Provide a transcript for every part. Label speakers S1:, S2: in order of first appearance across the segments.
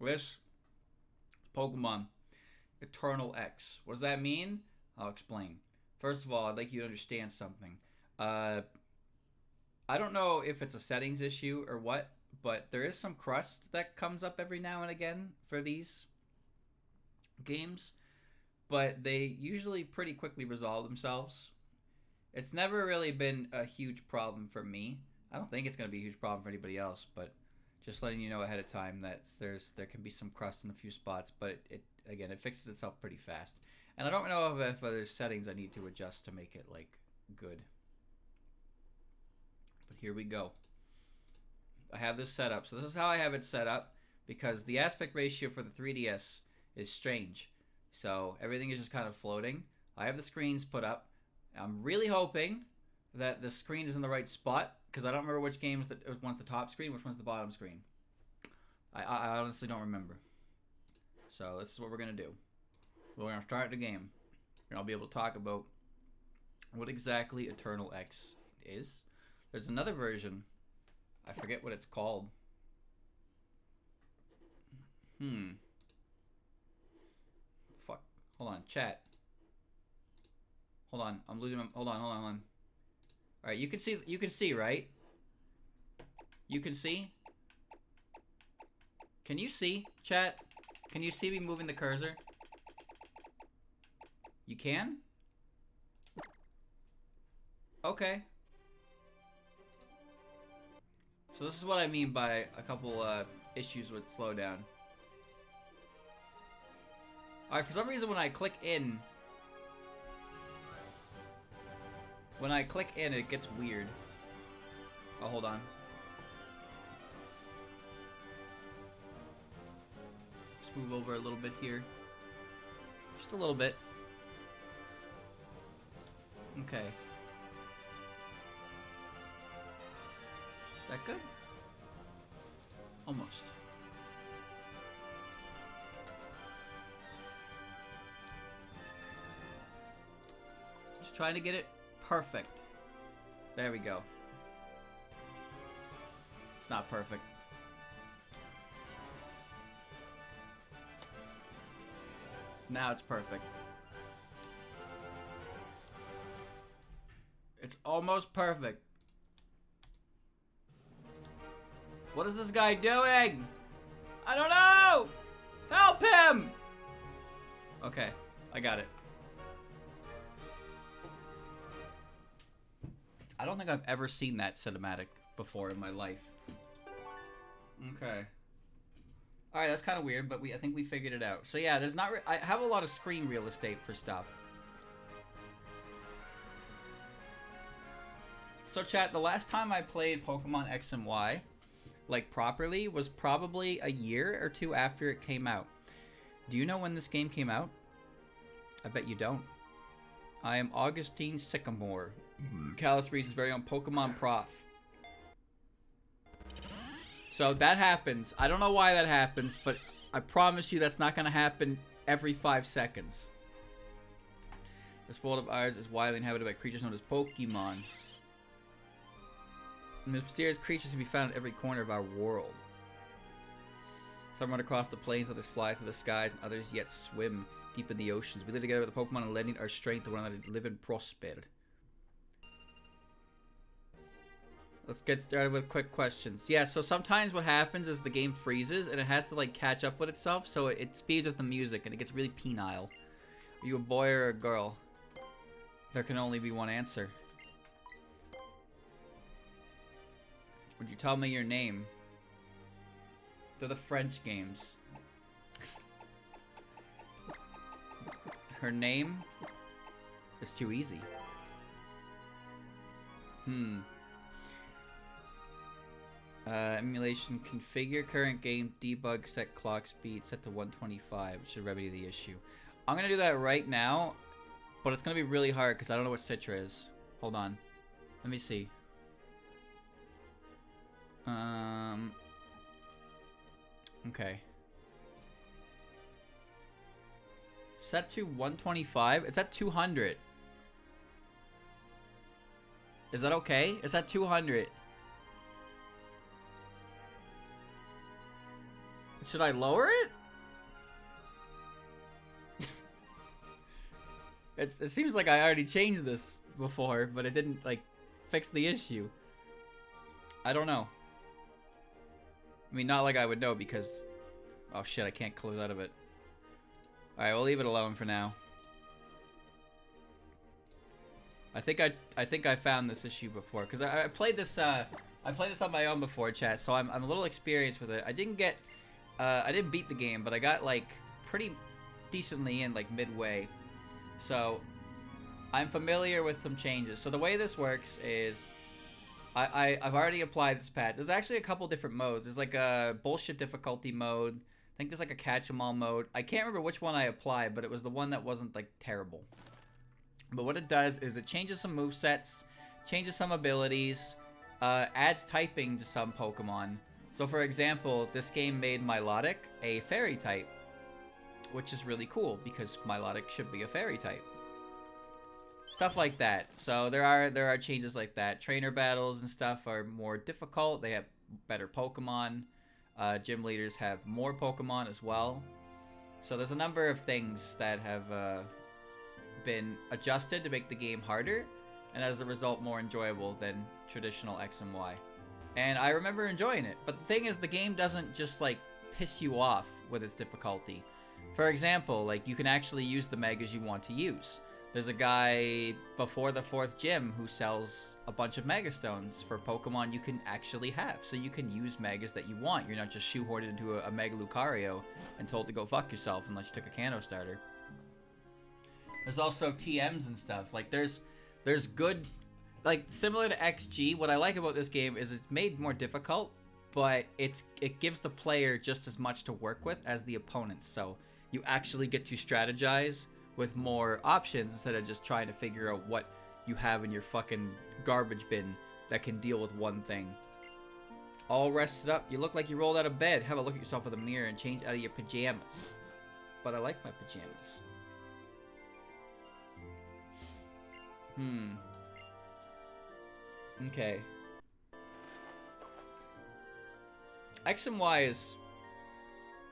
S1: This Pokemon Eternal X. What does that mean? I'll explain. First of all, I'd like you to understand something. Uh, I don't know if it's a settings issue or what, but there is some crust that comes up every now and again for these games, but they usually pretty quickly resolve themselves. It's never really been a huge problem for me. I don't think it's going to be a huge problem for anybody else, but just letting you know ahead of time that there can be some crust in a few spots, but it again it fixes itself pretty fast. And I don't know if there's settings I need to adjust to make it like good. But here we go. I have this set up. So this is how I have it set up because the aspect ratio for the 3DS is strange. So everything is just kind of floating. I have the screens put up. I'm really hoping that the screen is in the right spot because I don't remember which games that one's the top screen, which one's the bottom screen. I honestly don't remember. So this is what we're gonna do. We're gonna start the game, and I'll be able to talk about what exactly Eternal X is. There's another version. I forget what it's called. Fuck. Hold on, chat. Hold on, I'm losing my. Hold on. All right, you can see. You can see, right? You can see. Can you see, chat? Can you see me moving the cursor? You can? Okay. So this is what I mean by a couple issues with slowdown. Alright, for some reason when I click in, it gets weird. Oh, hold on. Just move over a little bit here. Just a little bit. Okay. Is that good? Almost. Just trying to get it perfect. There we go. It's not perfect. Now it's perfect. It's almost perfect. What is this guy doing? I don't know! Help him! Okay, I got it. I don't think I've ever seen that cinematic before in my life. Okay. Alright, that's kind of weird, but I think we figured it out. So yeah, there's not... I have a lot of screen real estate for stuff. So chat, the last time I played Pokemon X and Y, like properly, was probably a year or two after it came out. Do you know when this game came out? I bet you don't. I am Augustine Sycamore, Callus Reese's very own Pokemon prof. So that happens. I don't know why that happens, but I promise you that's not going to happen every 5 seconds. This world of ours is widely inhabited by creatures known as Pokemon. Mysterious creatures can be found in every corner of our world. Some run across the plains, others fly through the skies, and others yet swim deep in the oceans. We live together with the Pokemon and lending our strength to one another to live and prosper. Let's get started with quick questions. Yeah, so sometimes what happens is the game freezes and it has to like catch up with itself, so it speeds up the music and it gets really penile. Are you a boy or a girl? There can only be one answer. Would you tell me your name? They're the French games. Her name is too easy. Emulation configure current game debug set clock speed set to 125 should remedy the issue. I'm gonna do that right now, but it's gonna be really hard because I don't know what Citra is. Hold on, let me see. Okay. Set to 125. It's at 200. Is that okay? It's at 200. Should I lower it? It seems like I already changed this before, but it didn't, like, fix the issue. I don't know. I mean, not like I would know because... Oh shit, I can't close out of it. Alright, we'll leave it alone for now. I think I found this issue before, because I played this, I played this on my own before, chat, so I'm a little experienced with it. I didn't beat the game, but I got, like, pretty decently in, like, midway. So, I'm familiar with some changes. So the way this works is, I've already applied this patch. There's actually a couple different modes. There's like a bullshit difficulty mode. I think there's like a catch-em-all mode. I can't remember which one I applied, but it was the one that wasn't like terrible. But what it does is it changes some movesets, changes some abilities, adds typing to some Pokemon. So for example, this game made Milotic a fairy type, which is really cool because Milotic should be a fairy type. Stuff like that. So there are changes like that. Trainer battles and stuff are more difficult. They have better Pokemon. Gym leaders have more Pokemon as well. So there's a number of things that have been adjusted to make the game harder, and as a result more enjoyable than traditional X and Y. And I remember enjoying it. But the thing is, the game doesn't just like piss you off with its difficulty. For example, like you can actually use the megas you want to use. There's a guy before the 4th gym who sells a bunch of Mega Stones for Pokemon you can actually have. So you can use Megas that you want. You're not just shoehorned into a Mega Lucario and told to go fuck yourself unless you took a Kanto starter. There's also TMs and stuff. Like there's good, like similar to XG, what I like about this game is it's made more difficult, but it gives the player just as much to work with as the opponents. So you actually get to strategize with more options instead of just trying to figure out what you have in your fucking garbage bin that can deal with one thing. All rested up. You look like you rolled out of bed. Have a look at yourself in the mirror and change out of your pajamas. But I like my pajamas. Okay. X and Y is...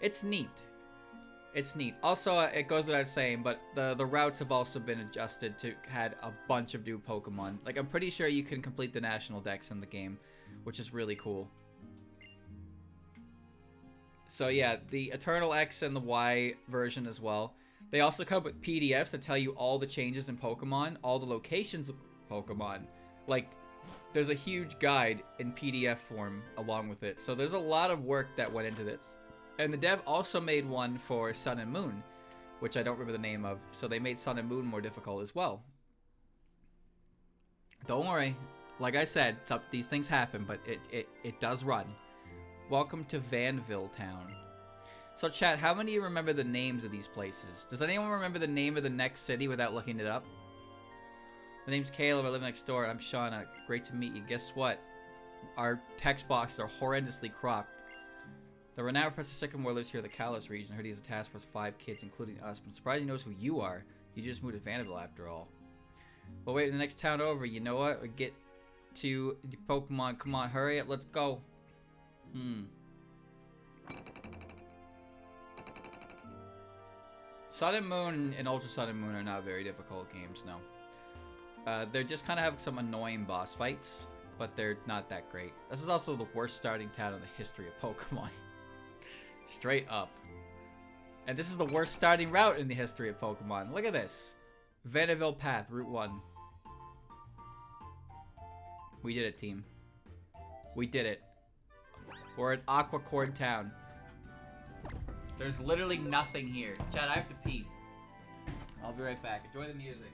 S1: It's neat. It's neat. Also, it goes without saying, but the routes have also been adjusted to had a bunch of new Pokemon. Like, I'm pretty sure you can complete the National Dex in the game, which is really cool. So yeah, the Eternal X and the Y version as well. They also come with PDFs that tell you all the changes in Pokemon, all the locations of Pokemon. Like, there's a huge guide in PDF form along with it. So there's a lot of work that went into this. And the dev also made one for Sun and Moon, which I don't remember the name of. So they made Sun and Moon more difficult as well. Don't worry. Like I said, these things happen, but it does run. Welcome to Vanville Town. So chat, how many of you remember the names of these places? Does anyone remember the name of the next city without looking it up? My name's Caleb, I live next door. I'm Shauna. Great to meet you. Guess what? Our text boxes are horrendously cropped. The renowned Professor Sycamore lives here in the Kalos region. I heard he has a task force of 5 kids, including us. But I'm surprised he knows who you are. You just moved to Vanderbilt after all. Well, wait, the next town over. You know what? We get to the Pokemon. Come on, hurry up. Let's go. Sun and Moon and Ultra Sun and Moon are not very difficult games, no. They just kind of have some annoying boss fights, but they're not that great. This is also the worst starting town in the history of Pokemon. Straight up. And this is the worst starting route in the history of Pokemon. Look at this. Vanderbilt Path, Route 1. We did it, team. We did it. We're at Aquacord Town. There's literally nothing here. Chad, I have to pee. I'll be right back. Enjoy the music.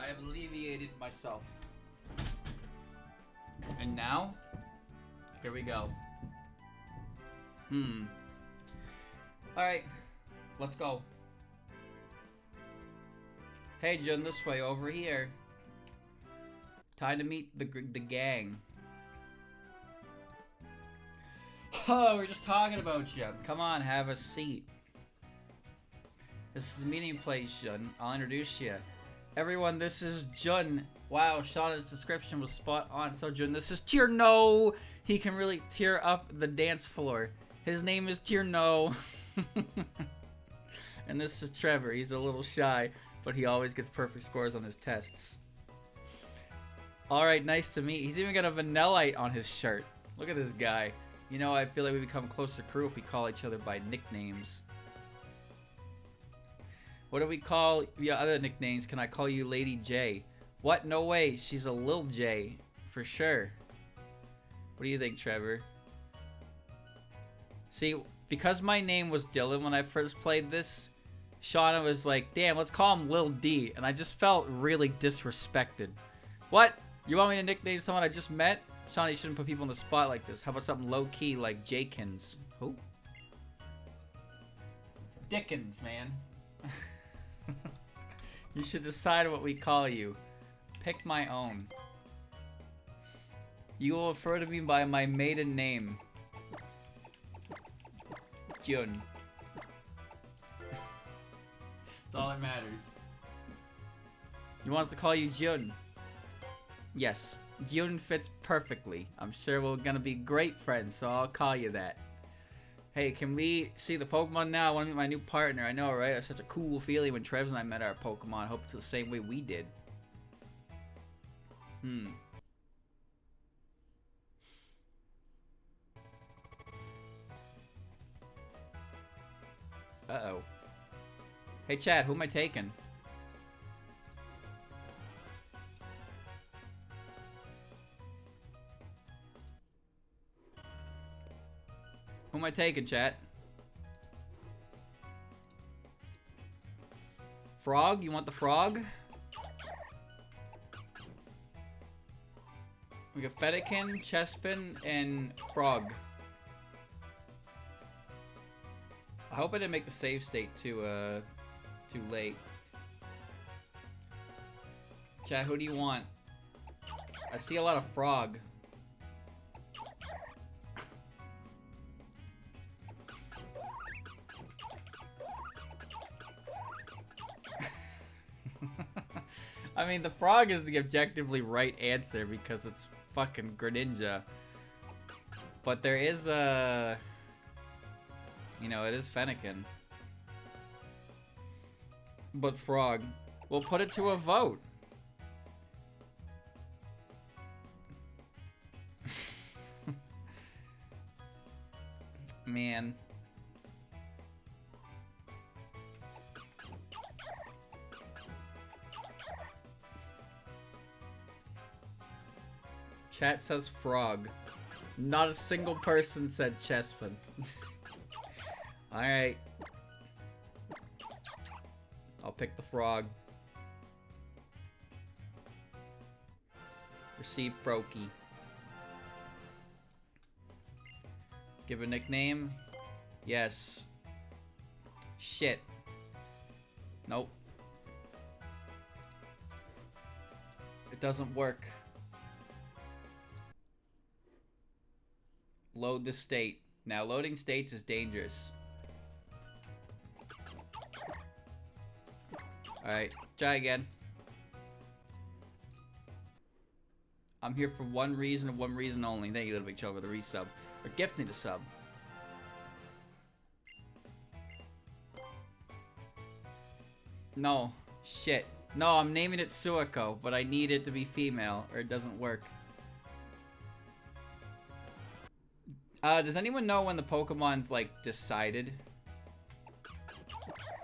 S1: I have alleviated myself. And now, here we go. Alright, let's go. Hey, Jun, this way, over here. Time to meet the gang. Oh, we're just talking about you. Come on, have a seat. This is the meeting place, Jun. I'll introduce you. Everyone, this is Jun. Wow, Shauna's description was spot on. So, Jun, this is Tierno. He can really tear up the dance floor. His name is Tierno. And this is Trevor. He's a little shy, but he always gets perfect scores on his tests. Alright, nice to meet. He's even got a Vanillite on his shirt. Look at this guy. You know, I feel like we become closer crew if we call each other by nicknames. What do we call your other nicknames? Can I call you Lady J? What? No way. She's a Lil J. For sure. What do you think, Trevor? See, because my name was Dylan when I first played this, Shauna was like, damn, let's call him Lil D. And I just felt really disrespected. What? You want me to nickname someone I just met? Shauna, you shouldn't put people on the spot like this. How about something low-key like Jakins? Who? Dickens, man. You should decide what we call you. Pick my own. You will refer to me by my maiden name. Jun. That's all that matters. You want us to call you Jun? Yes. Jun fits perfectly. I'm sure we're gonna be great friends, so I'll call you that. Hey, can we see the Pokemon now? I want to meet my new partner. I know, right? It's such a cool feeling when Trevs and I met our Pokemon. I hope you feel the same way we did. Uh-oh. Hey, Chad, who am I taking? Who am I taking, chat? Frog? You want the frog? We got Fennekin, Chespin, and Frog. I hope I didn't make the save state too late. Chat, who do you want? I see a lot of Frog. I mean, the frog is the objectively right answer because it's fucking Greninja. But there is a... You know, it is Fennekin. But frog. We'll put it to a vote. Man. Chat says frog. Not a single person said Chespin. Alright. I'll pick the frog. Receive Froakie. Give a nickname? Yes. Shit. Nope. It doesn't work. Load the state. Now, loading states is dangerous. Alright, try again. I'm here for one reason and one reason only. Thank you, Little Big Trouble, for the resub. Or gifting the sub. No. Shit. No, I'm naming it Suiko, but I need it to be female, or it doesn't work. Does anyone know when the Pokemon's, like, decided?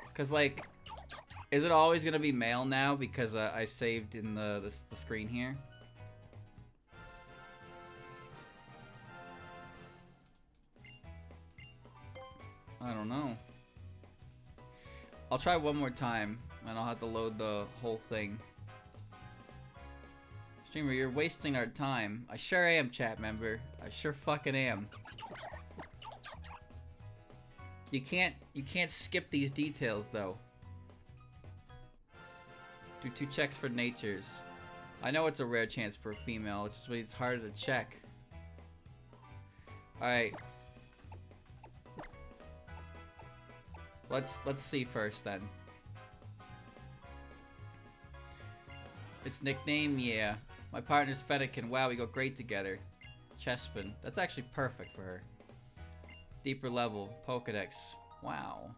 S1: Because, like, is it always going to be male now? Because I saved in the screen here. I don't know. I'll try one more time, and I'll have to load the whole thing. Streamer, you're wasting our time. I sure am, chat member. I sure fucking am. You can't skip these details though. Do 2 checks for natures. I know it's a rare chance for a female, it's just it's harder to check. Alright. Let's see first then. Its nickname, yeah. My partner's Fennekin. Wow, we go great together. Chespin. That's actually perfect for her. Deeper level. Pokedex. Wow.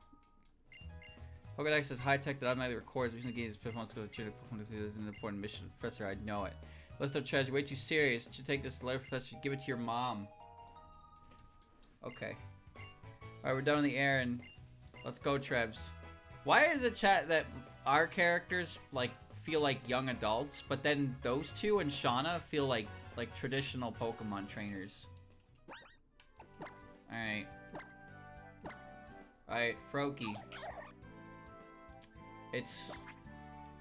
S1: Pokedex is high tech that automatically records. Recent games, Pokemon School, Pokemon is an important mission. Professor, I know it. List of treasure. Way too serious. You should take this letter, Professor. Give it to your mom. Okay. Alright, we're done on the errand. Let's go, Trebs. Why is it, chat, that our characters, like, feel like young adults, but then those two and Shauna feel like traditional Pokemon trainers? Alright. Alright, Froakie. It's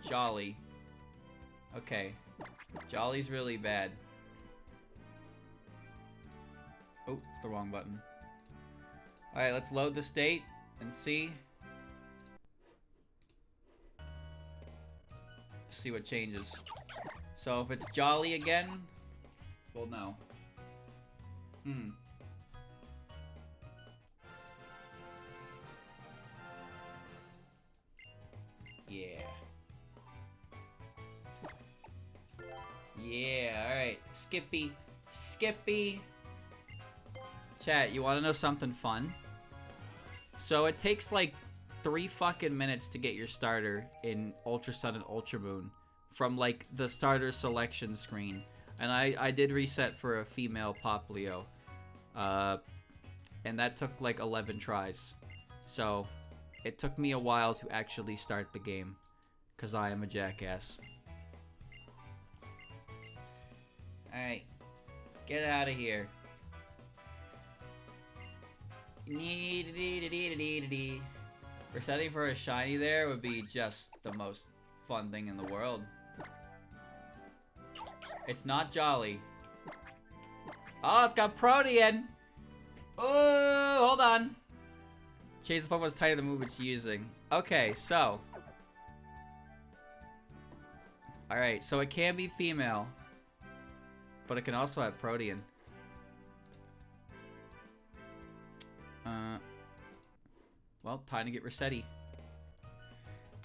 S1: Jolly. Okay. Jolly's really bad. Oh, it's the wrong button. Alright, let's load the state and see. See what changes. So if it's Jolly again, well, no. Yeah. Yeah, alright. Skippy. Skippy. Chat, you want to know something fun? So it takes like 3 fucking minutes to get your starter in Ultra Sun and Ultra Moon from like the starter selection screen. And I did reset for a female Poplio. And that took like 11 tries. So it took me a while to actually start the game. Because I am a jackass. Alright. Get out of here. Resetting for a shiny there would be just the most fun thing in the world. It's not Jolly. Oh, it's got Protean! Oh, hold on. Change the Pokemon's type of the move it's using. Okay, so. Alright, so it can be female. But it can also have Protean. Well, time to get Resetti.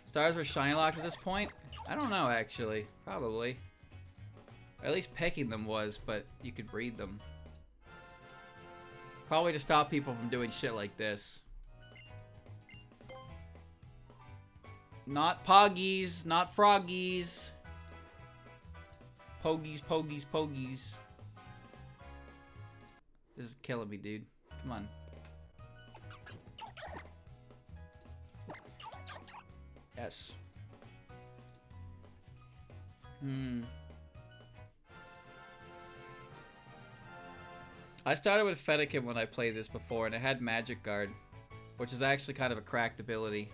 S1: Stars were shiny locked at this point? I don't know, actually. Probably. Or at least pecking them was, but you could breed them. Probably to stop people from doing shit like this. Not Poggies, not Froggies. Pogies, Pogies, Pogies. This is killing me, dude. Come on. Yes. I started with Fennekin when I played this before, and it had Magic Guard, which is actually kind of a cracked ability.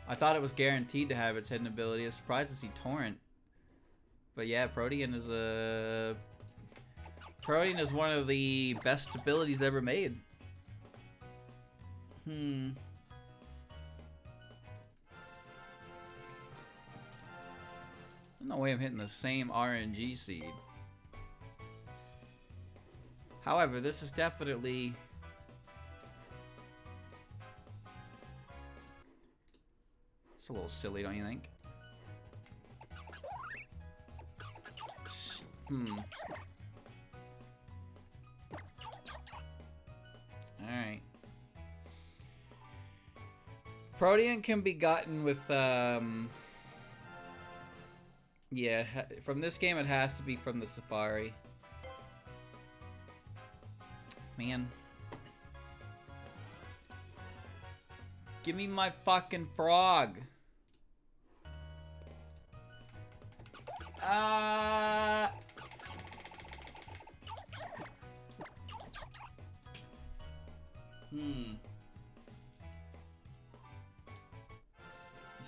S1: I thought it was guaranteed to have its hidden ability. I was surprised to see Torrent. But yeah, Protean is a... Protean is one of the best abilities ever made. No way I'm hitting the same RNG seed. However, this is definitely... It's a little silly, don't you think? Alright. Protean can be gotten with, yeah, from this game it has to be from the Safari. Man. Give me my fucking frog.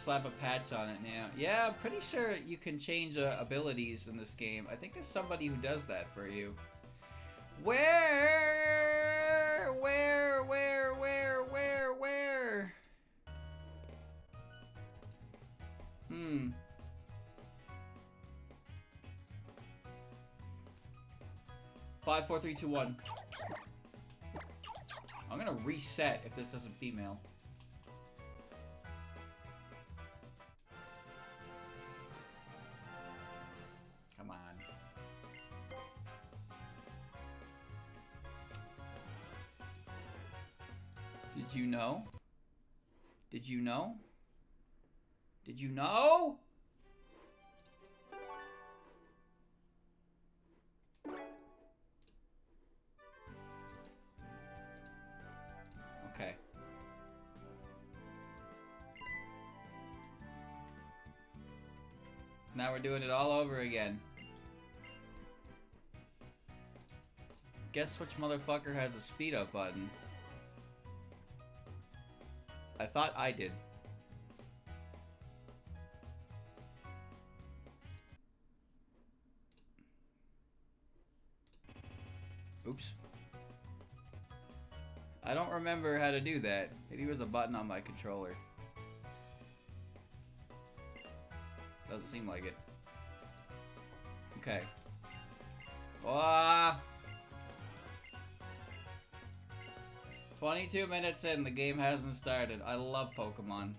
S1: slap a patch on it now. Yeah, I'm pretty sure you can change abilities in this game. I think there's somebody who does that for you. Where? 5, 4, 3, 2, 1. I'm gonna reset if this isn't female. Come on. Did you know? Did you know? Did you know? Okay. Now we're doing it all over again. Guess which motherfucker has a speed up button? I thought I did. Oops. I don't remember how to do that. Maybe there's a button on my controller. Doesn't seem like it. Okay. Ah! 22 minutes in, the game hasn't started. I love Pokemon.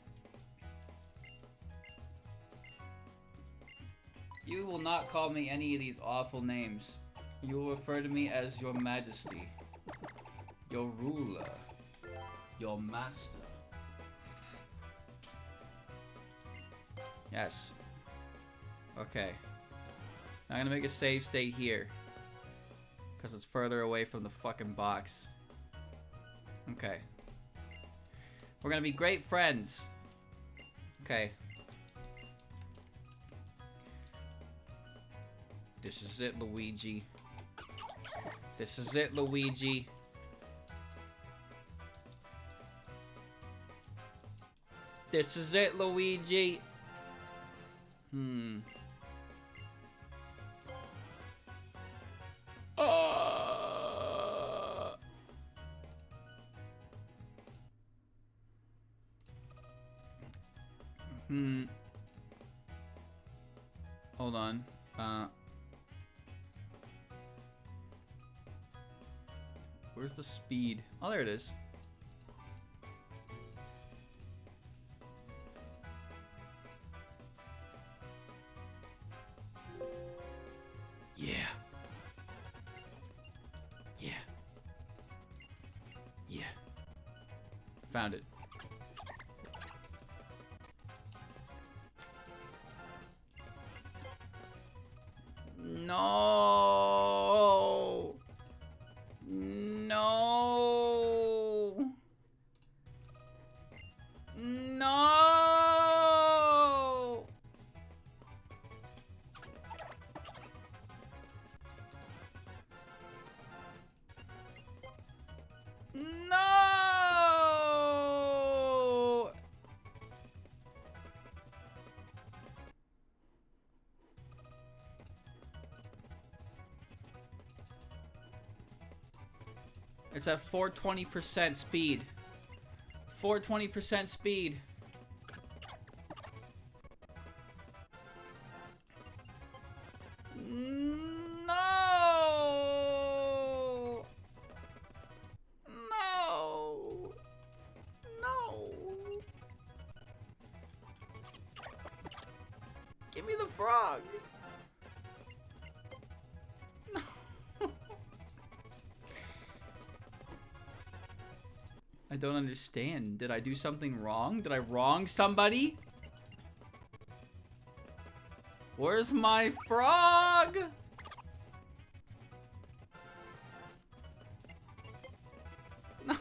S1: You will not call me any of these awful names. You will refer to me as Your Majesty, your ruler, your master. Yes. Okay. I'm gonna make a save state here, because it's further away from the fucking box. Okay. We're gonna be great friends. Okay. This is it, Luigi. This is it, Luigi. This is it, Luigi. Hold on. Where's the speed? Oh, there it is. Yeah. Yeah. Yeah. Found it. No. No. No. No. It's at 420% speed. 420% speed. No! No! No! Give me the frog! No! I don't understand. Did I do something wrong? Did I wrong somebody? Where's my frog? No.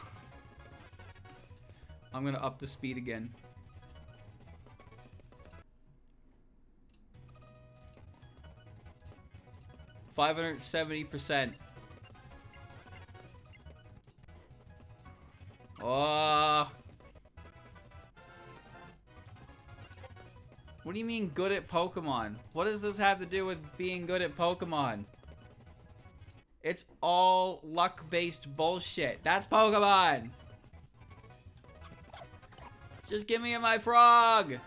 S1: I'm gonna up the speed again. $570%. Oh. What do you mean good at Pokemon? What does this have to do with being good at Pokemon? It's all luck-based bullshit. That's Pokemon! Just give me my frog!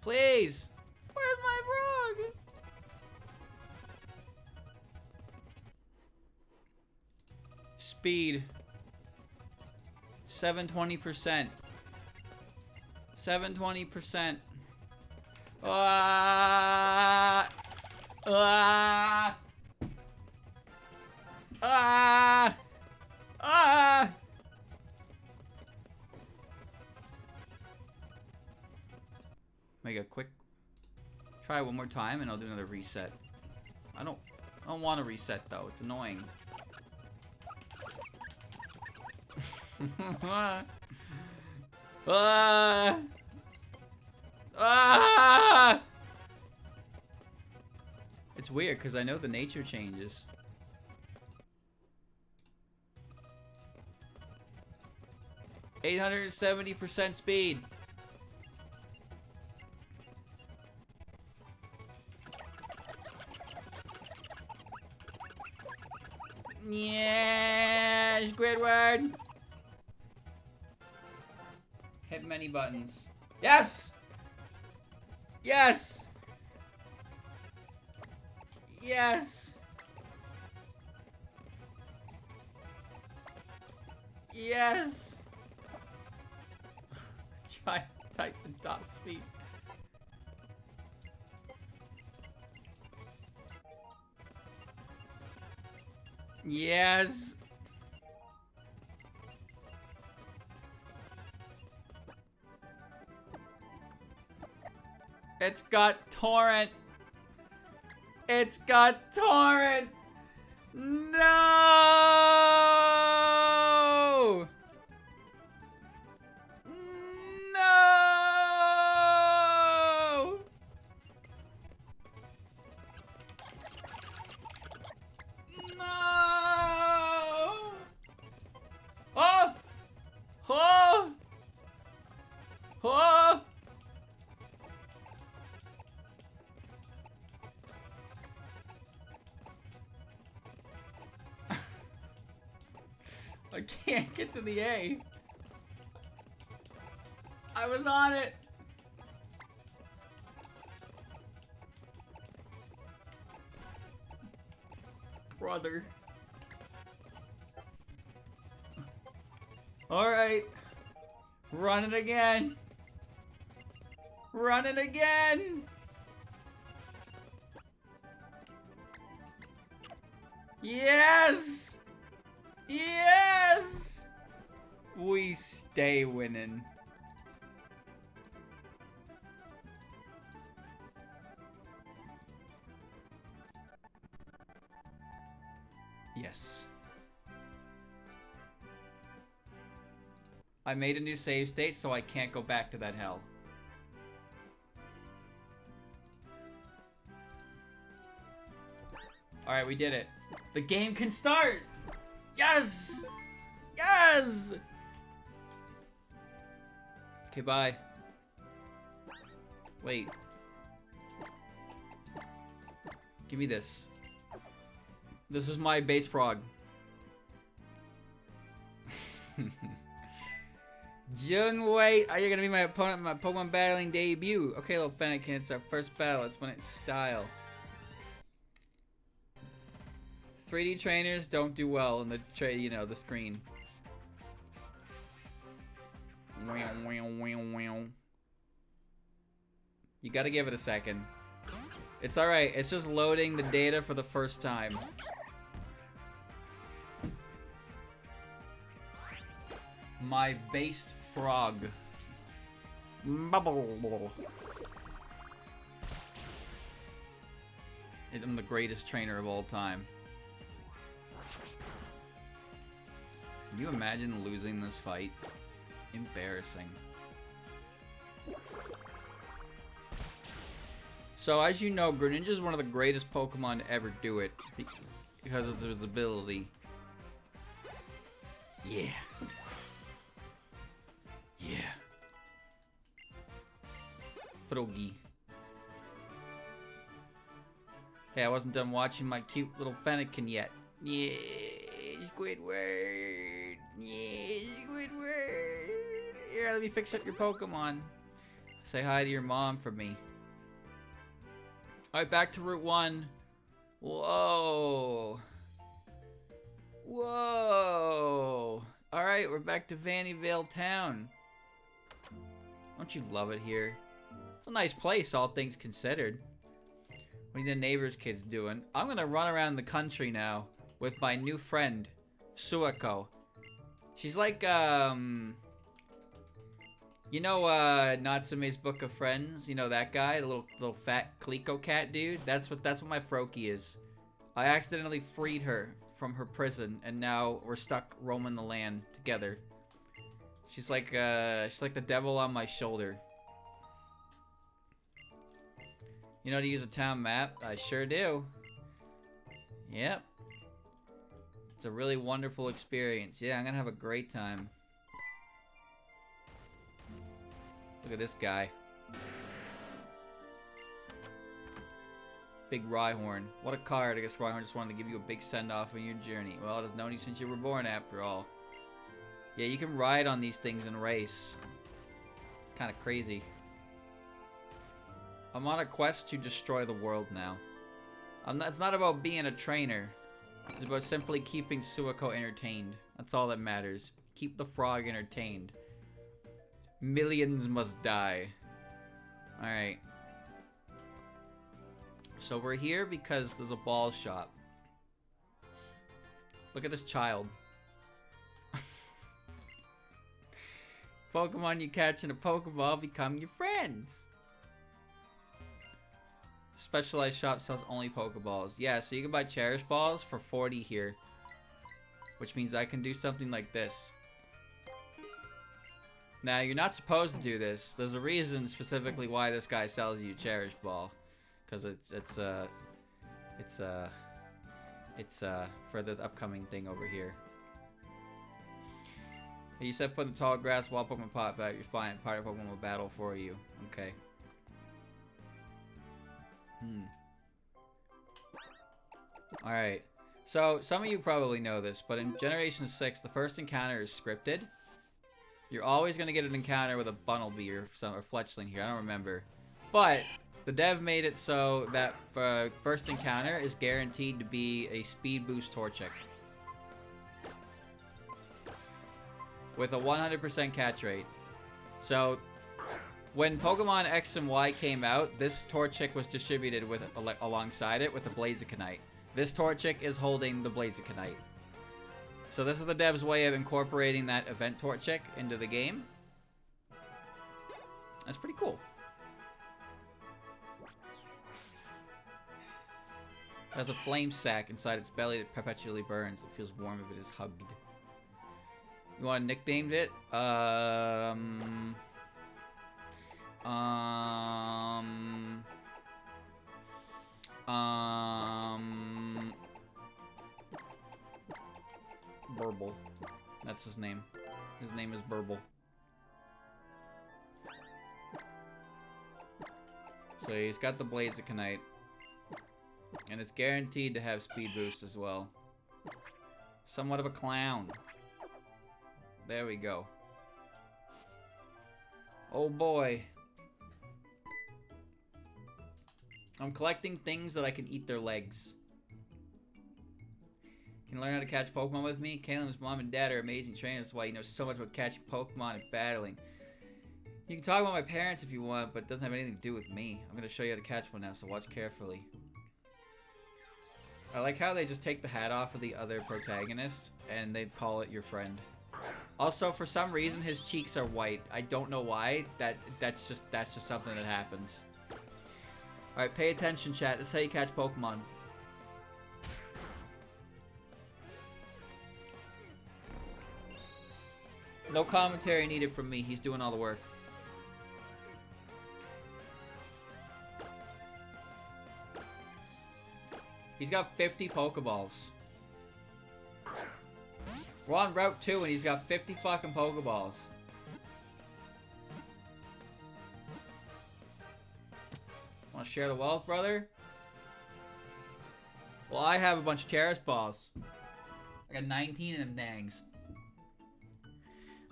S1: Please! Where's my frog? Speed. 720%. 720%. Ah! Ah! Ah! Ah! Make a quick try one more time and I'll do another reset. I don't want to reset though. It's annoying. Ah! Ah! It's weird because I know the nature changes. %870% speed. Yeah, Squidward. Hit many buttons. Yes! Yes! Yes! Yes! Try type in top speed. Yes! It's got torrent. It's got torrent. No! No! No! Oh! Oh! Oh! I can't get to the A. I was on it. Brother. All right. Run it again. Run it again. Yes. Yes! We stay winning. Yes. I made a new save state, so I can't go back to that hell. Alright, we did it. The game can start! Yes! Yes! Okay, bye. Wait. Give me this. This is my base frog. Junwei, are you gonna be my opponent in my Pokemon battling debut? Okay, little Fennekin, it's our first battle. Let's win it in style. 3D trainers don't do well in the the screen. You gotta give it a second. It's alright, it's just loading the data for the first time. My based frog. Bubble. I'm the greatest trainer of all time. Can you imagine losing this fight? Embarrassing. So, as you know, Greninja is one of the greatest Pokemon to ever do it because of his ability. Yeah. Yeah. Pierogi. Hey, I wasn't done watching my cute little Fennekin yet. Yeah, Squidward. Yeah, Squidward. Here, let me fix up your Pokemon. Say hi to your mom for me. Alright, back to Route 1. Whoa. Whoa. Alright, we're back to Vannyvale Town. Don't you love it here? It's a nice place, all things considered. What are the neighbor's kids doing? I'm gonna run around the country now with my new friend, Suako. She's like, you know, Natsume's Book of Friends? You know that guy? The little fat Calico cat dude? That's what my Froakie is. I accidentally freed her from her prison, and now we're stuck roaming the land together. She's like the devil on my shoulder. You know how to use a town map? I sure do. Yep. It's a really wonderful experience. Yeah, I'm gonna have a great time. Look at this guy. Big Rhyhorn. What a card. I guess Rhyhorn just wanted to give you a big send-off on your journey. Well, it has known you since you were born, after all. Yeah, you can ride on these things and race. Kind of crazy. I'm on a quest to destroy the world now. It's not about being a trainer. It's about simply keeping Suako entertained. That's all that matters. Keep the frog entertained. Millions must die. Alright. So we're here because there's a ball shop. Look at this child. Pokemon you catch in a Pokeball become your friends. Specialized shop sells only Pokeballs. Yeah, so you can buy Cherish Balls for 40 here. Which means I can do something like this. Now, you're not supposed to do this. There's a reason specifically why this guy sells you Cherish Ball. Because it's for the upcoming thing over here. You said put in the tall grass while Pokemon pop out. You're fine. Part of Pokemon will battle for you. Okay. Alright. So, some of you probably know this, but in Generation 6, the first encounter is scripted. You're always going to get an encounter with a Bunnelby or Fletchling here. I don't remember. But the dev made it so that first encounter is guaranteed to be a speed boost Torchic. With a 100% catch rate. So, when Pokemon X and Y came out, this Torchic was distributed with alongside it with the Blazikenite. This Torchic is holding the Blazikenite. So this is the dev's way of incorporating that event Torchic into the game. That's pretty cool. It has a flame sack inside its belly that perpetually burns. It feels warm if it is hugged. You want to nickname it? Burble. That's his name. His name is Burble. So he's got the Blazikenite. And it's guaranteed to have speed boost as well. Somewhat of a clown. There we go. Oh boy. I'm collecting things that I can eat their legs. Can you learn how to catch Pokemon with me? Caelim's mom and dad are amazing trainers. That's why you know so much about catching Pokemon and battling. You can talk about my parents if you want, but it doesn't have anything to do with me. I'm going to show you how to catch one now, so watch carefully. I like how they just take the hat off of the other protagonist, and they call it your friend. Also, for some reason, his cheeks are white. I don't know why. That's just something that happens. Alright, pay attention, chat. This is how you catch Pokemon. No commentary needed from me. He's doing all the work. He's got 50 Pokeballs. We're on Route 2 and he's got 50 fucking Pokeballs. Want to share the wealth, brother? Well, I have a bunch of terrace balls. I got 19 of them things.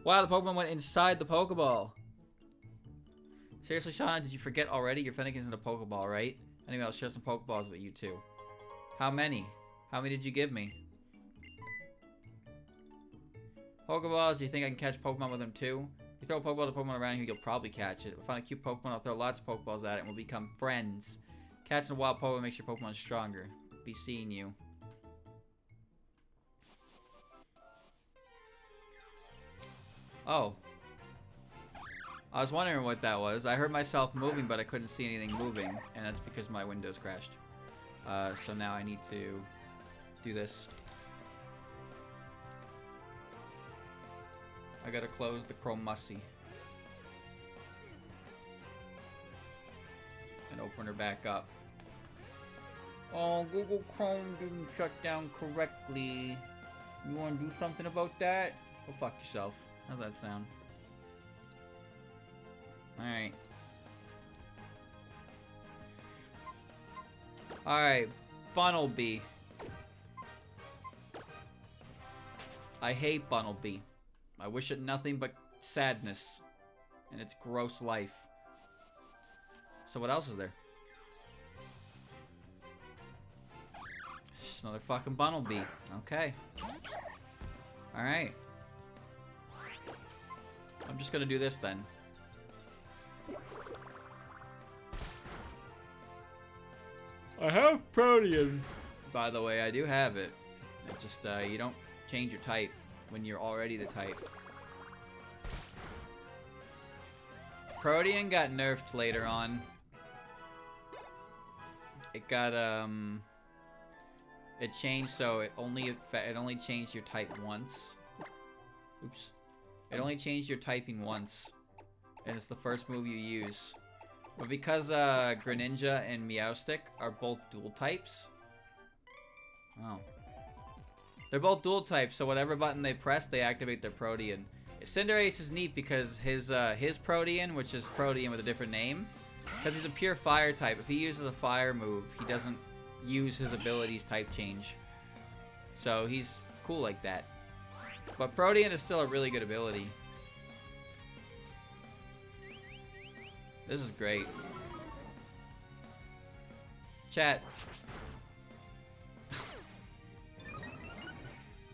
S1: Wow, the Pokemon went inside the Pokeball. Seriously, Shauna, did you forget already? Your Fennekin's in a Pokeball, right? Anyway, I'll share some Pokeballs with you too. How many? How many did you give me? Pokeballs, do you think I can catch Pokemon with them too? If you throw a Pokeball to Pokemon around here, you'll probably catch it. If I find a cute Pokemon, I'll throw lots of Pokeballs at it and we'll become friends. Catching a wild Pokemon makes your Pokemon stronger. Be seeing you. Oh. I was wondering what that was. I heard myself moving, but I couldn't see anything moving. And that's because my Windows crashed. So now I need to do this. I gotta close the Chrome Mussy. And open her back up. Oh, Google Chrome didn't shut down correctly. You wanna do something about that? Go fuck yourself. How's that sound? Alright. Alright. Bunnelby. I hate Bunnelby. I wish it nothing but sadness in its gross life. So what else is there? Just another fucking Bunnelby. Okay. Alright. I'm just gonna do this then. I have Protean. By the way, I do have it. It just, you don't change your type when you're already the type. Protean got nerfed later on. It got, it changed so it only changed your type once. Oops. It only changed your typing once. And it's the first move you use. But because Greninja and Meowstic are both dual types. Oh. They're both dual types, so whatever button they press, they activate their Protean. Cinderace is neat because his Protean, which is Protean with a different name, because he's a pure fire type. If he uses a fire move, he doesn't use his abilities type change. So he's cool like that. But Protean is still a really good ability. This is great. Chat.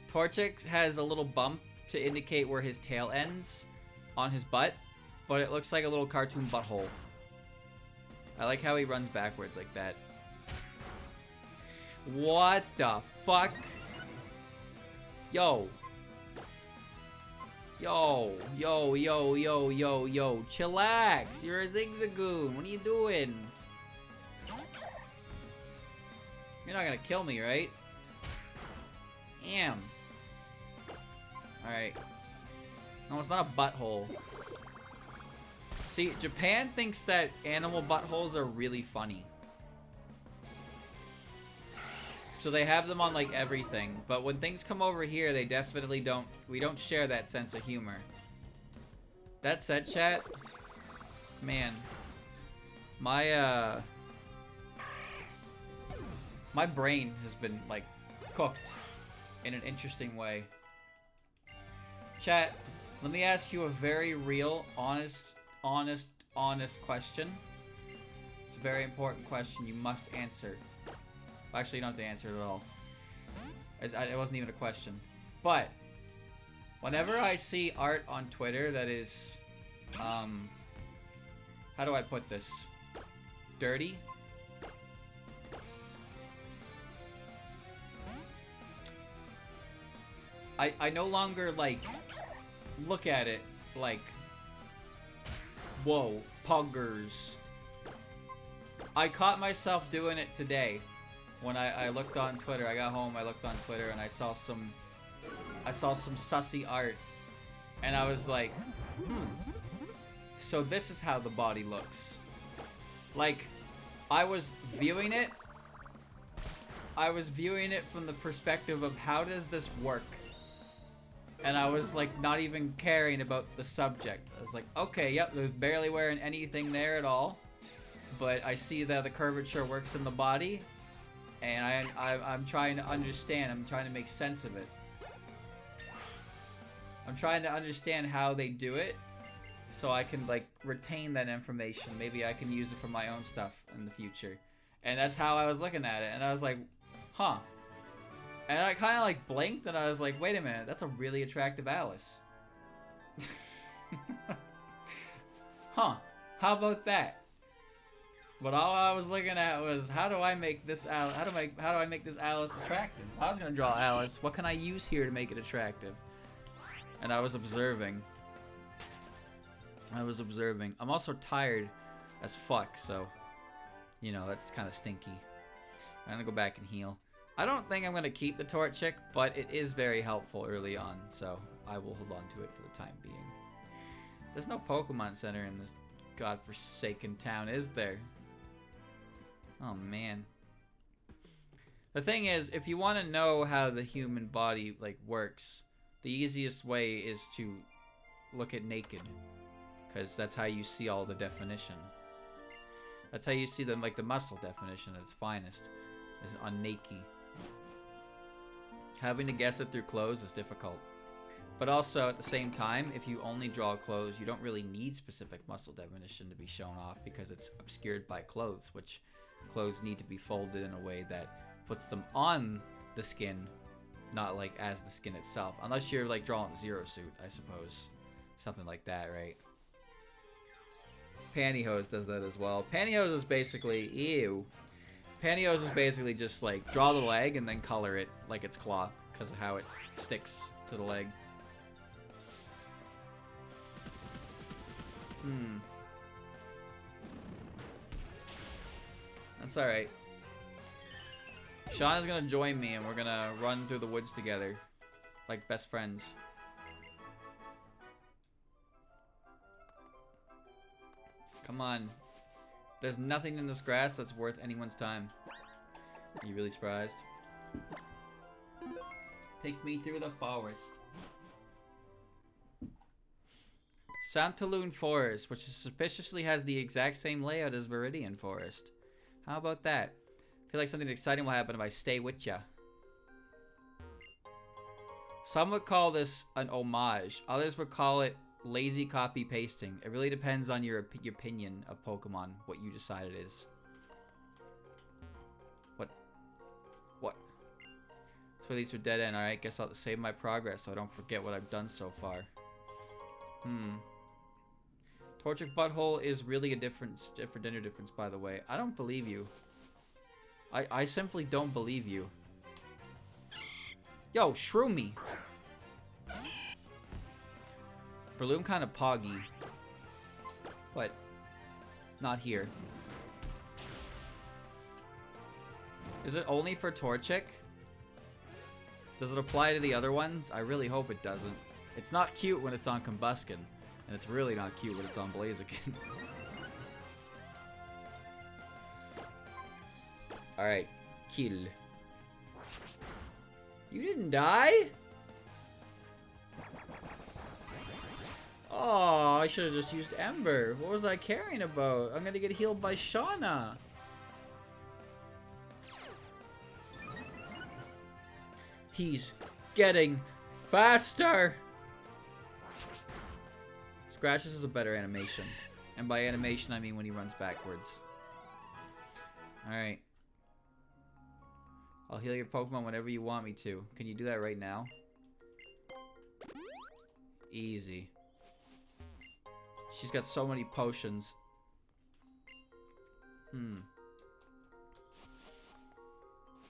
S1: Torchic has a little bump to indicate where his tail ends on his butt, but it looks like a little cartoon butthole. I like how he runs backwards like that. What the fuck? Yo. Yo, yo, yo, yo, yo, yo. Chillax. You're a Zigzagoon. What are you doing? You're not gonna kill me, right? Damn. Alright. No, it's not a butthole. See, Japan thinks that animal buttholes are really funny. So they have them on like everything, but when things come over here, they definitely don't, we don't share that sense of humor. That said, chat, man, my brain has been like cooked in an interesting way. Chat, let me ask you a very real, honest question. It's a very important question you must answer. Actually, you don't have to answer it at all. It wasn't even a question. But, whenever I see art on Twitter that is, how do I put this? Dirty? I no longer, like, look at it like, whoa, puggers. I caught myself doing it today. When I looked on Twitter, I got home, I looked on Twitter, and I saw some sussy art. And I was like, so this is how the body looks. Like, I was viewing it from the perspective of how does this work? And I was like not even caring about the subject. I was like, okay, yep, there's barely wearing anything there at all. But I see that the curvature works in the body. and I'm trying to understand. I'm trying to make sense of it. I'm trying to understand how they do it, so I can like retain that information. Maybe I can use it for my own stuff in the future. And that's how I was looking at it, and I was like, huh. And I kind of like blinked, and I was like, wait a minute, that's a really attractive Alice. Huh? How about that? But all I was looking at was how do I make this Alice? How do I make this Alice attractive? I was gonna draw Alice. What can I use here to make it attractive? And I was observing. I'm also tired as fuck, so you know that's kind of stinky. I'm gonna go back and heal. I don't think I'm gonna keep the Torchic, but it is very helpful early on, so I will hold on to it for the time being. There's no Pokemon Center in this godforsaken town, is there? Oh man. The thing is, if you want to know how the human body like works, the easiest way is to look at naked, because that's how you see all the definition. That's how you see the muscle definition at its finest, is on naked. Having to guess it through clothes is difficult. But also, at the same time, if you only draw clothes, you don't really need specific muscle definition to be shown off because it's obscured by clothes, which clothes need to be folded in a way that puts them on the skin, not like as the skin itself. Unless you're like drawing a Zero Suit, I suppose. Something like that, right? Pantyhose does that as well. Pantyhose is basically, ew. Pantyhose is basically just like draw the leg and then color it like it's cloth because of how it sticks to the leg. That's alright. Shauna's gonna join me and we're gonna run through the woods together. Like best friends. Come on. There's nothing in this grass that's worth anyone's time. Are you really surprised? Take me through the forest. Santaloon Forest, which suspiciously has the exact same layout as Viridian Forest. How about that? I feel like something exciting will happen if I stay with ya. Some would call this an homage. Others would call it lazy copy pasting. It really depends on your opinion of Pokemon, what you decide it is. What? So these were dead end. Alright, guess I'll have to save my progress so I don't forget what I've done so far. Torchic Butthole is really a different gender difference, by the way. I don't believe you. I simply don't believe you. Yo, Shroomy! Breloom kind of poggy. But not here. Is it only for Torchic? Does it apply to the other ones? I really hope it doesn't. It's not cute when it's on Combuskin. And it's really not cute when it's on Blaziken. Alright. Kill. You didn't die? Oh, I should have just used Ember. What was I caring about? I'm gonna get healed by Shauna. He's getting faster. Scratches is a better animation. And by animation, I mean when he runs backwards. Alright. I'll heal your Pokemon whenever you want me to. Can you do that right now? Easy. She's got so many potions. I'm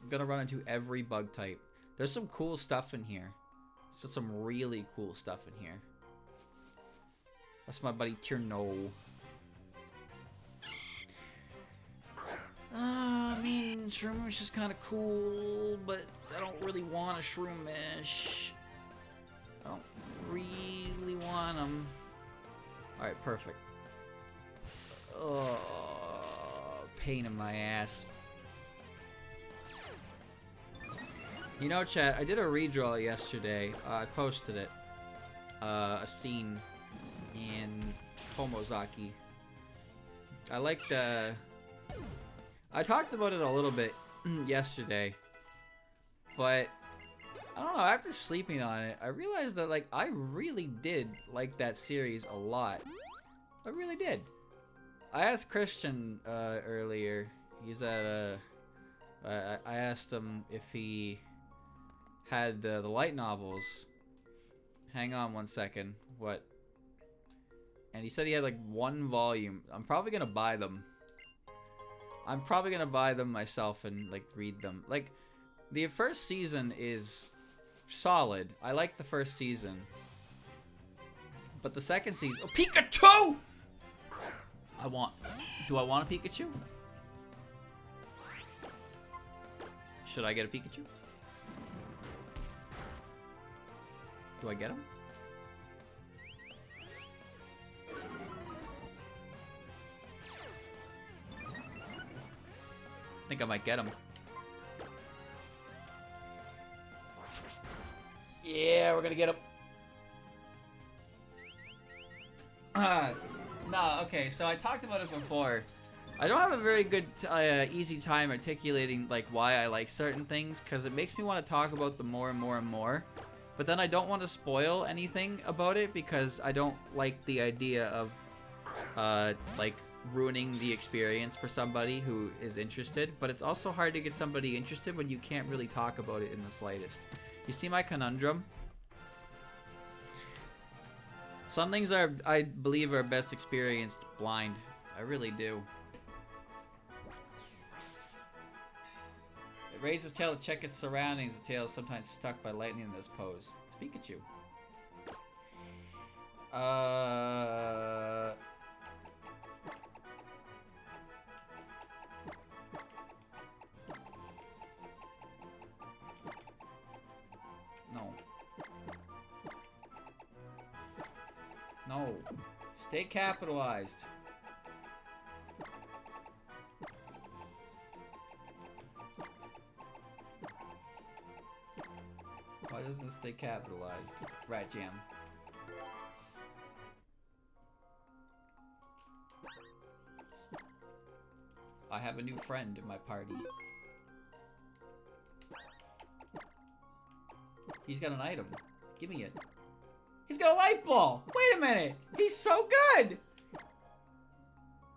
S1: gonna run into every bug type. There's some cool stuff in here. There's some really cool stuff in here. That's my buddy Tierno. I mean, Shroomish is kind of cool, but I don't really want a Shroomish. I don't really want him. Alright, perfect. Oh, pain in my ass. You know, chat, I did a redraw yesterday. I posted it. A scene in Tomozaki. I talked about it a little bit yesterday. But I don't know, after sleeping on it, I realized that like I really did like that series a lot. I really did. I asked Christian earlier. He's at I asked him if he had the light novels. Hang on one second. What? And he said he had like 1 volume. I'm probably gonna buy them. I'm probably gonna buy them myself and like read them. Like, the first season is solid. I like the first season. But the second season... Oh, Pikachu! Do I want a Pikachu? Should I get a Pikachu? Do I get him? I think I might get him. Yeah, we're gonna get him. No, okay, so I talked about it before. I don't have a very good, easy time articulating, like, why I like certain things, because it makes me want to talk about them more and more and more. But then I don't want to spoil anything about it, because I don't like the idea of, like, ruining the experience for somebody who is interested. But it's also hard to get somebody interested when you can't really talk about it in the slightest. You see my conundrum? Some things I believe are best experienced blind. I really do. It raises its tail to check its surroundings. The tail is sometimes stuck by lightning in this pose. It's Pikachu. No. No. Stay capitalized. Why doesn't it stay capitalized? Rat Jam. I have a new friend in my party. He's got an item. Give me it. He's got a light ball! Wait a minute! He's so good!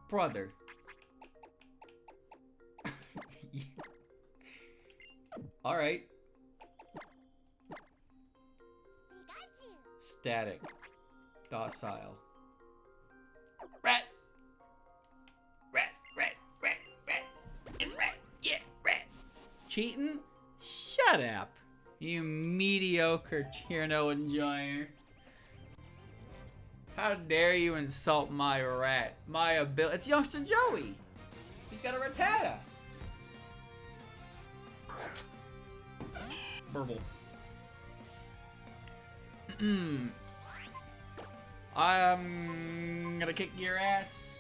S1: Brother. Alright. Static. Docile. Rat! Rat, rat, rat, rat. It's rat! Yeah, rat! Cheating? Shut up! You mediocre Cherno enjoyer. How dare you insult my rat? My ability. It's youngster Joey. He's got a Rattata. Burble. I'm gonna kick your ass,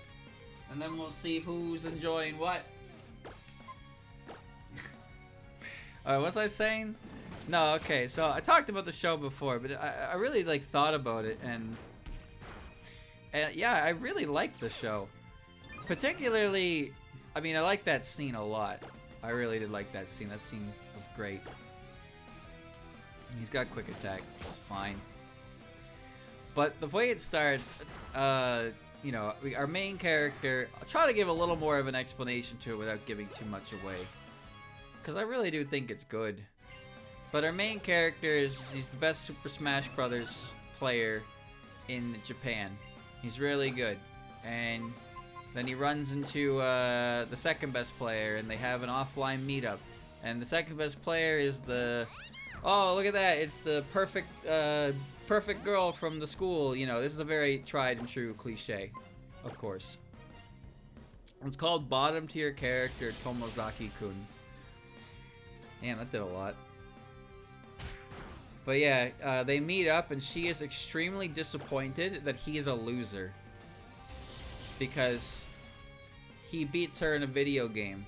S1: and then we'll see who's enjoying what. Alright, what was I saying? No, okay, so I talked about the show before, but I really like thought about it, and yeah, I really liked the show. Particularly, I mean, I like that scene a lot. I really did like that scene. That scene was great. He's got quick attack. It's fine. But the way it starts, you know, our main character, I'll try to give a little more of an explanation to it without giving too much away. Because I really do think it's good. But our main character he's the best Super Smash Brothers player in Japan. He's really good. And then he runs into the second best player, and they have an offline meetup. And the second best player is the... Oh, look at that. It's the perfect girl from the school. You know, this is a very tried and true cliche, of course. It's called Bottom Tier Character Tomozaki-kun. Damn, that did a lot. But yeah, they meet up, and she is extremely disappointed that he is a loser. Because he beats her in a video game.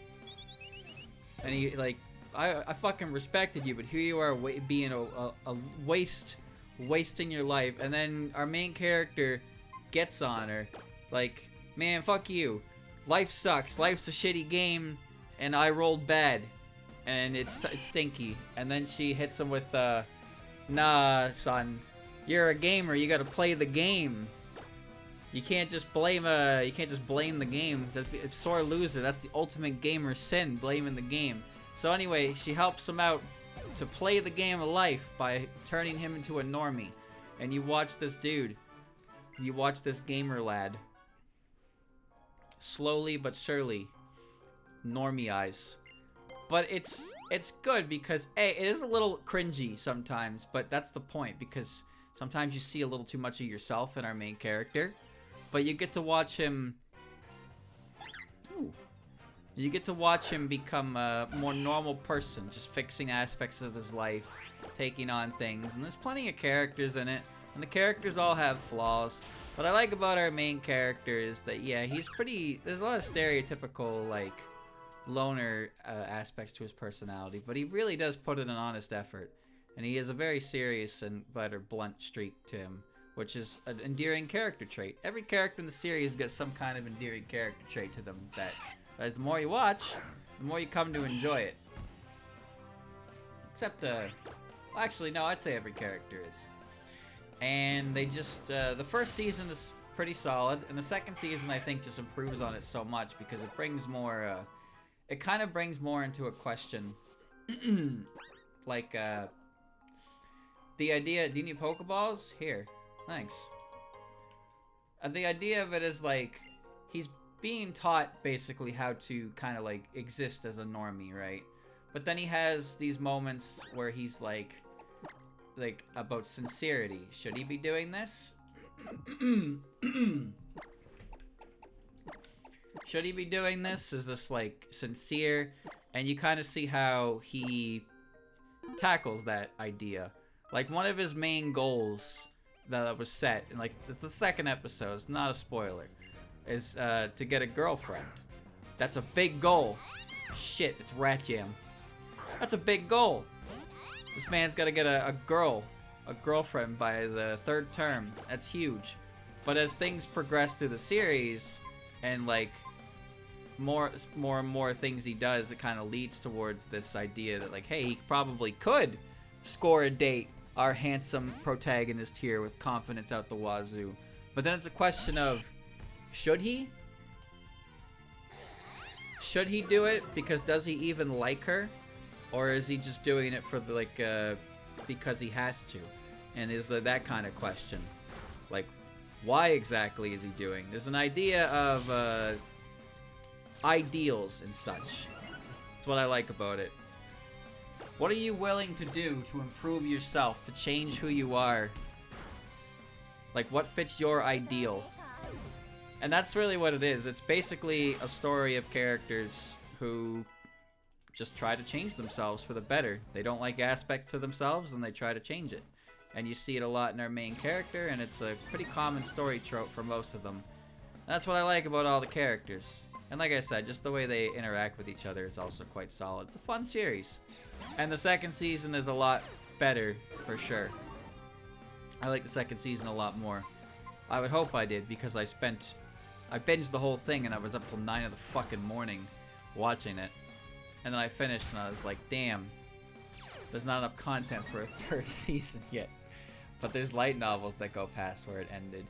S1: And he, like, I fucking respected you, but here you are being a wasting your life. And then our main character gets on her. Like, man, fuck you. Life sucks. Life's a shitty game, and I rolled bad. and it's stinky. And then she hits him with, nah, son, you're a gamer. You got to play the game. You can't just blame the game. It's sore loser. That's the ultimate gamer sin, blaming the game. So anyway, she helps him out to play the game of life by turning him into a normie. And you watch this dude. You watch this gamer lad. Slowly but surely normie-ize. But it's good because it is a little cringy sometimes, but that's the point, because sometimes you see a little too much of yourself in our main character. But you get to watch him... Ooh. You get to watch him become a more normal person, just fixing aspects of his life, taking on things. And there's plenty of characters in it, and the characters all have flaws. What I like about our main character is that, yeah, he's pretty... There's a lot of stereotypical, like, loner aspects to his personality, but he really does put in an honest effort. And he has a very serious and rather blunt streak to him, which is an endearing character trait. Every character in the series gets some kind of endearing character trait to them that, as the more you watch, the more you come to enjoy it. Except actually, no, I'd say every character is. And they just, the first season is pretty solid, and the second season, I think, just improves on it so much because it brings more, it kind of brings more into a question. Like, the idea, do you need Pokeballs? Here. Thanks. The idea of it is, like, he's being taught, basically, how to kind of, like, exist as a normie, right? But then he has these moments where he's, like, about sincerity. Should he be doing this? Should he be doing this? Is this, like, sincere? And you kind of see how he tackles that idea. Like, one of his main goals that was set, and like, it's the second episode, it's not a spoiler, is to get a girlfriend. That's a big goal. Shit, it's Rat Jam. That's a big goal. This man's gotta get a girlfriend by the third term. That's huge. But as things progress through the series, and like, more and more things he does, it kind of leads towards this idea that, like, hey, he probably could score a date, our handsome protagonist here, with confidence out the wazoo. But then it's a question of, should he? Should he do it? Because does he even like her? Or is he just doing it for the, like, because he has to? And is that kind of question? Like, why exactly is he doing? There's an idea of ideals and such. That's what I like about it. What are you willing to do to improve yourself, to change who you are? Like, what fits your ideal? And that's really what it is. It's basically a story of characters who just try to change themselves for the better. They don't like aspects to themselves, and they try to change it. And you see it a lot in our main character, and it's a pretty common story trope for most of them. And that's what I like about all the characters. And like I said, just the way they interact with each other is also quite solid. It's a fun series. And the second season is a lot better, for sure. I like the second season a lot more. I would hope I did, because I binged the whole thing, and I was up till 9 of the fucking morning watching it. And then I finished, and I was like, damn, there's not enough content for a third season yet. But there's light novels that go past where it ended.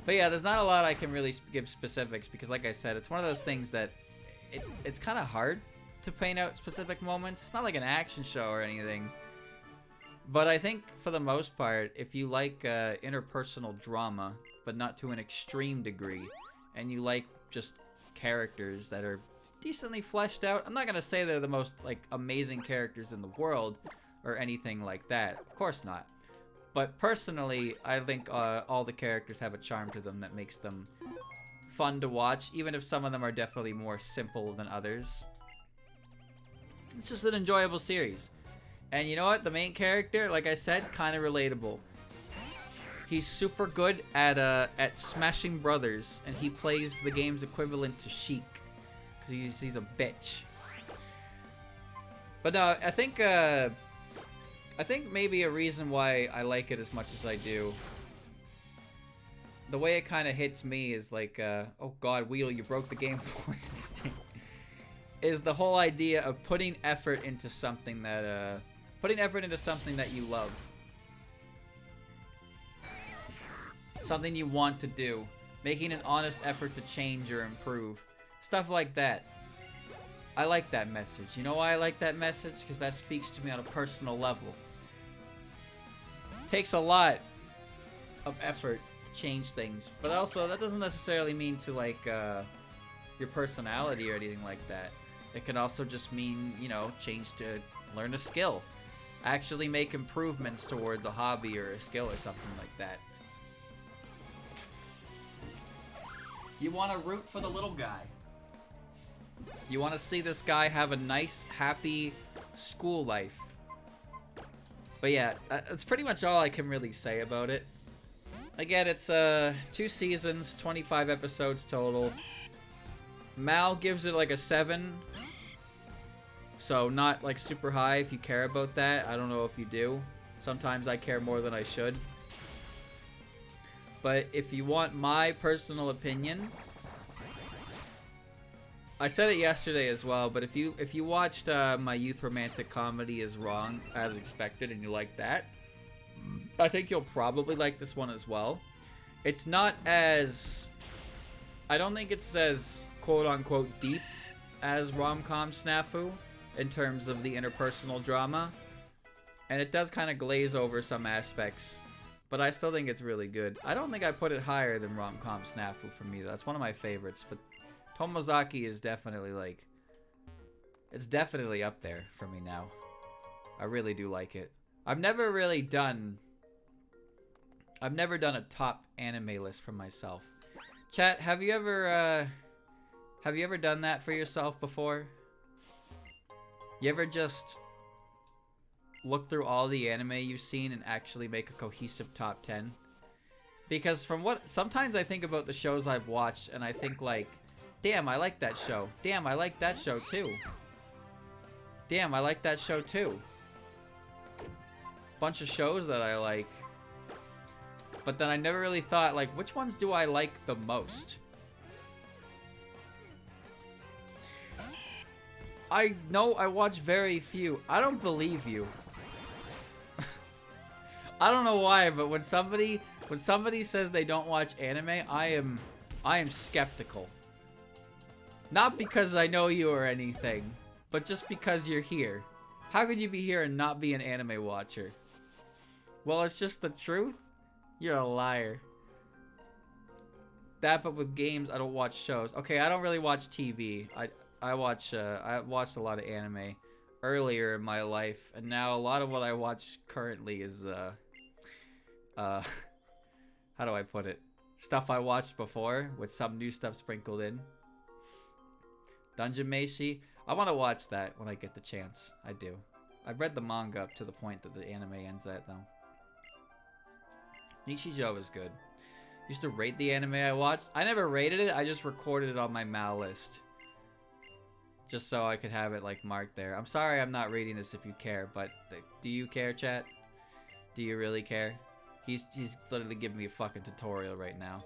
S1: But yeah, there's not a lot I can really give specifics, because like I said, it's one of those things that it's kind of hard to paint out specific moments. It's not like an action show or anything. But I think for the most part, if you like interpersonal drama, but not to an extreme degree, and you like just characters that are decently fleshed out, I'm not going to say they're the most like amazing characters in the world or anything like that. Of course not. But personally, I think all the characters have a charm to them that makes them fun to watch, even if some of them are definitely more simple than others. It's just an enjoyable series. And you know what? The main character, like I said, kind of relatable. He's super good at smashing brothers, and he plays the game's equivalent to Sheik, because he's a bitch. But no, I think maybe a reason why I like it as much as I do, the way it kind of hits me is like, oh god, Wheel, you broke the Game Boy system. is the whole idea of putting effort into something that you love. Something you want to do. Making an honest effort to change or improve. Stuff like that. I like that message. You know why I like that message? Because that speaks to me on a personal level. Takes a lot of effort to change things. But also, that doesn't necessarily mean to, like, your personality or anything like that. It can also just mean, you know, change to learn a skill. Actually make improvements towards a hobby or a skill or something like that. You want to root for the little guy. You want to see this guy have a nice, happy school life. But yeah, that's pretty much all I can really say about it. Again, it's 2 seasons, 25 episodes total. Mal gives it like a 7. So not like super high if you care about that. I don't know if you do. Sometimes I care more than I should. But if you want my personal opinion, I said it yesterday as well, but if you watched my youth romantic comedy Is Wrong as Expected and you like that, I think you'll probably like this one as well. It's not as, I don't think it's as quote-unquote deep as rom-com Snafu in terms of the interpersonal drama, and it does kind of glaze over some aspects, but I still think it's really good. I don't think I put it higher than rom-com Snafu for me. That's one of my favorites, but Tomozaki is definitely like, it's definitely up there for me now. I really do like it. I've never done a top anime list for myself. Chat, have you ever done that for yourself before? You ever just look through all the anime you've seen and actually make a cohesive top 10? Because from what, sometimes I think about the shows I've watched and I think like, damn, I like that show. Damn, I like that show too. Damn, I like that show too. Bunch of shows that I like. But then I never really thought, like, which ones do I like the most? I know I watch very few. I don't believe you. I don't know why, but when somebody says they don't watch anime, I am skeptical. Not because I know you or anything, but just because you're here. How could you be here and not be an anime watcher? Well, it's just the truth. You're a liar. That, but with games, I don't watch shows. Okay, I don't really watch TV. I watched a lot of anime earlier in my life, and now a lot of what I watch currently is how do I put it? Stuff I watched before with some new stuff sprinkled in. Dungeon Meshi. I want to watch that when I get the chance. I do. I've read the manga up to the point that the anime ends at, though. Nichijou is good. Used to rate the anime I watched. I never rated it. I just recorded it on my Mal list. Just so I could have it, like, marked there. I'm sorry I'm not reading this if you care, but do you care, chat? Do you really care? He's literally giving me a fucking tutorial right now.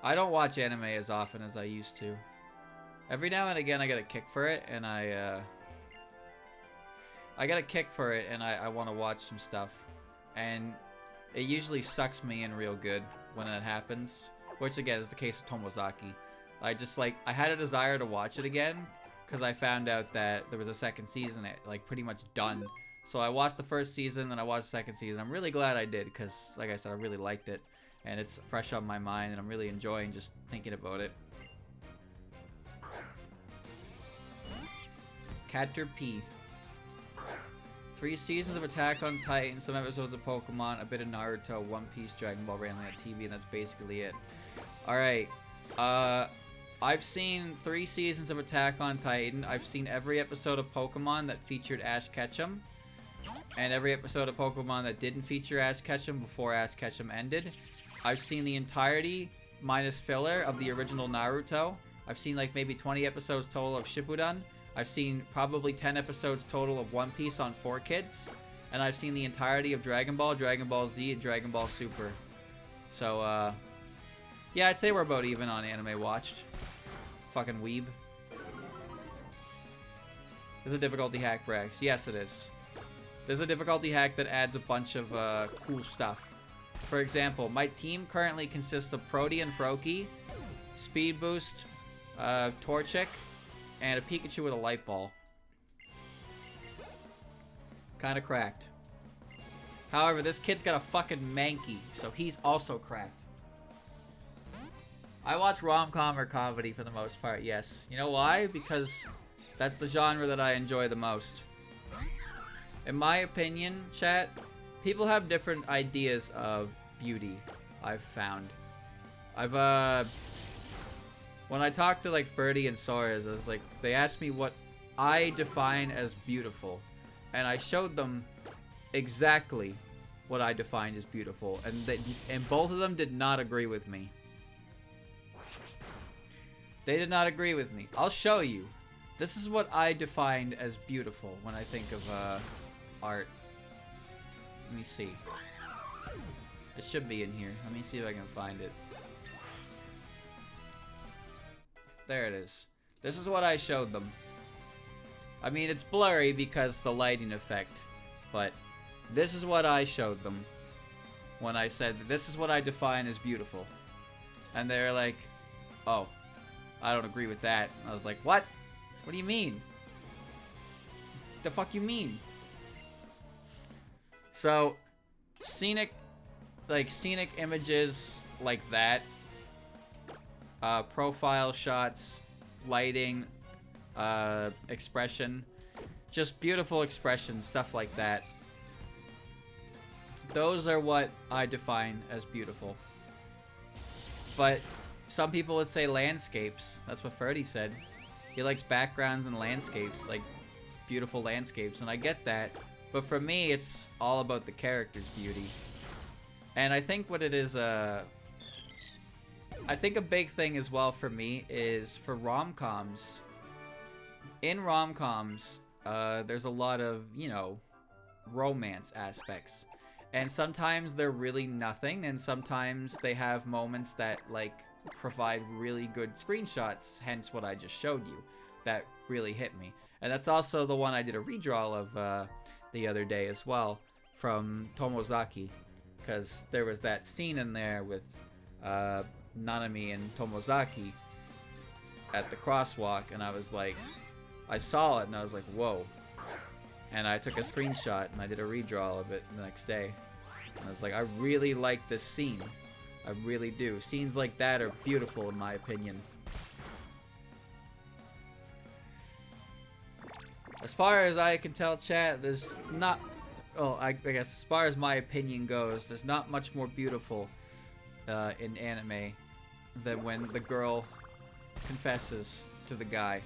S1: I don't watch anime as often as I used to. Every now and again I get a kick for it, and I get a kick for it, and I want to watch some stuff. And it usually sucks me in real good when that happens. Which, again, is the case with Tomozaki. I had a desire to watch it again, because I found out that there was a second season, like, pretty much done. So I watched the first season, then I watched the second season. I'm really glad I did, because, like I said, I really liked it. And it's fresh on my mind, and I'm really enjoying just thinking about it. Caterpie. 3 seasons of Attack on Titan, some episodes of Pokemon, a bit of Naruto, One Piece, Dragon Ball randomly on TV, and that's basically it. Alright. I've seen 3 seasons of Attack on Titan. I've seen every episode of Pokemon that featured Ash Ketchum. And every episode of Pokemon that didn't feature Ash Ketchum before Ash Ketchum ended. I've seen the entirety, minus filler, of the original Naruto. I've seen like maybe 20 episodes total of Shippuden. I've seen probably 10 episodes total of One Piece on 4Kids. And I've seen the entirety of Dragon Ball, Dragon Ball Z, and Dragon Ball Super. So, Yeah, I'd say we're about even on anime watched. Fucking weeb. There's a difficulty hack for X. Yes, it is. There's a difficulty hack that adds a bunch of cool stuff. For example, my team currently consists of Prody and Froakie, Speed Boost, Torchic, and a Pikachu with a Light Ball. Kinda cracked. However, this kid's got a fucking Mankey, so he's also cracked. I watch rom-com or comedy for the most part, yes. You know why? Because that's the genre that I enjoy the most. In my opinion, chat, people have different ideas of beauty, I've found. When I talked to like Ferdy and Soares, I was like, they asked me what I define as beautiful. And I showed them exactly what I defined as beautiful. And both of them did not agree with me. They did not agree with me. I'll show you. This is what I defined as beautiful when I think of art. Let me see. It should be in here. Let me see if I can find it. There it is. This is what I showed them. I mean, it's blurry because the lighting effect, but this is what I showed them when I said, this is what I define as beautiful. And they're like, oh, I don't agree with that. I was like, what? What do you mean? The fuck you mean? So, scenic images like that, profile shots, lighting, expression, just beautiful expression, stuff like that. Those are what I define as beautiful. But some people would say landscapes. That's what Ferdy said. He likes backgrounds and landscapes, like beautiful landscapes, and I get that. But for me, it's all about the character's beauty. And I think what it is, I think a big thing as well for me is for rom-coms. In rom-coms, there's a lot of, you know, romance aspects. And sometimes they're really nothing, and sometimes they have moments that, like, provide really good screenshots, hence what I just showed you. That really hit me. And that's also the one I did a redraw of the other day as well, from Tomozaki. Because there was that scene in there with Nanami and Tomozaki at the crosswalk, and I was like, I saw it and I was like, whoa. And I took a screenshot and I did a redraw of it the next day. And I was like, I really like this scene. I really do. Scenes like that are beautiful in my opinion. As far as I can tell, chat, there's not... Oh, I guess as far as my opinion goes, there's not much more beautiful in anime than when the girl confesses to the guy.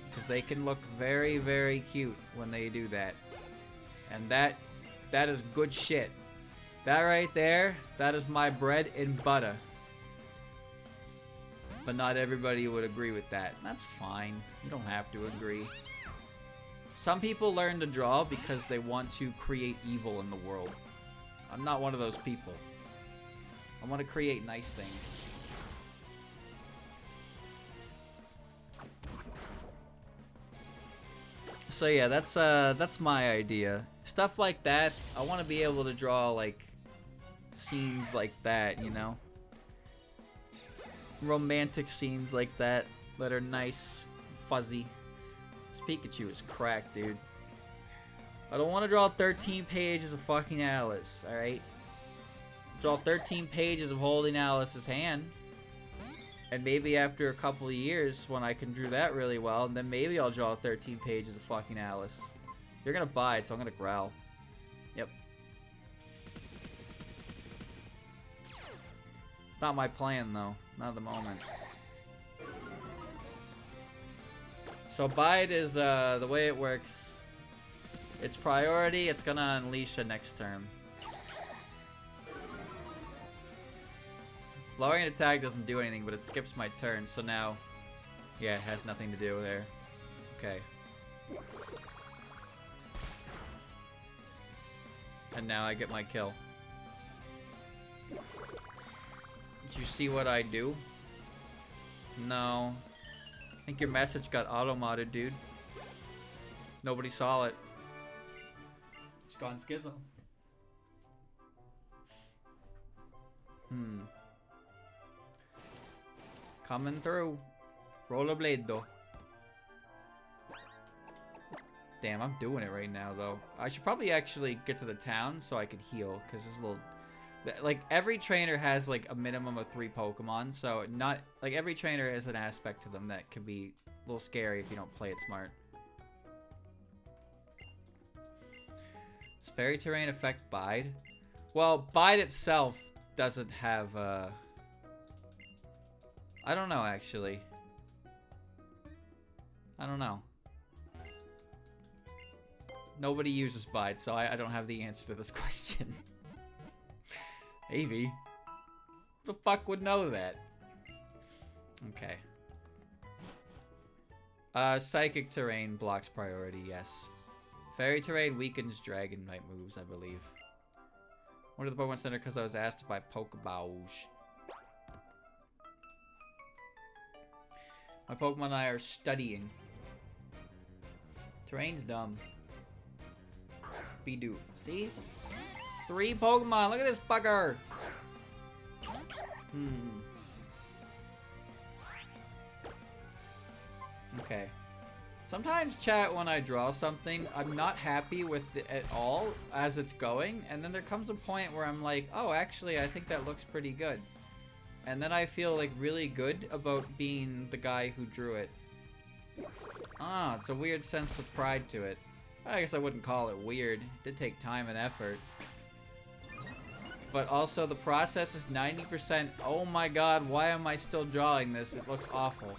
S1: Because they can look very, very cute when they do that. And that is good shit. That right there, that is my bread and butter. But not everybody would agree with that. That's fine. You don't have to agree. Some people learn to draw because they want to create evil in the world. I'm not one of those people. I want to create nice things. So yeah, that's my idea. Stuff like that, I want to be able to draw like scenes like that, you know? Romantic scenes like that are nice, fuzzy. This Pikachu is cracked, dude. I don't want to draw 13 pages of fucking Alice, alright? Draw 13 pages of holding Alice's hand. And maybe after a couple of years, when I can draw that really well, then maybe I'll draw 13 pages of fucking Alice. You're gonna buy it, so I'm gonna growl. Yep. It's not my plan, though. Not at the moment. So Bide is, the way it works, its priority, it's gonna unleash a next turn. Lowering attack doesn't do anything, but it skips my turn, so now, yeah, it has nothing to do there. Okay. And now I get my kill. Did you see what I do? No. I think your message got auto-modded, dude. Nobody saw it. It's gone schizo. Coming through. Rollerblade, though. Damn, I'm doing it right now, though. I should probably actually get to the town so I can heal, because this little... Like, every trainer has, like, a minimum of 3 Pokemon, so not... Like, every trainer has an aspect to them that can be a little scary if you don't play it smart. Does Fairy Terrain affect Bide? Well, Bide itself doesn't have, I don't know, actually. I don't know. Nobody uses Bide, so I don't have the answer to this question. Avie? Who the fuck would know that? Okay. Psychic Terrain blocks priority, yes. Fairy Terrain weakens Dragonite moves, I believe. Went to the Pokemon Center because I was asked to buy Pokeballs. My Pokemon and I are studying. Terrain's dumb. Bidoof. See? 3 Pokemon. Look at this fucker. Okay. Sometimes, chat, when I draw something, I'm not happy with it at all as it's going. And then there comes a point where I'm like, oh, actually, I think that looks pretty good. And then I feel, like, really good about being the guy who drew it. Ah, it's a weird sense of pride to it. I guess I wouldn't call it weird. It did take time and effort. But also, the process is 90%, oh my god, why am I still drawing this? It looks awful.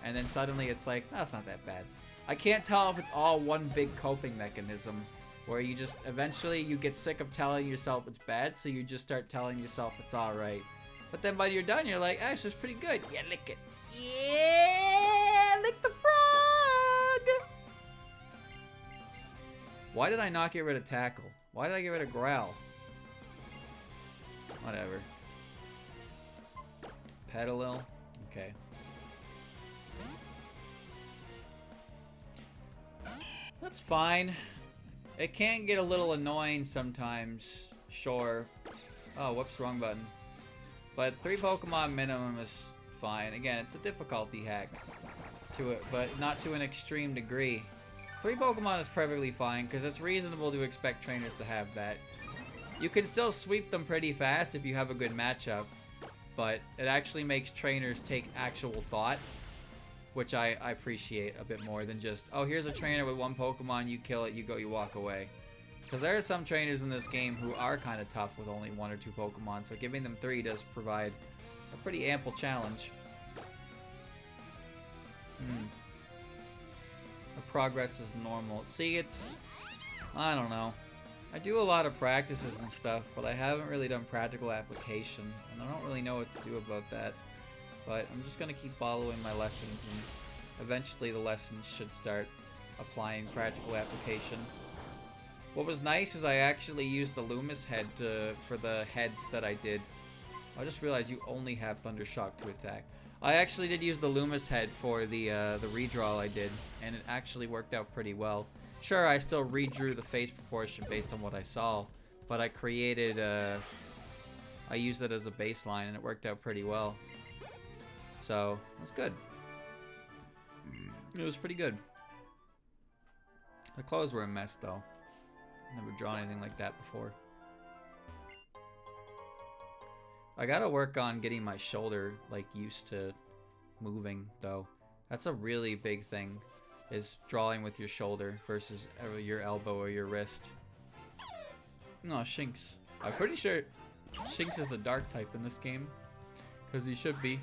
S1: And then suddenly it's like, no, it's not that bad. I can't tell if it's all one big coping mechanism, where you just, eventually you get sick of telling yourself it's bad, so you just start telling yourself it's alright. But then by you're done, you're like, actually, it's pretty good. Yeah, lick it. Yeah, lick the frog! Why did I not get rid of Tackle? Why did I get rid of Growl? Whatever. Petalil? Okay. That's fine. It can get a little annoying sometimes, sure. Oh, whoops, wrong button. But 3 Pokemon minimum is fine. Again, it's a difficulty hack to it, but not to an extreme degree. 3 Pokemon is perfectly fine, because it's reasonable to expect trainers to have that. You can still sweep them pretty fast if you have a good matchup, but it actually makes trainers take actual thought, which I appreciate a bit more than just, oh, here's a trainer with 1 Pokemon, you kill it, you go, you walk away. Because there are some trainers in this game who are kind of tough with only 1 or 2 Pokemon, so giving them 3 does provide a pretty ample challenge. The progress is normal. See, it's... I don't know. I do a lot of practices and stuff, but I haven't really done practical application, and I don't really know what to do about that. But I'm just going to keep following my lessons, and eventually the lessons should start applying practical application. What was nice is I actually used the Loomis head for the heads that I did. I just realized you only have Thunder Shock to attack. I actually did use the Loomis head for the redraw I did, and it actually worked out pretty well. Sure, I still redrew the face proportion based on what I saw, but I created, I used it as a baseline, and it worked out pretty well. So, that's good. It was pretty good. The clothes were a mess, though. Never drawn anything like that before. I gotta work on getting my shoulder, like, used to moving, though. That's a really big thing, is drawing with your shoulder versus your elbow or your wrist. No, Shinx. I'm pretty sure Shinx is a dark type in this game, because he should be.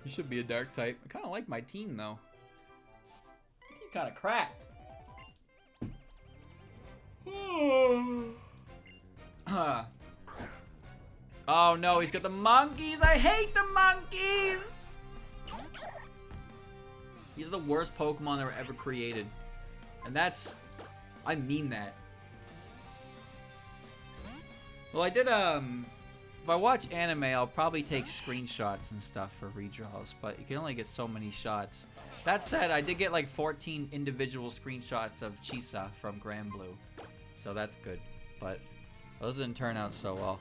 S1: He should be a dark type. I kind of like my team, though. You kind of crap. Oh no, he's got the monkeys! I hate the monkeys! He's the worst Pokemon that were ever created. And that's... I mean that. Well, I did, if I watch anime, I'll probably take screenshots and stuff for redraws, but you can only get so many shots. That said, I did get like 14 individual screenshots of Chisa from Grand Blue, so that's good, but those didn't turn out so well.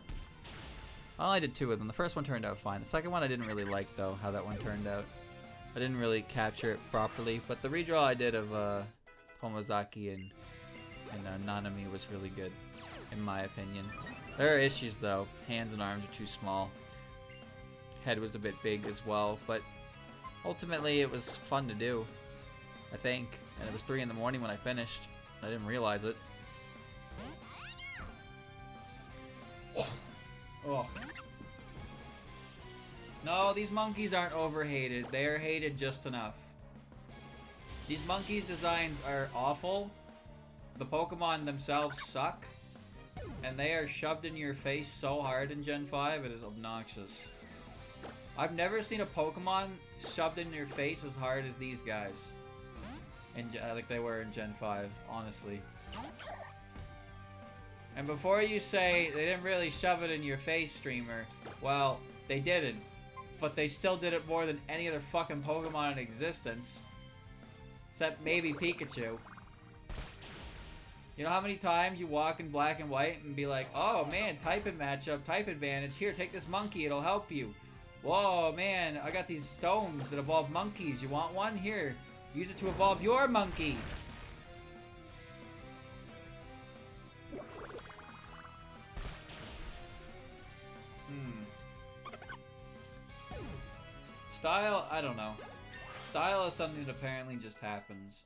S1: I only did 2 of them. The first one turned out fine. The second one I didn't really like, though, how that one turned out. I didn't really capture it properly, but the redraw I did of Tomozaki and Nanami was really good, in my opinion. There are issues, though. Hands and arms are too small. Head was a bit big as well, but ultimately it was fun to do, I think. And it was 3 in the morning when I finished. I didn't realize it. Oh. No, these monkeys aren't overhated. They are hated just enough. These monkeys' designs are awful. The Pokemon themselves suck. And they are shoved in your face so hard in Gen 5, it is obnoxious. I've never seen a Pokemon shoved in your face as hard as these guys. Like they were in Gen 5, honestly. And before you say they didn't really shove it in your face, streamer, well, they didn't. But they still did it more than any other fucking Pokemon in existence. Except maybe Pikachu. You know how many times you walk in black and white and be like, oh man, type and matchup, type advantage. Here, take this monkey, it'll help you. Whoa, man, I got these stones that evolve monkeys. You want one? Here, use it to evolve your monkey. Style, I don't know. Style is something that apparently just happens.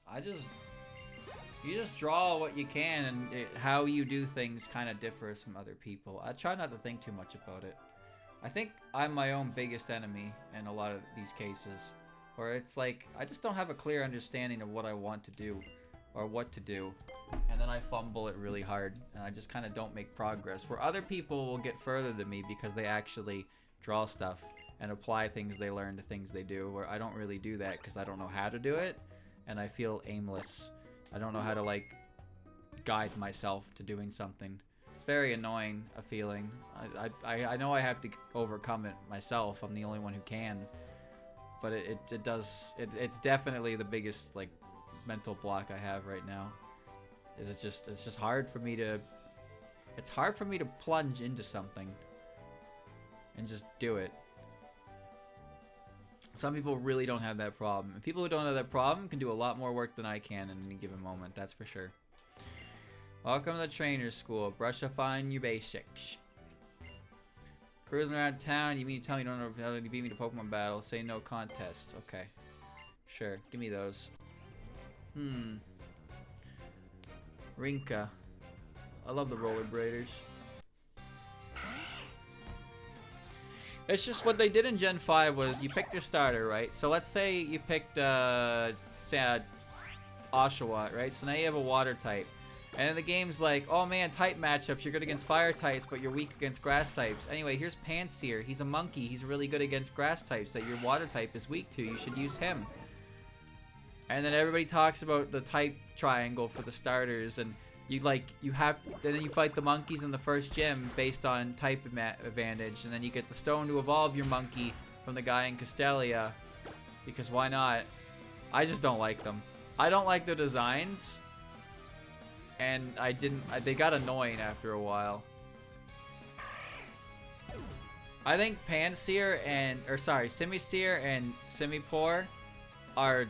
S1: You just draw what you can, and how you do things kind of differs from other people. I try not to think too much about it. I think I'm my own biggest enemy in a lot of these cases, where it's like, I just don't have a clear understanding of what I want to do, or what to do, and then I fumble it really hard, and I just kind of don't make progress, where other people will get further than me because they actually draw stuff and apply things they learn to things they do, where I don't really do that because I don't know how to do it, and I feel aimless. I don't know how to, like, guide myself to doing something. It's very annoying, a feeling. I know I have to overcome it myself. I'm the only one who can. But it's definitely the biggest, like, mental block I have right now. It's just hard for me to... It's hard for me to plunge into something and just do it. Some people really don't have that problem. And people who don't have that problem can do a lot more work than I can in any given moment, that's for sure. Welcome to the trainer's school. Brush up on your basics. Cruising around town, you mean to tell me you don't know how to beat me to Pokemon battle? Say no contest. Okay. Sure, give me those. Rinka. I love the rollerbladers. It's just what they did in Gen 5 was you picked your starter, right? So let's say you picked Oshawott, right? So now you have a water type. And then the game's like, oh man, type matchups, you're good against fire types, but you're weak against grass types. Anyway, here's Pansear. He's a monkey. He's really good against grass types that your water type is weak to. You should use him. And then everybody talks about the type triangle for the starters, and and then you fight the monkeys in the first gym based on type advantage, and then you get the stone to evolve your monkey from the guy in Castelia, because why not? I just don't like them. I don't like the designs, and they got annoying after a while. I think Pansear Simisear and Simipour are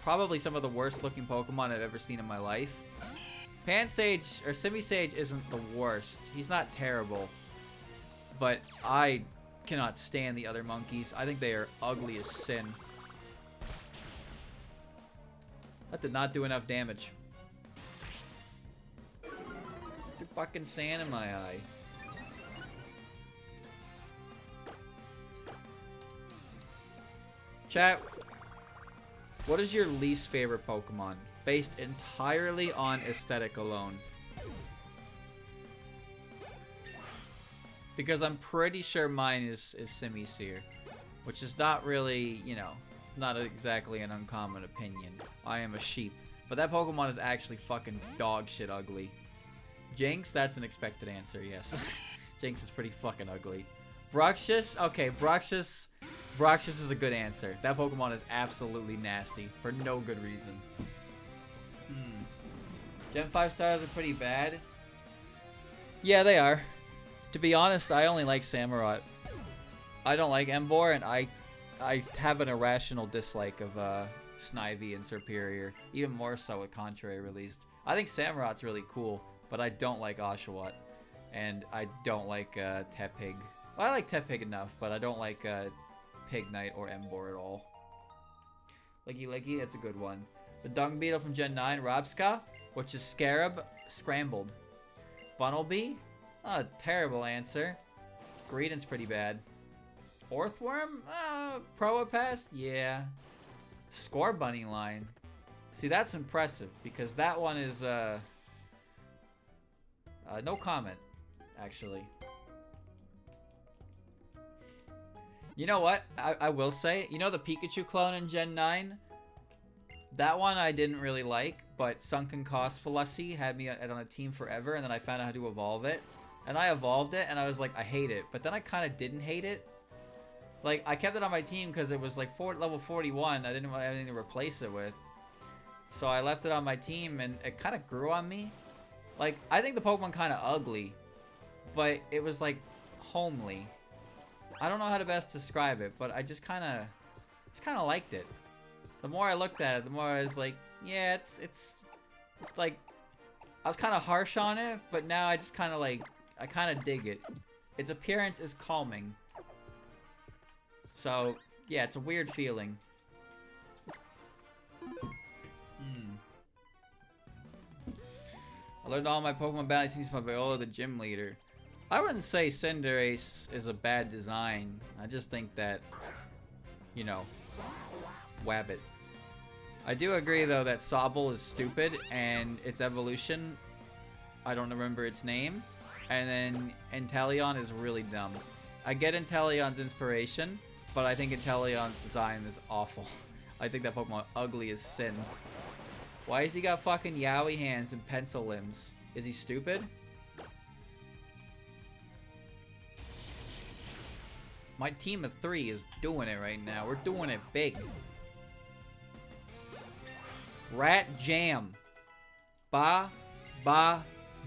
S1: probably some of the worst looking Pokemon I've ever seen in my life. Pansage, or Simisage, isn't the worst. He's not terrible. But I cannot stand the other monkeys. I think they are ugly as sin. That did not do enough damage. Put fucking sand in my eye. Chat, what is your least favorite Pokemon? Based entirely on aesthetic alone. Because I'm pretty sure mine is Simisear. Which is not really, you know, it's not exactly an uncommon opinion. I am a sheep. But that Pokemon is actually fucking dog shit ugly. Jinx, that's an expected answer, yes. Jinx is pretty fucking ugly. Bruxish? Okay, Bruxish. Bruxish is a good answer. That Pokemon is absolutely nasty for no good reason. Gen 5 stars are pretty bad. Yeah, they are. To be honest, I only like Samurott. I don't like Emboar, and I have an irrational dislike of Snivy and Serperior. Even more so with Contrary released. I think Samurott's really cool, but I don't like Oshawott. And I don't like Tepig. Well, I like Tepig enough, but I don't like Pignite or Emboar at all. Licky, that's a good one. The Dung Beetle from Gen 9, Robska, which is Scarab Scrambled. Bunnelby? Oh, terrible answer. Greedent's pretty bad. Orthworm? Probopass? Yeah. Scorbunny line. See, that's impressive, because that one is, no comment, actually. You know what? I will say, you know the Pikachu clone in Gen 9? That one I didn't really like, but Sunken Cost Fallacy had me on a team forever, and then I found out how to evolve it. And I evolved it, and I was like, I hate it. But then I kind of didn't hate it. Like, I kept it on my team because it was like level 41. I didn't want anything to replace it with. So I left it on my team, and it kind of grew on me. Like, I think the Pokemon kind of ugly, but it was like homely. I don't know how to best describe it, but I just kind of liked it. The more I looked at it, the more I was like, yeah, it's like, I was kind of harsh on it, but now I just kind of like, I kind of dig it. Its appearance is calming. So, yeah, it's a weird feeling. I learned all my Pokemon battling techniques from Viola, the gym leader. I wouldn't say Cinderace is a bad design. I just think that, you know, Wabbit. I do agree, though, that Sobble is stupid, and its evolution, I don't remember its name, and then Inteleon is really dumb. I get Inteleon's inspiration, but I think Inteleon's design is awful. I think that Pokemon ugly as sin. Why has he got fucking yaoi hands and pencil limbs? Is he stupid? My team of 3 is doing it right now. We're doing it big. Rat Jam. Ba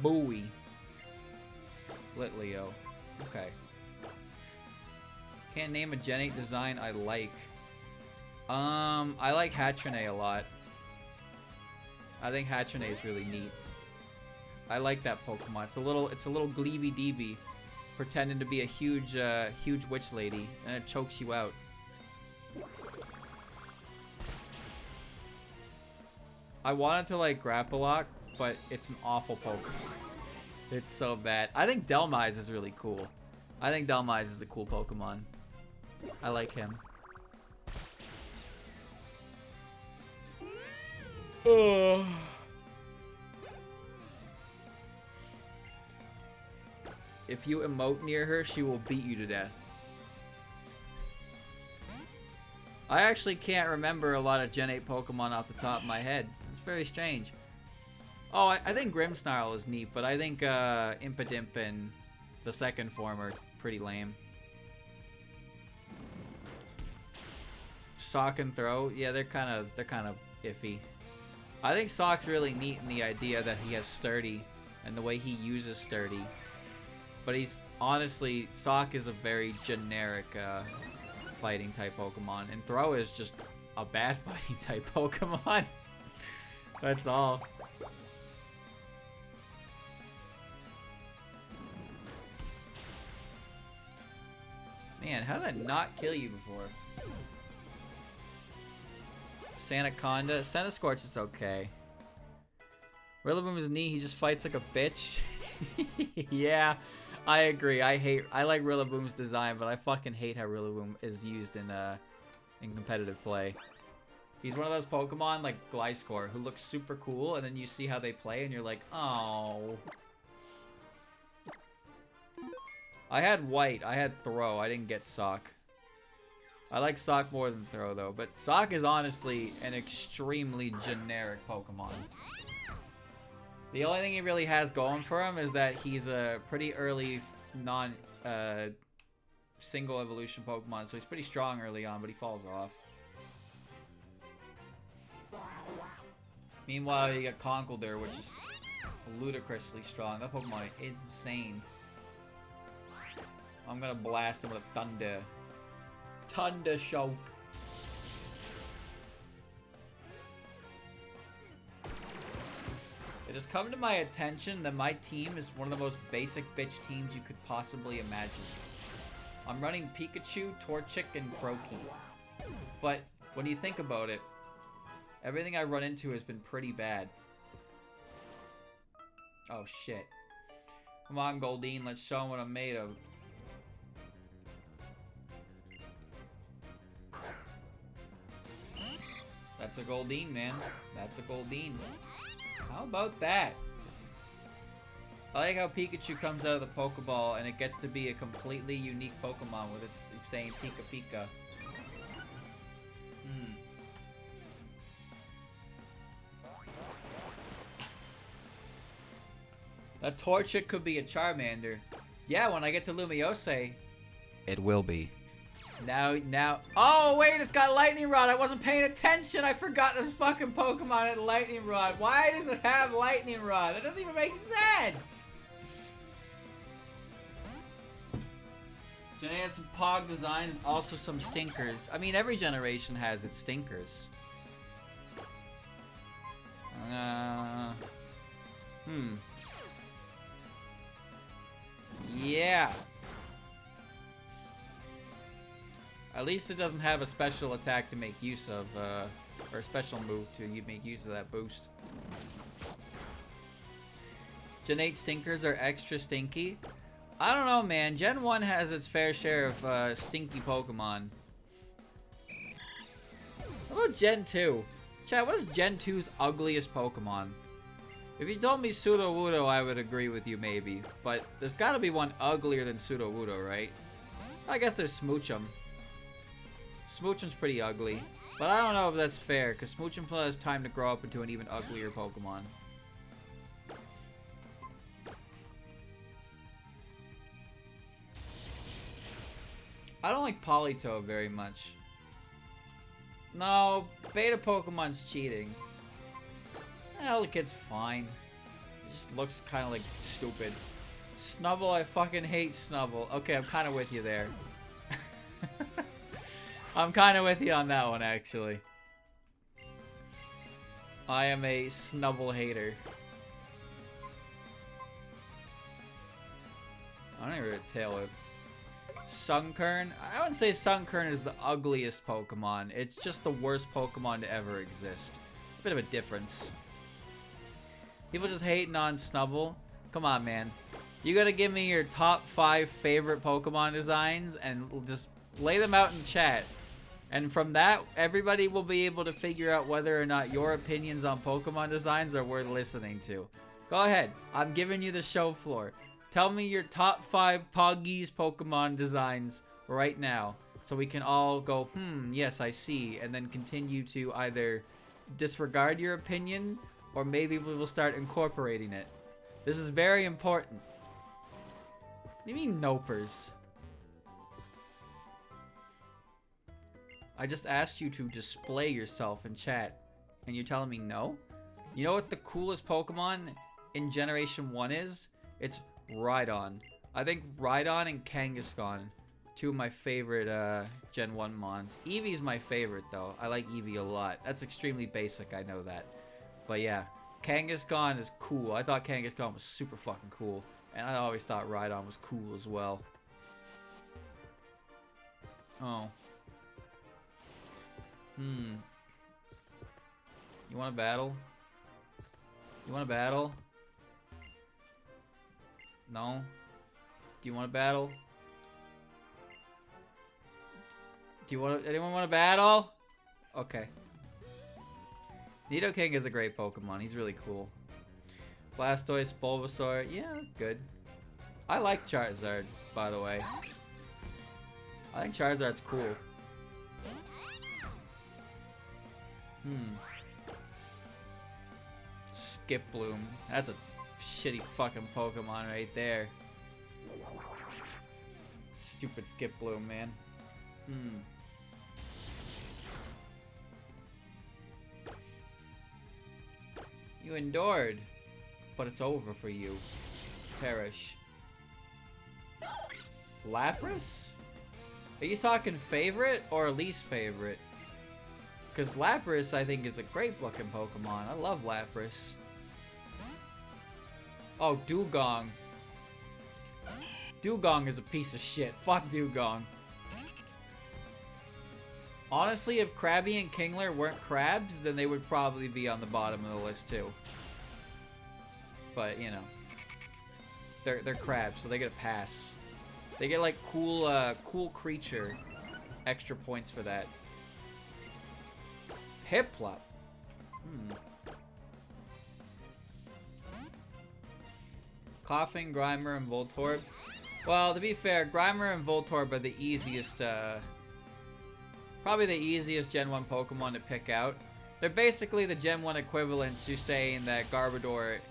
S1: Booey. Litleo. Okay. Can't name a Gen 8 design I like. I like Hatterene a lot. I think Hatterene is really neat. I like that Pokemon. It's a little Gleeby Deeby pretending to be a huge witch lady, and it chokes you out. I wanted to like Grapplock, but it's an awful Pokemon. It's so bad. I think Delmise is really cool. I think Delmise is a cool Pokemon. I like him. Ugh. If you emote near her, she will beat you to death. I actually can't remember a lot of Gen 8 Pokemon off the top of my head. It's very strange. Oh, I think Grimmsnarl is neat, but I think Impidimp and the second form are pretty lame. Sock and Throw, yeah, they're kind of iffy. I think Sock's really neat in the idea that he has Sturdy and the way he uses Sturdy. But he's honestly, Sock is a very generic fighting type Pokemon, and Throw is just a bad fighting type Pokemon. That's all. Man, how did that not kill you before? Sandaconda. Sandascorch is okay. Rillaboom's neat. He just fights like a bitch. Yeah, I agree. I like Rillaboom's design, but I fucking hate how Rillaboom is used in competitive play. He's one of those Pokemon like Gliscor who looks super cool, and then you see how they play, and you're like, oh. I had White. I had Throw. I didn't get Sock. I like Sock more than Throw, though. But Sock is honestly an extremely generic Pokemon. The only thing he really has going for him is that he's a pretty early single evolution Pokemon, so he's pretty strong early on, but he falls off. Meanwhile, you get Conkeldurr, which is ludicrously strong. That Pokemon is insane. I'm gonna blast him with a Thunder. Thunder Shock. It has come to my attention that my team is one of the most basic bitch teams you could possibly imagine. I'm running Pikachu, Torchic, and Froakie. But when you think about it, everything I run into has been pretty bad. Oh shit. Come on, Goldeen, let's show him what I'm made of. That's a Goldeen, man. That's a Goldeen. How about that? I like how Pikachu comes out of the Pokeball and it gets to be a completely unique Pokemon with its saying Pika Pika. That Torchic could be a Charmander. Yeah, when I get to Lumiose, it will be. Now. Oh, wait, it's got Lightning Rod. I wasn't paying attention. I forgot this fucking Pokemon had Lightning Rod. Why does it have Lightning Rod? That doesn't even make sense. Janae has some Pog design and also some stinkers. I mean, every generation has its stinkers. Yeah. At least it doesn't have a special attack to make use of, or a special move to make use of that boost. Gen 8 stinkers are extra stinky. I don't know, man. Gen 1 has its fair share of stinky Pokemon. What about Gen 2? Chad, what is Gen 2's ugliest Pokemon? If you told me Sudowoodo, I would agree with you maybe. But there's gotta be one uglier than Sudowoodo, right? I guess there's Smoochum. Smoochum's pretty ugly. But I don't know if that's fair, because Smoochum still has time to grow up into an even uglier Pokemon. I don't like Politoed very much. No, beta Pokemon's cheating. Look, it's fine. It just looks kind of like stupid. Snubble, I fucking hate Snubble. Okay, I'm kind of with you there. I'm kind of with you on that one, actually. I am a Snubble hater. I don't even know Tailwhip. Sunkern? I wouldn't say Sunkern is the ugliest Pokemon. It's just the worst Pokemon to ever exist. A bit of a difference. People just hating on Snubble. Come on, man. You gotta give me your top 5 favorite Pokemon designs and just lay them out in chat. And from that, everybody will be able to figure out whether or not your opinions on Pokemon designs are worth listening to. Go ahead. I'm giving you the show floor. Tell me your top 5 Poggies Pokemon designs right now. So we can all go, yes, I see. And then continue to either disregard your opinion or maybe we will start incorporating it. This is very important. What do you mean, nopers? I just asked you to display yourself in chat, and you're telling me no? You know what the coolest Pokemon in Generation 1 is? It's Rhydon. I think Rhydon and Kangaskhan, 2 of my favorite Gen 1 mons. Eevee's my favorite, though. I like Eevee a lot. That's extremely basic, I know that. But yeah, Kangaskhan is cool. I thought Kangaskhan was super fucking cool. And I always thought Rhydon was cool as well. Oh. You want to battle? You want to battle? No? Do you want to battle? Anyone want to battle? Okay. Nidoking is a great Pokemon. He's really cool. Blastoise, Bulbasaur, yeah, good. I like Charizard, by the way. I think Charizard's cool. Skiploom. That's a shitty fucking Pokemon right there. Stupid Skip Bloom, man. You endured, but it's over for you. Perish. Lapras? Are you talking favorite or least favorite? Because Lapras, I think, is a great looking Pokemon. I love Lapras. Oh, Dugong. Dugong is a piece of shit. Fuck Dugong. Honestly, if Krabby and Kingler weren't crabs, then they would probably be on the bottom of the list too. But, you know. They're crabs, so they get a pass. They get like cool creature extra points for that. Piplup. Coughing, Grimer, and Voltorb. Well, to be fair, Grimer and Voltorb are the easiest, probably the easiest Gen 1 Pokemon to pick out. They're basically the Gen 1 equivalent to saying that Trubbish,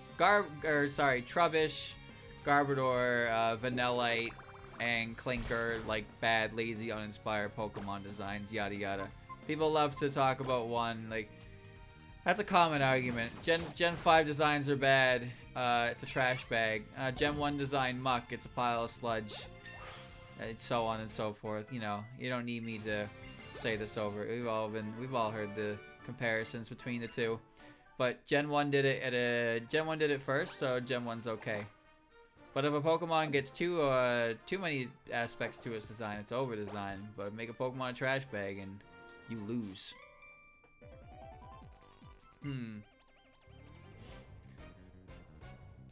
S1: Garbodor, Vanillite, and Clinker, like bad, lazy, uninspired Pokemon designs, yada yada. People love to talk about one, like, that's a common argument. Gen 5 designs are bad, it's a trash bag. Gen 1 design muck, it's a pile of sludge. And so on and so forth. You know, you don't need me to say this over. We've all heard the comparisons between the two. But Gen 1 did it first, so Gen 1's okay. But if a Pokemon gets too many aspects to its design, it's over design. But make a Pokemon a trash bag and you lose.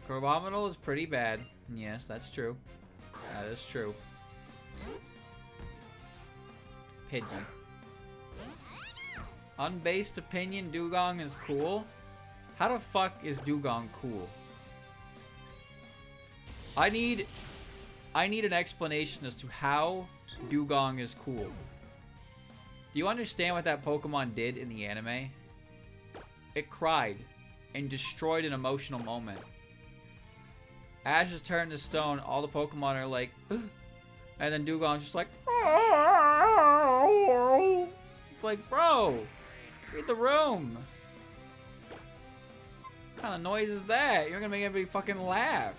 S1: Carbonal is pretty bad. Yes, that's true. That is true. Pidgey. Unbased opinion, Dugong is cool. How the fuck is Dugong cool? I need an explanation as to how Dugong is cool. Do you understand what that Pokemon did in the anime? It cried and destroyed an emotional moment. Ash is turned to stone, all the Pokemon are like, ugh, and then Dugong's just like, oh. It's like, bro, read the room. What kind of noise is that? You're gonna make everybody fucking laugh.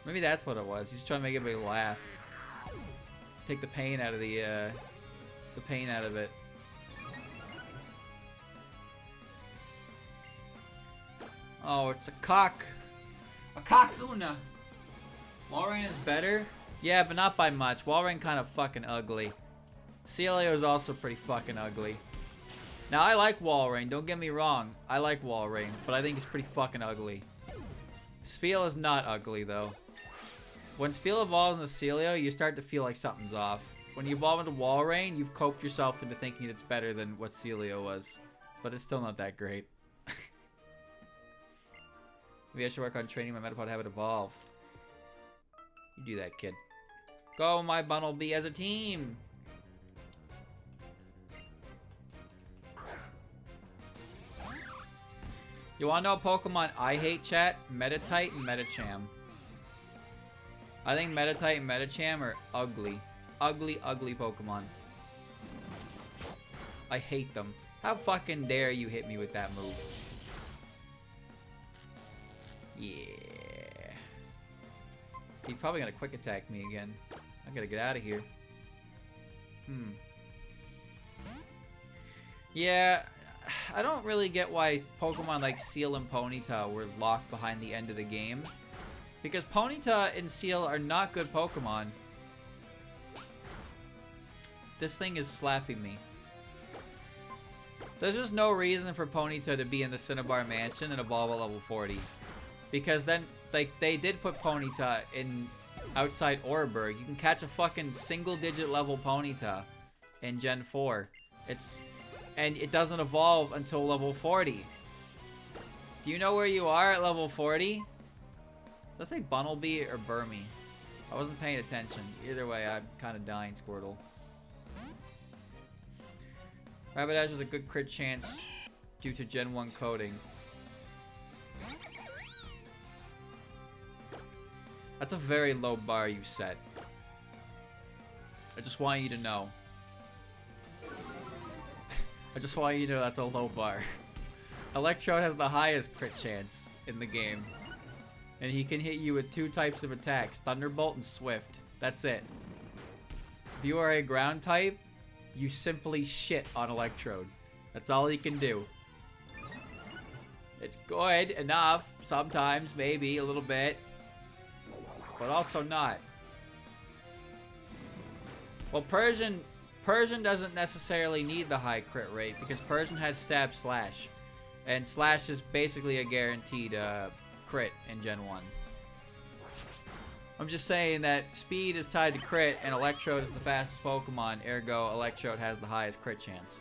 S1: Maybe that's what it was. He's trying to make everybody laugh. Take the pain out of the pain out of it. Oh, it's a cock. A Kakuna. Walrein is better? Yeah, but not by much. Walrein kind of fucking ugly. Celio is also pretty fucking ugly. Now, I like Walrein. Don't get me wrong. I like Walrein, but I think it's pretty fucking ugly. Spheal is not ugly, though. When Spheal evolves into Celio, you start to feel like something's off. When you evolve into Walrein, you've coped yourself into thinking it's better than what Celio was. But it's still not that great. Maybe I should work on training my Metapod to have it evolve. You do that, kid. Go, my Bunnelby, as a team! You wanna know a Pokemon I hate, chat? Meditite and Medicham. I think Meditite and Medicham are ugly. Ugly, ugly Pokemon. I hate them. How fucking dare you hit me with that move? Yeah. He's probably gonna quick attack me again. I gotta get out of here. Yeah, I don't really get why Pokemon like Seal and Ponyta were locked behind the end of the game. Because Ponyta and Seal are not good Pokemon. This thing is slapping me. There's just no reason for Ponyta to be in the Cinnabar Mansion and evolve at level 40. Because then, like, they did put Ponyta in outside Oreburgh. You can catch a fucking single-digit level Ponyta in Gen 4. And it doesn't evolve until level 40. Do you know where you are at level 40? Does that say Bunnelby or Burmy? I wasn't paying attention. Either way, I'm kind of dying, Squirtle. Rapidash has a good crit chance due to Gen 1 coding. That's a very low bar you set. I just want you to know. I just want you to know that's a low bar. Electrode has the highest crit chance in the game. And he can hit you with 2 types of attacks, Thunderbolt and Swift. That's it. If you are a ground type, you simply shit on Electrode. That's all he can do. It's good enough, sometimes, maybe, a little bit. But also not. Well, Persian doesn't necessarily need the high crit rate because Persian has Stab Slash. And Slash is basically a guaranteed crit in Gen 1. I'm just saying that speed is tied to crit and Electrode is the fastest Pokemon, ergo Electrode has the highest crit chance.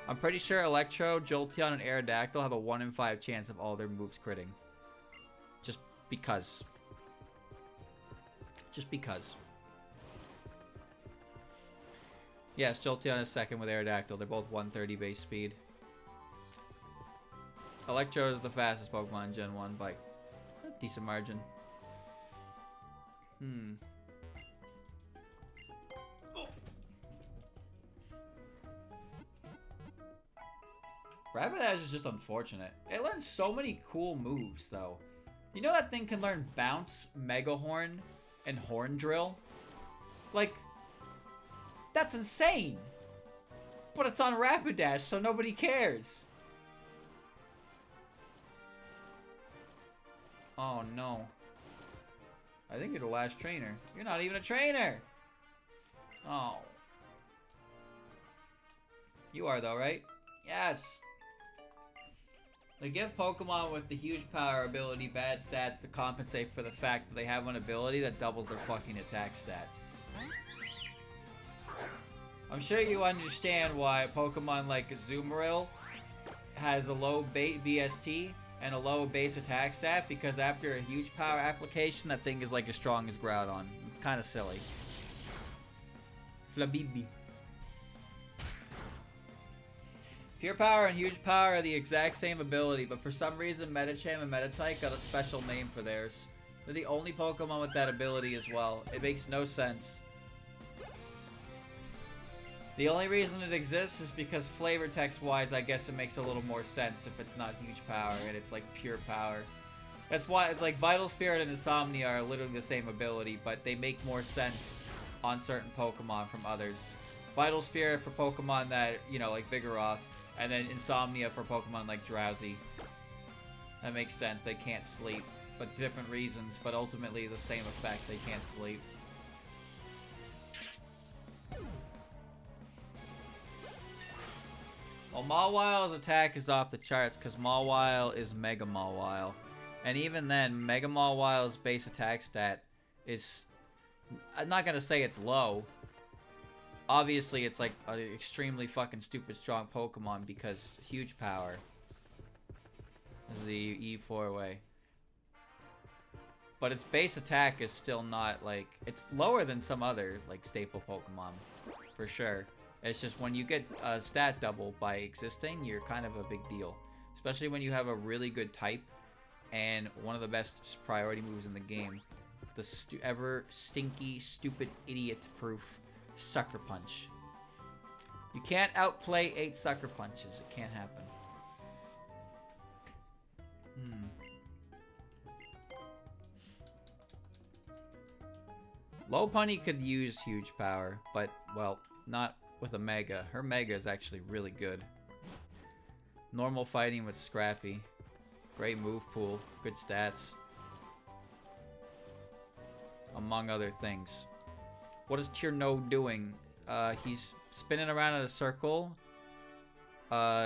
S1: I'm pretty sure Electrode, Jolteon, and Aerodactyl have a 1 in 5 chance of all their moves critting. Just because. Just because. Yes, Jolteon is second with Aerodactyl. They're both 130 base speed. Electrode is the fastest Pokemon in Gen 1 by a decent margin. Rapidash is just unfortunate. It learns so many cool moves, though. You know that thing can learn Bounce, Mega Horn, and Horn Drill? Like, that's insane! But it's on Rapidash, so nobody cares. Oh, no. I think you're the last trainer. You're not even a trainer! Oh. You are, though, right? Yes! They give Pokemon with the huge power ability bad stats to compensate for the fact that they have an ability that doubles their fucking attack stat. I'm sure you understand why a Pokemon like Azumarill has a low BST and a low base attack stat, because after a huge power application, that thing is like as strong as Groudon. It's kind of silly. Flabibi. Pure Power and Huge Power are the exact same ability, but for some reason Medicham and Meditite got a special name for theirs. They're the only Pokemon with that ability as well. It makes no sense. The only reason it exists is because flavor text-wise, I guess it makes a little more sense if it's not Huge Power and it's like Pure Power. That's why, like, Vital Spirit and Insomnia are literally the same ability, but they make more sense on certain Pokemon from others. Vital Spirit for Pokemon that, you know, like Vigoroth, and then Insomnia for Pokemon like Drowsy. That makes sense. They can't sleep, but different reasons, but ultimately the same effect. They can't sleep. Well, Mawwile's attack is off the charts because Mawwile is Mega Mawwile. And even then, Mega Mawwile's base attack stat is... I'm not going to say it's low. Obviously, it's like an extremely fucking stupid strong Pokemon because huge power. This is the E4 way. But its base attack is still not like... It's lower than some other like staple Pokemon, for sure. It's just when you get a stat double by existing, you're kind of a big deal. Especially when you have a really good type and one of the best priority moves in the game. The ever stinky, stupid, idiot-proof Sucker Punch. You can't outplay 8 Sucker Punches. It can't happen. Lopunny could use huge power, but, well, not with a Mega. Her Mega is actually really good. Normal fighting with Scrappy. Great move pool. Good stats. Among other things. What is Tierno doing? He's spinning around in a circle,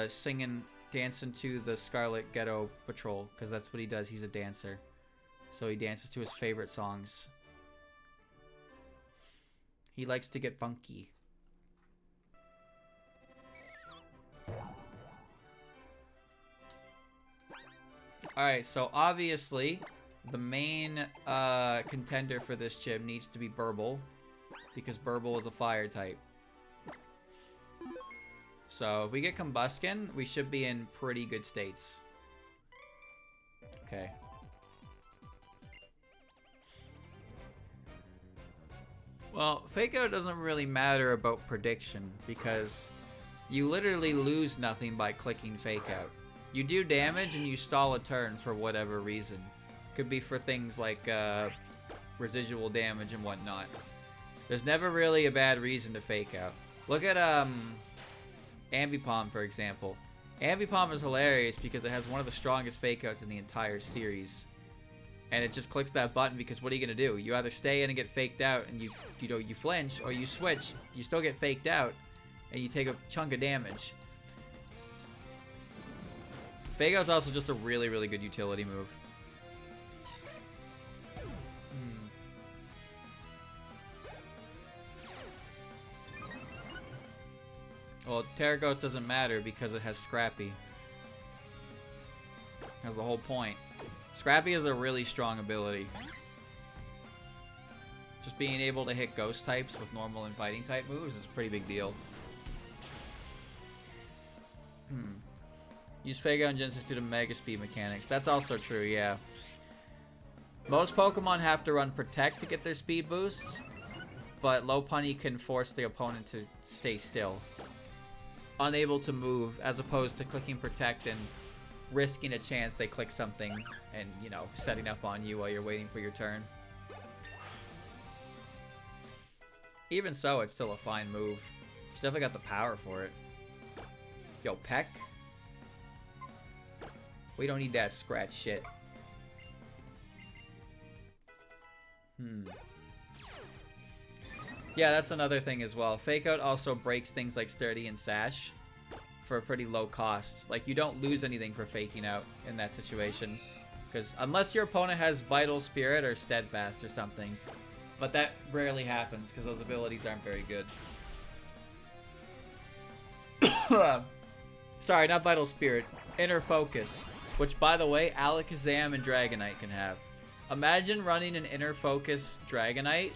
S1: singing, dancing to the Scarlet Ghetto Patrol, because that's what he does. He's a dancer. So he dances to his favorite songs. He likes to get funky. Alright, so obviously, the main contender for this gym needs to be Burble, because Burble is a fire type. So if we get Combusken, we should be in pretty good states. Okay. Well, fake out doesn't really matter about prediction because you literally lose nothing by clicking fake out. You do damage and you stall a turn for whatever reason. Could be for things like residual damage and whatnot. There's never really a bad reason to fake out. Look at Ambipom, for example. Ambipom is hilarious because it has one of the strongest fake outs in the entire series. And it just clicks that button because what are you going to do? You either stay in and get faked out and you flinch, or you switch, you still get faked out, and you take a chunk of damage. Fake out's also just a really, really good utility move. Well, Terraghost doesn't matter because it has Scrappy. That's the whole point. Scrappy is a really strong ability. Just being able to hit ghost types with normal and fighting type moves is a pretty big deal. Use Fake Out and Genesis due to Mega Speed mechanics. That's also true, yeah. Most Pokemon have to run Protect to get their speed boosts, but Lopunny can force the opponent to stay still. Unable to move, as opposed to clicking Protect and risking a chance they click something and, you know, setting up on you while you're waiting for your turn. Even so, it's still a fine move. She's definitely got the power for it. Yo, Peck. We don't need that scratch shit. Yeah, that's another thing as well. Fake Out also breaks things like Sturdy and Sash for a pretty low cost. Like, you don't lose anything for faking out in that situation. Because unless your opponent has Vital Spirit or Steadfast or something. But that rarely happens because those abilities aren't very good. Sorry, not Vital Spirit. Inner Focus. Which, by the way, Alakazam and Dragonite can have. Imagine running an Inner Focus Dragonite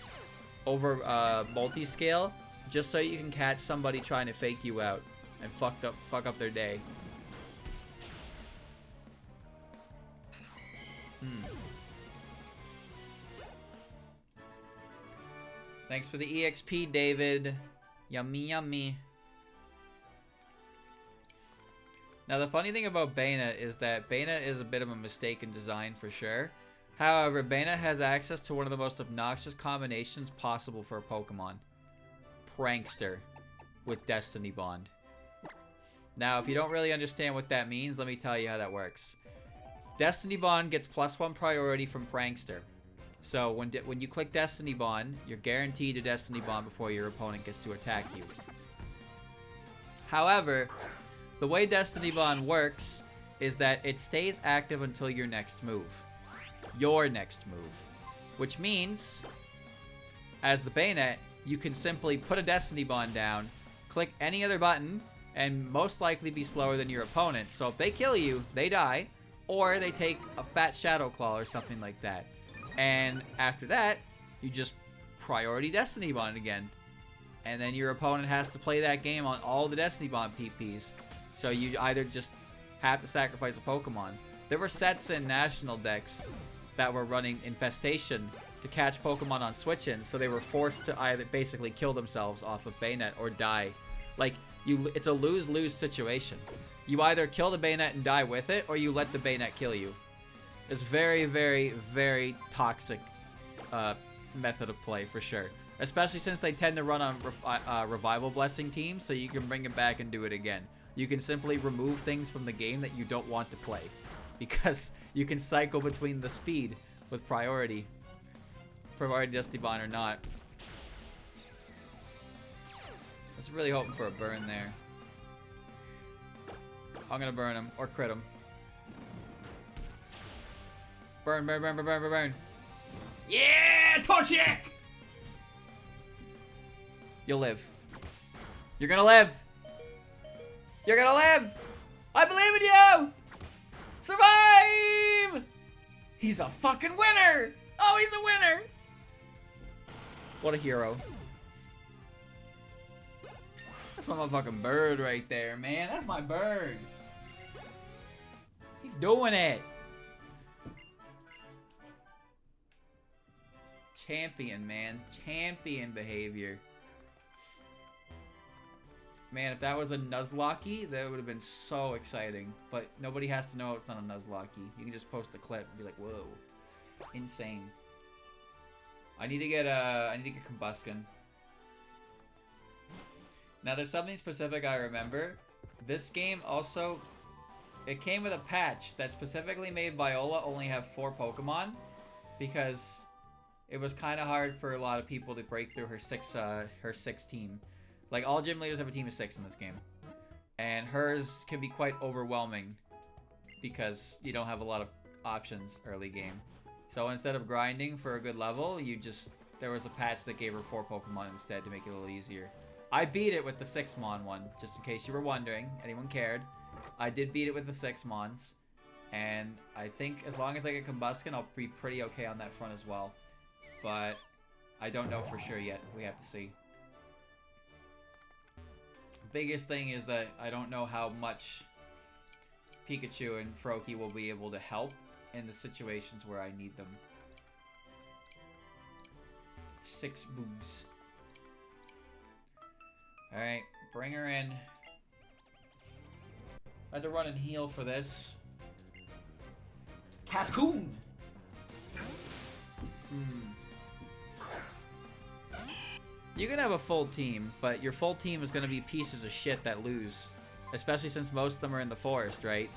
S1: over multi-scale just so you can catch somebody trying to fake you out and fuck up their day. Thanks for the EXP, David. Yummy, yummy. Now, the funny thing about Bayna is that Bayna is a bit of a mistaken design for sure. However, Bayna has access to one of the most obnoxious combinations possible for a Pokemon. Prankster with Destiny Bond. Now, if you don't really understand what that means, let me tell you how that works. Destiny Bond gets +1 priority from Prankster. So when you click Destiny Bond, you're guaranteed to Destiny Bond before your opponent gets to attack you. However, the way Destiny Bond works is that it stays active until your next move. Your next move. Which means, as the Bayonet, you can simply put a Destiny Bond down, click any other button, and most likely be slower than your opponent. So if they kill you, they die, or they take a fat Shadow Claw or something like that. And after that, you just priority Destiny Bond again. And then your opponent has to play that game on all the Destiny Bond PPs. So you either just have to sacrifice a Pokemon. There were sets in National decks that were running Infestation to catch Pokemon on switch-ins, so they were forced to either basically kill themselves off of Bayonet or die. Like, it's a lose-lose situation. You either kill the Bayonet and die with it, or you let the Bayonet kill you. It's very, very, very toxic method of play, for sure. Especially since they tend to run on Revival Blessing teams, so you can bring it back and do it again. You can simply remove things from the game that you don't want to play. Because you can cycle between the speed with priority. Priority Destiny Bond or not. I was really hoping for a burn there. I'm gonna burn him, or crit him. Burn, burn, burn, burn, burn, burn, burn. Yeah! Torchic! You'll live. You're gonna live! You're gonna live! I believe in you! Survive! He's a fucking winner! Oh, he's a winner! What a hero. That's my motherfucking bird right there, man. That's my bird. He's doing it. Champion, man. Champion behavior. Man, if that was a Nuzlocke, that would have been so exciting. But nobody has to know it's not a Nuzlocke. You can just post the clip and be like, whoa. Insane. I need to get Combuskin. Now, there's something specific I remember. This game also, it came with a patch that specifically made Viola only have 4 Pokemon, because it was kind of hard for a lot of people to break through her six team. Like, all gym leaders have a team of 6 in this game, and hers can be quite overwhelming because you don't have a lot of options early game. So instead of grinding for a good level, there was a patch that gave her 4 Pokemon instead to make it a little easier. I beat it with the 6-Mon one, just in case you were wondering. Anyone cared. I did beat it with the 6 Mons. And I think as long as I get Combuskin, I'll be pretty okay on that front as well. But I don't know for sure yet. We have to see. Biggest thing is that I don't know how much Pikachu and Froakie will be able to help in the situations where I need them. 6 boobs. Alright, bring her in. I had to run and heal for this. Cascoon! You can have a full team, but your full team is going to be pieces of shit that lose. Especially since most of them are in the forest, right?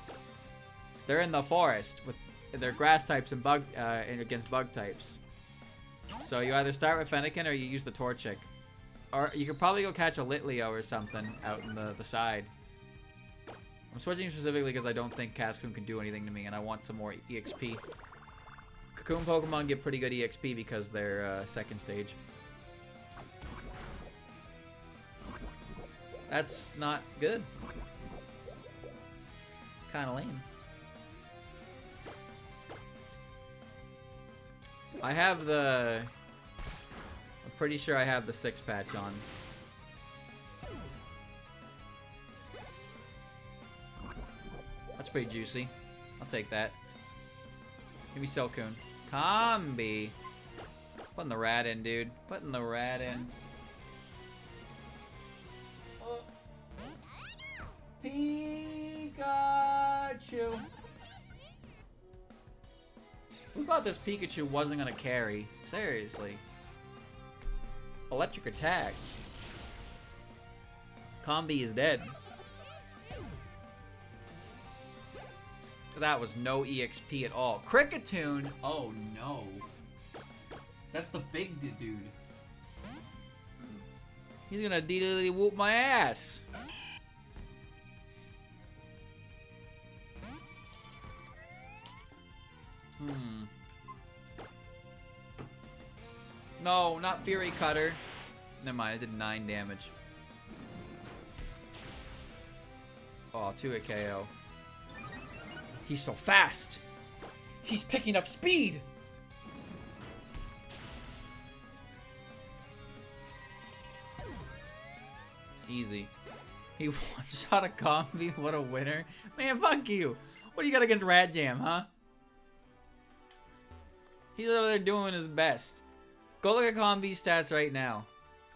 S1: They're in the forest with their grass types and bug against bug types. So you either start with Fennekin or you use the Torchic. Or you could probably go catch a Litleo or something out in the side. I'm switching specifically because I don't think Cascoon can do anything to me and I want some more EXP. Cocoon Pokemon get pretty good EXP because they're second stage. That's not good. Kinda lame. I have the... I'm pretty sure I have the 6 patch on. That's pretty juicy. I'll take that. Give me Silcoon. Combi! Putting the rat in, dude. Putting the rat in. Oh. Pikachu! Who thought this Pikachu wasn't gonna carry? Seriously. Electric attack. Combi is dead. That was no EXP at all. Kricketune! Oh no. That's the big dude. He's gonna deedly whoop my ass. No, not Fury Cutter. Never mind, I did 9 damage. Oh, 2-hit KO. He's so fast. He's picking up speed. Easy. He one-shot a Combi. What a winner. Man, fuck you. What do you got against Rat Jam, huh? He's over there doing his best. Go look at Combi's stats right now.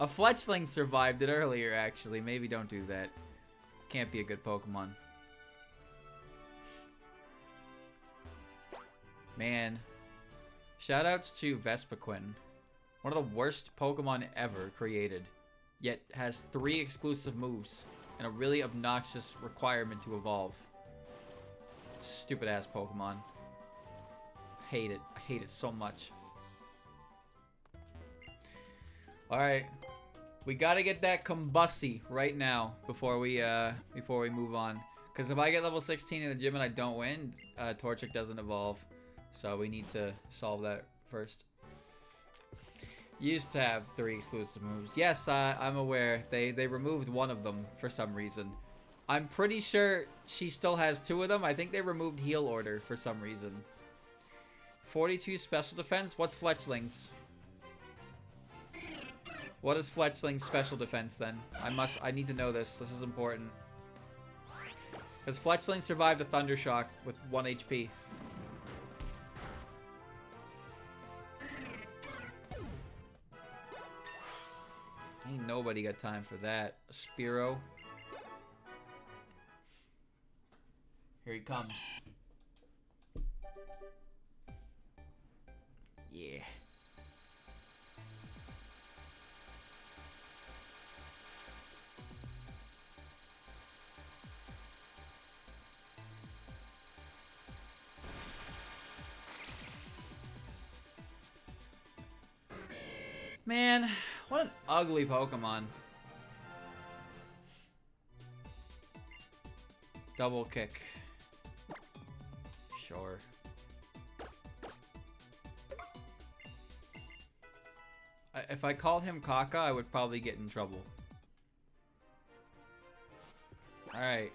S1: A Fletchling survived it earlier, actually. Maybe don't do that. Can't be a good Pokemon. Man. Shoutouts to Vespiquen. One of the worst Pokemon ever created. Yet has 3 exclusive moves. And a really obnoxious requirement to evolve. Stupid ass Pokemon. Hate it. I hate it so much. Alright. We gotta get that Combussi right now before we move on. Because if I get level 16 in the gym and I don't win, Torchic doesn't evolve. So we need to solve that first. Used to have 3 exclusive moves. Yes, I'm aware. They removed one of them for some reason. I'm pretty sure she still has 2 of them. I think they removed Heal Order for some reason. 42 special defense? What's Fletchling's? What is Fletchling's special defense then? I need to know this. This is important. Because Fletchling survived a Thunder Shock with 1 HP. Ain't nobody got time for that. Spiro. Here he comes. Yeah. Man, what an ugly Pokemon. Double kick. Sure. If I called him Kaka, I would probably get in trouble. Alright.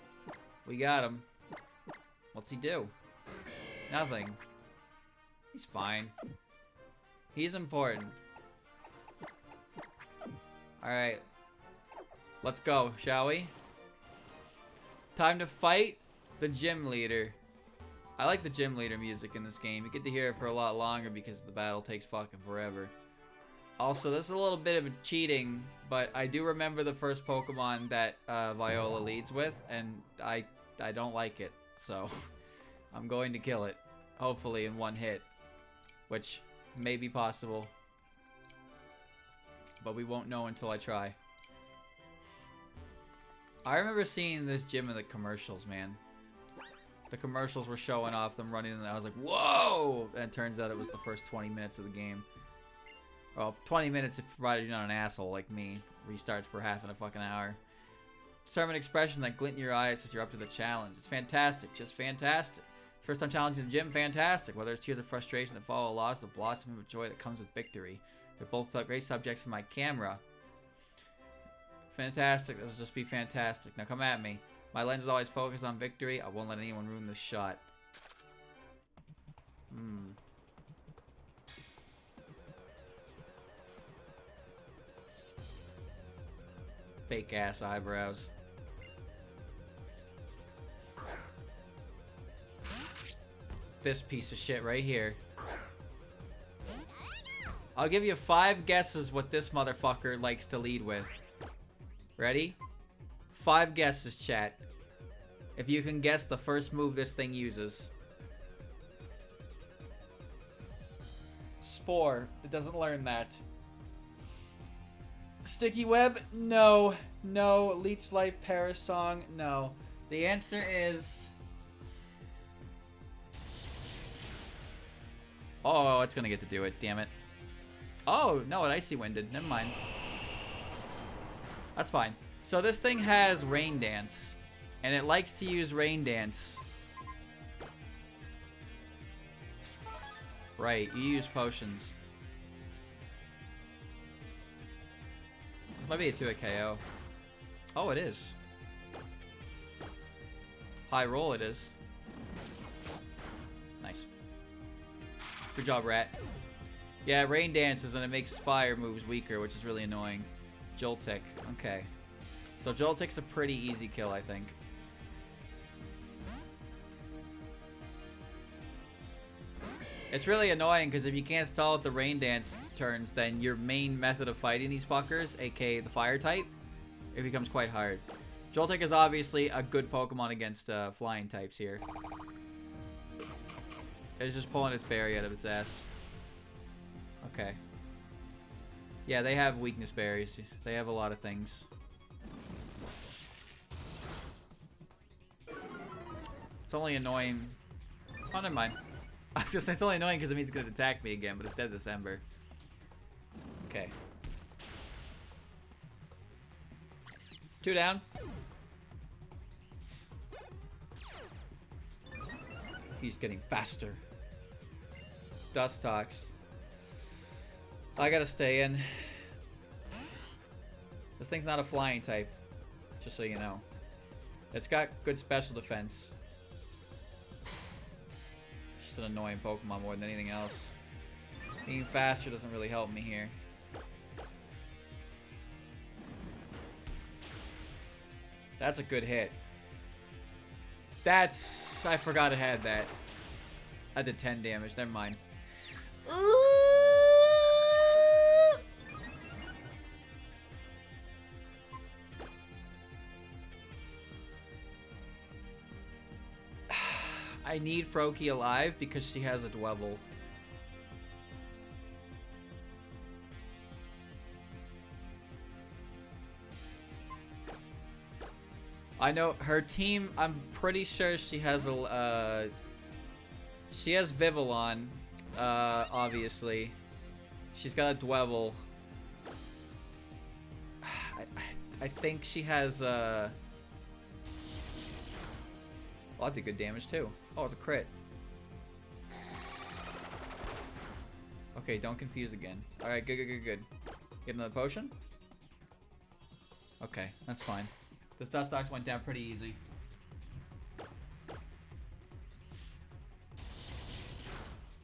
S1: We got him. What's he do? Nothing. He's fine. He's important. Alright. Let's go, shall we? Time to fight the gym leader. I like the gym leader music in this game. You get to hear it for a lot longer because the battle takes fucking forever. Also, this is a little bit of a cheating, but I do remember the first Pokemon that Viola leads with, and I don't like it. So, I'm going to kill it. Hopefully in one hit. Which may be possible. But we won't know until I try. I remember seeing this gym in the commercials, man. The commercials were showing off them running, and I was like, whoa! And it turns out it was the first 20 minutes of the game. Well, 20 minutes if provided you're not an asshole like me. Restarts for half in a fucking hour. Determined expression that glint in your eyes as you're up to the challenge. It's fantastic, just fantastic. First time challenging the gym, fantastic. Whether it's tears of frustration that follow a loss, the blossom of joy that comes with victory. They're both great subjects for my camera. Fantastic. This will just be fantastic. Now come at me. My lens is always focused on victory. I won't let anyone ruin this shot. Fake ass eyebrows. This piece of shit right here. I'll give you 5 guesses what this motherfucker likes to lead with. Ready? 5 guesses, chat. If you can guess the first move this thing uses. Spore. It doesn't learn that. Sticky Web? No. No. Leech Life, Parasong? No. The answer is... Oh, it's gonna get to do it. Damn it. Oh, no, it Icy Winded. Never mind. That's fine. So this thing has Rain Dance. And it likes to use Rain Dance. Right, you use potions. This might be a 2-hit KO. Oh, it is. High roll it is. Nice. Good job, Rat. Yeah, Rain Dances and it makes fire moves weaker, which is really annoying. Joltik. Okay. So Joltik's a pretty easy kill, I think. It's really annoying because if you can't stall at the Rain Dance turns, then your main method of fighting these fuckers, aka the fire type, it becomes quite hard. Joltik is obviously a good Pokemon against flying types here. It's just pulling its berry out of its ass. Okay. Yeah, they have weakness berries. They have a lot of things. It's only annoying. Oh, never mind. I was gonna say it's only annoying because it means it's gonna attack me again, but it's dead December. Okay. 2 down. He's getting faster. Dustox. I gotta stay in. This thing's not a flying type, just so you know. It's got good special defense. Just an annoying Pokemon more than anything else. Being faster doesn't really help me here. That's a good hit. That's... I forgot it had that. I did 10 damage. Never mind. I need Froakie alive because she has a Dwebble. I know her team, I'm pretty sure she has a, she has Vivillon, obviously. She's got a Dwebble. I think she has, well, that did good damage too. Oh, it's a crit. Okay, don't confuse again. Alright, good. Get another potion? Okay, that's fine. This Dustox went down pretty easy.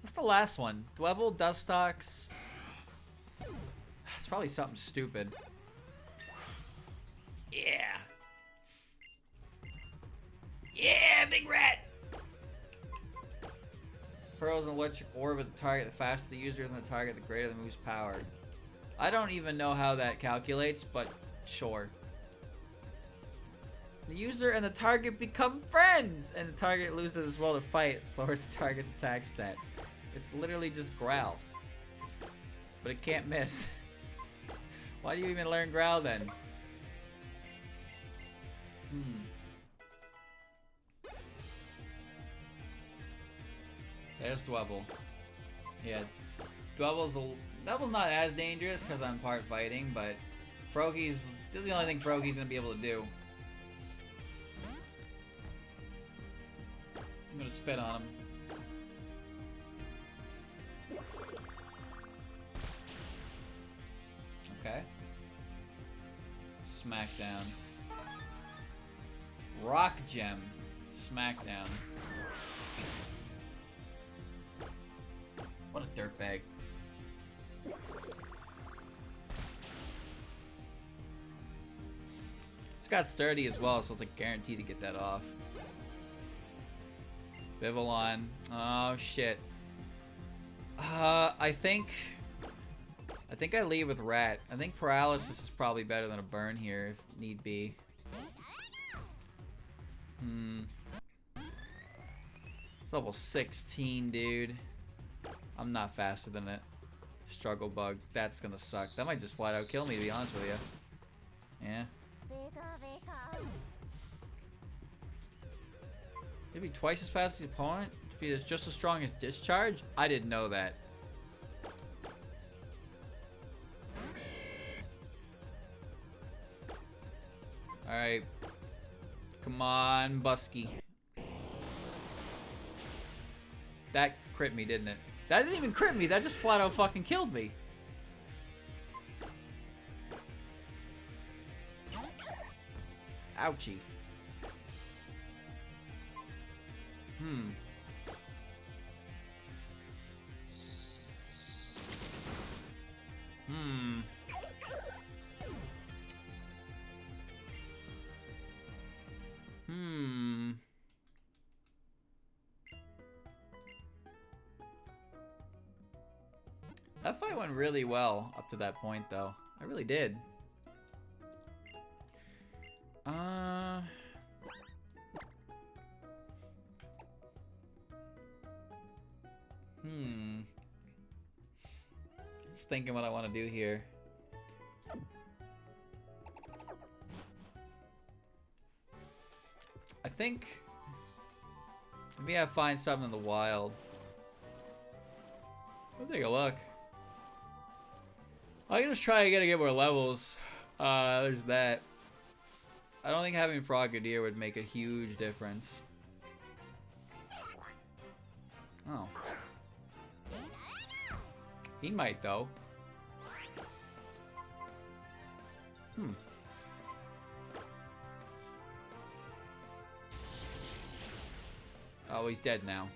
S1: What's the last one? Dwebble, Dustox. It's probably something stupid. Yeah. Yeah, big rat. Furrows an electric orb at the target. The faster the user than the target, the greater the move's power. I don't even know how that calculates, but sure. The user and the target become friends, and the target loses as well to fight. Lowers the target's attack stat. It's literally just Growl, but it can't miss. Why do you even learn Growl then? There's Dwebble. Yeah, Dwebble's not as dangerous because I'm part fighting, but this is the only thing Froakie's gonna be able to do. I'm gonna spit on him. Okay. Smackdown. Rock Gem. Smackdown. What a dirtbag. It's got sturdy as well, so it's like guaranteed to get that off. Vivillon. Oh shit. I think I leave with Rat. I think Paralysis is probably better than a burn here if need be. It's level 16, dude. I'm not faster than it. Struggle Bug. That's gonna suck. That might just flat out kill me, to be honest with you. Yeah. It'd be twice as fast as the opponent? It'd be just as strong as Discharge? I didn't know that. Alright. Come on, Busky. That crit me, didn't it? That didn't even crit me. That just flat out fucking killed me. Ouchie. That fight went really well up to that point, though. I really did. Just thinking what I want to do here. I think maybe I find something in the wild. I'll take a look. I'm gonna try to get more levels. There's that. I don't think having Frogadier would make a huge difference. Oh. He might, though. Oh, he's dead now.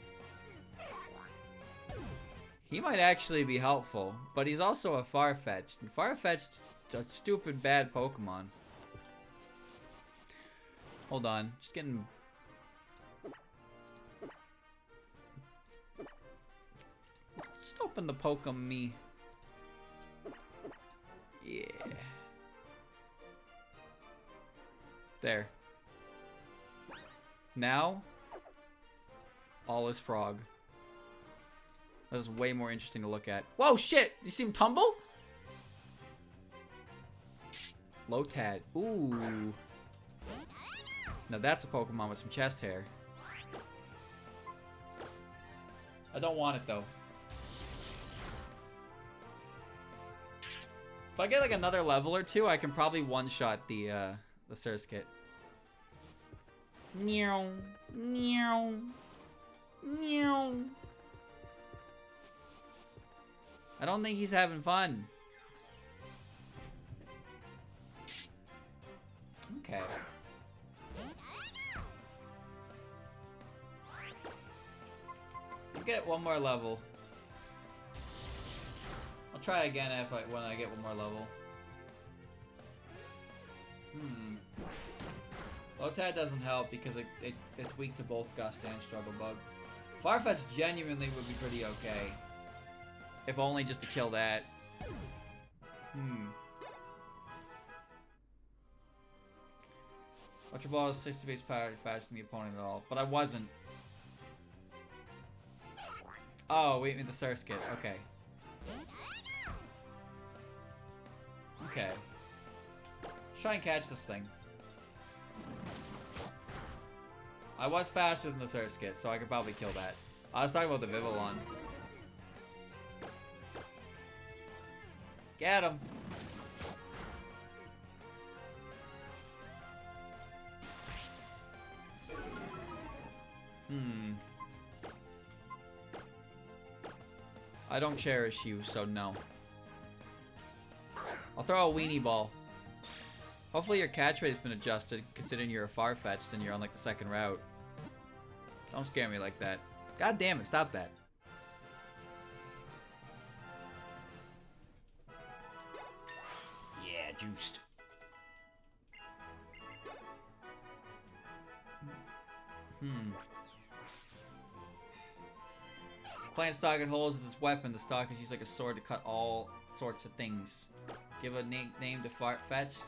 S1: He might actually be helpful, but he's also a Farfetch'd. And Farfetch'd's a stupid bad Pokemon. Hold on, just getting... Just open the Pokemon. Yeah. There. Now, All is frog. That was way more interesting to look at. Whoa, shit! You see him tumble? Lotad. Ooh. Now that's a Pokemon with some chest hair. I don't want it though. If I get like another level or two, I can probably one-shot the Surskit. Meow. Meow. Meow. I don't think he's having fun. Okay. I'll get one more level. I'll try again when I get one more level. Lotad doesn't help because it's weak to both Gust and Struggle Bug. Farfetch genuinely would be pretty okay. If only just to kill that. Ultra Ball is 60 base power faster than the opponent at all. But I wasn't. Oh, wait, the Surskit. Okay. Okay. Let's try and catch this thing. I was faster than the Surskit, so I could probably kill that. I was talking about the Vivillon. Get him! I don't cherish you, so no. I'll throw a weenie ball. Hopefully your catch rate has been adjusted, considering you're a Farfetch'd and you're on like the second route. Don't scare me like that. God damn it, stop that. Yeah, juiced. Plant stock it holds as its weapon. The stock is used like a sword to cut all sorts of things. Give a name to Farfetch'd.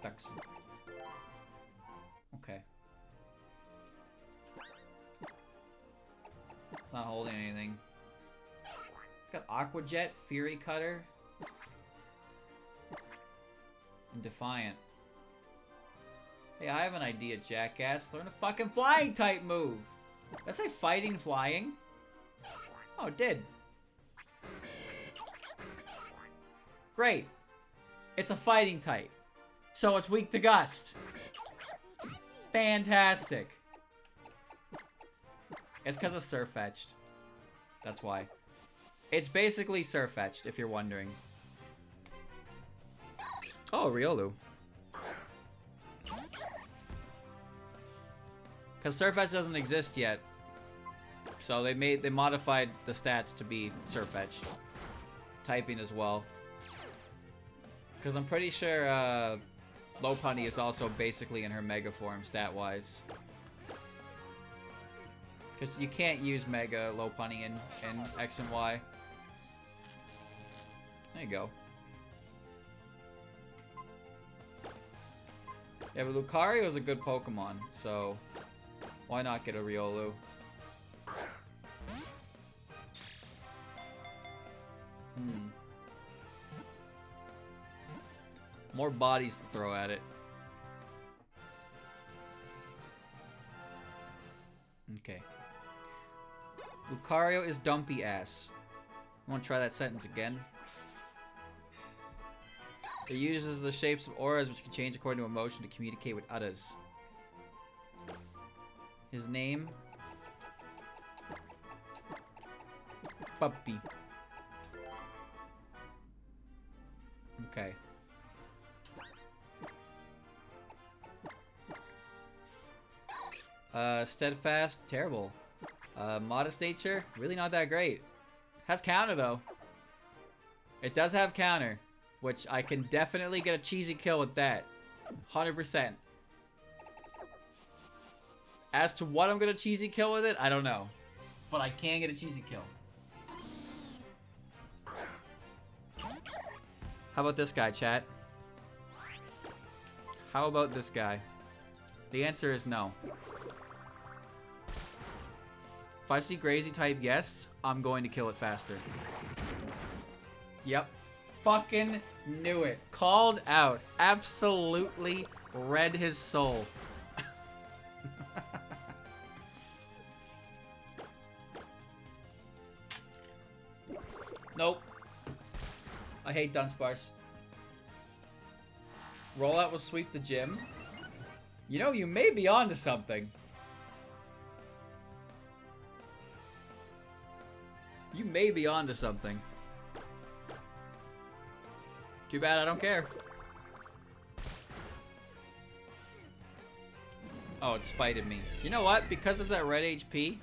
S1: Ducks. Okay. It's not holding anything. It's got Aqua Jet, Fury Cutter, and Defiant. Hey, I have an idea, jackass. Learn a fucking flying type move. Did I say fighting flying? Oh, it did. Great. It's a fighting type. So it's weak to Gust. Fantastic. It's because of Surfetch'd. That's why. It's basically Surfetch'd, if you're wondering. Oh, Riolu. Because Surfetch'd doesn't exist yet. So they modified the stats to be Surfetch'd. Typing as well. Because I'm pretty sure Lopunny is also basically in her Mega form stat-wise. Because you can't use Mega Lopunny in X and Y. There you go. Yeah, but Lucario is a good Pokemon, so why not get a Riolu? More bodies to throw at it. Okay. Lucario is dumpy ass. I want to try that sentence again. It uses the shapes of auras which can change according to emotion to communicate with others. His name? Puppy. Okay. Steadfast, terrible. Modest nature, really not that great. Has counter though. It does have counter, which I can definitely get a cheesy kill with that. 100%. As to what I'm gonna cheesy kill with it, I don't know. But I can get a cheesy kill. How about this guy, chat? How about this guy? The answer is no. If I see crazy type yes, I'm going to kill it faster. Yep. Fucking knew it. Called out. Absolutely read his soul. Nope. I hate Dunsparce. Rollout will sweep the gym. You know, you may be onto something. You may be onto something. Too bad I don't care. Oh, it spited me. You know what? Because it's at red HP,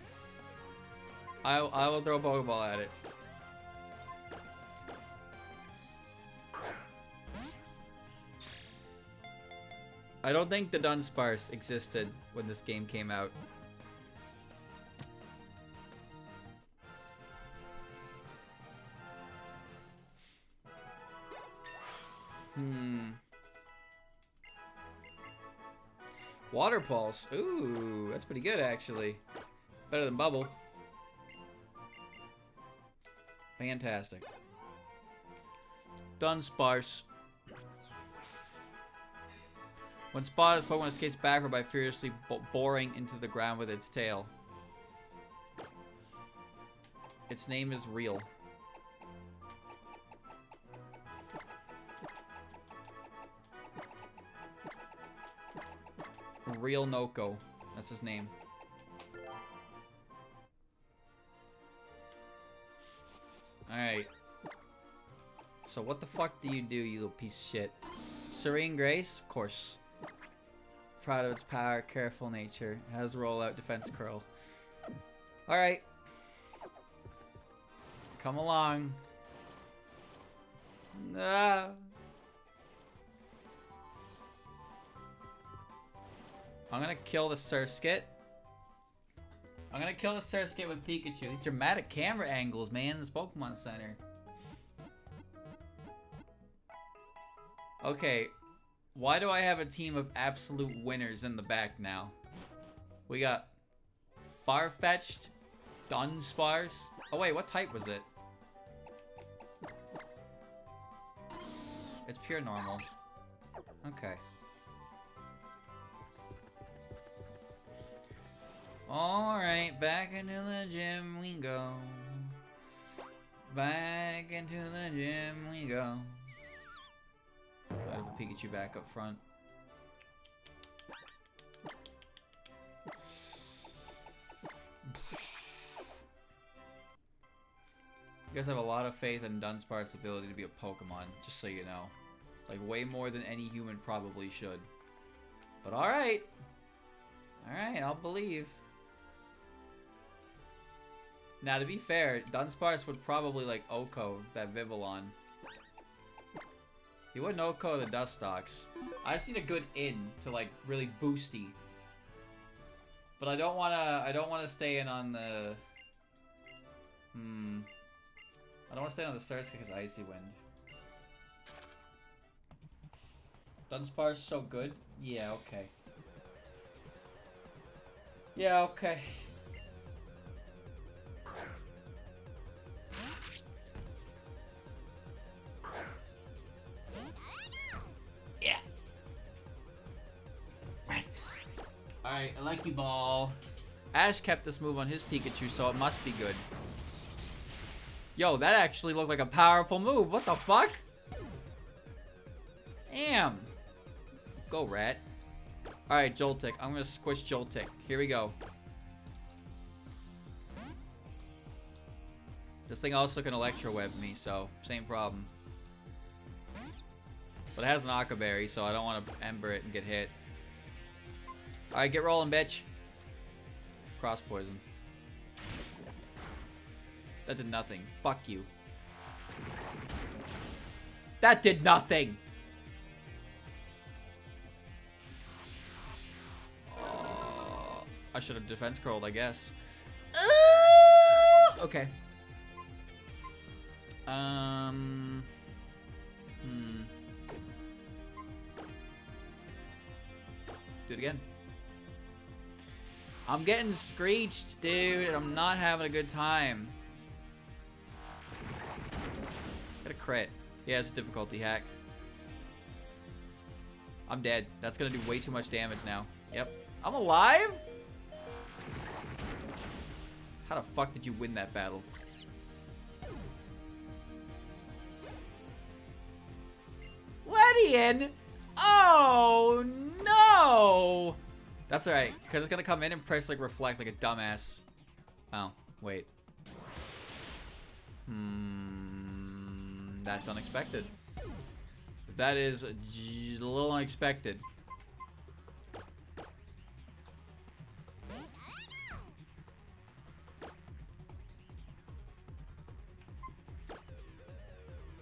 S1: I will throw a Pokeball at it. I don't think the Dunsparce existed when this game came out. Water Pulse. Ooh, that's pretty good actually. Better than Bubble. Fantastic. Dunsparce. When spotted, this Pokemon escapes backward by furiously boring into the ground with its tail. Its name is Real. Real Noko. That's his name. Alright. So what the fuck do, you little piece of shit? Serene Grace? Of course. Proud of its power, careful nature. Has rollout, defense curl. Alright. Come along. Ah. I'm gonna kill the Surskit. I'm gonna kill the Surskit with Pikachu. These dramatic camera angles, man, in this Pokemon Center. Okay, why do I have a team of absolute winners in the back now? We got Farfetch'd, Dunsparce. Oh wait, what type was it? It's pure normal. Okay. Alright, back into the gym we go. Back into the gym we go. I have a Pikachu back up front. You guys have a lot of faith in Dunsparce's ability to be a Pokemon, just so you know. Like, way more than any human probably should. But alright. Alright, I'll believe. Now, to be fair, Dunsparce would probably, like, Oko that Vivillon. He wouldn't Oko the Dustox. I just need a good in to, like, really boosty. But I don't wanna stay in on the... I don't wanna stay on the Surskit because Icy Wind. Dunsparce so good? Yeah, okay. Yeah, okay. Yeah. Rats. Alright, I like you, Ball. Ash kept this move on his Pikachu, so it must be good. Yo, that actually looked like a powerful move. What the fuck? Damn. Go, Rat. Alright, Joltik. I'm gonna squish Joltik. Here we go. This thing also can Electro Web me, so same problem. But it has an Aqua Berry, so I don't want to Ember it and get hit. Alright, get rolling, bitch. Cross Poison. That did nothing. Fuck you. That did nothing! I should have defense curled, I guess. Okay. Do it again. I'm getting screeched, dude, and I'm not having a good time. Get a crit. Yeah, it's a difficulty hack. I'm dead. That's gonna do way too much damage now. Yep. I'm alive? How the fuck did you win that battle? Ledian? Oh, no! That's alright, because it's gonna come in and press, like, reflect like a dumbass. Oh, wait. That's unexpected. That is a little unexpected.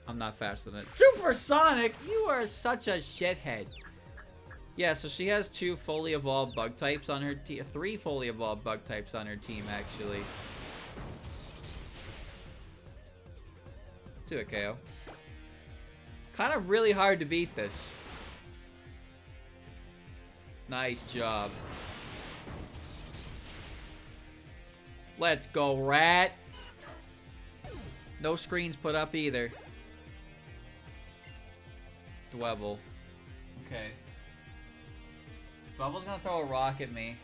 S1: I'm not faster than it. Supersonic? You are such a shithead. Yeah, so she has 2 fully evolved bug types on her team. 3 fully evolved bug types on her team, actually. Do it, KO. Kind of really hard to beat this. Nice job. Let's go, rat. No screens put up either. Dwebble. Okay. Dwebble's gonna throw a rock at me.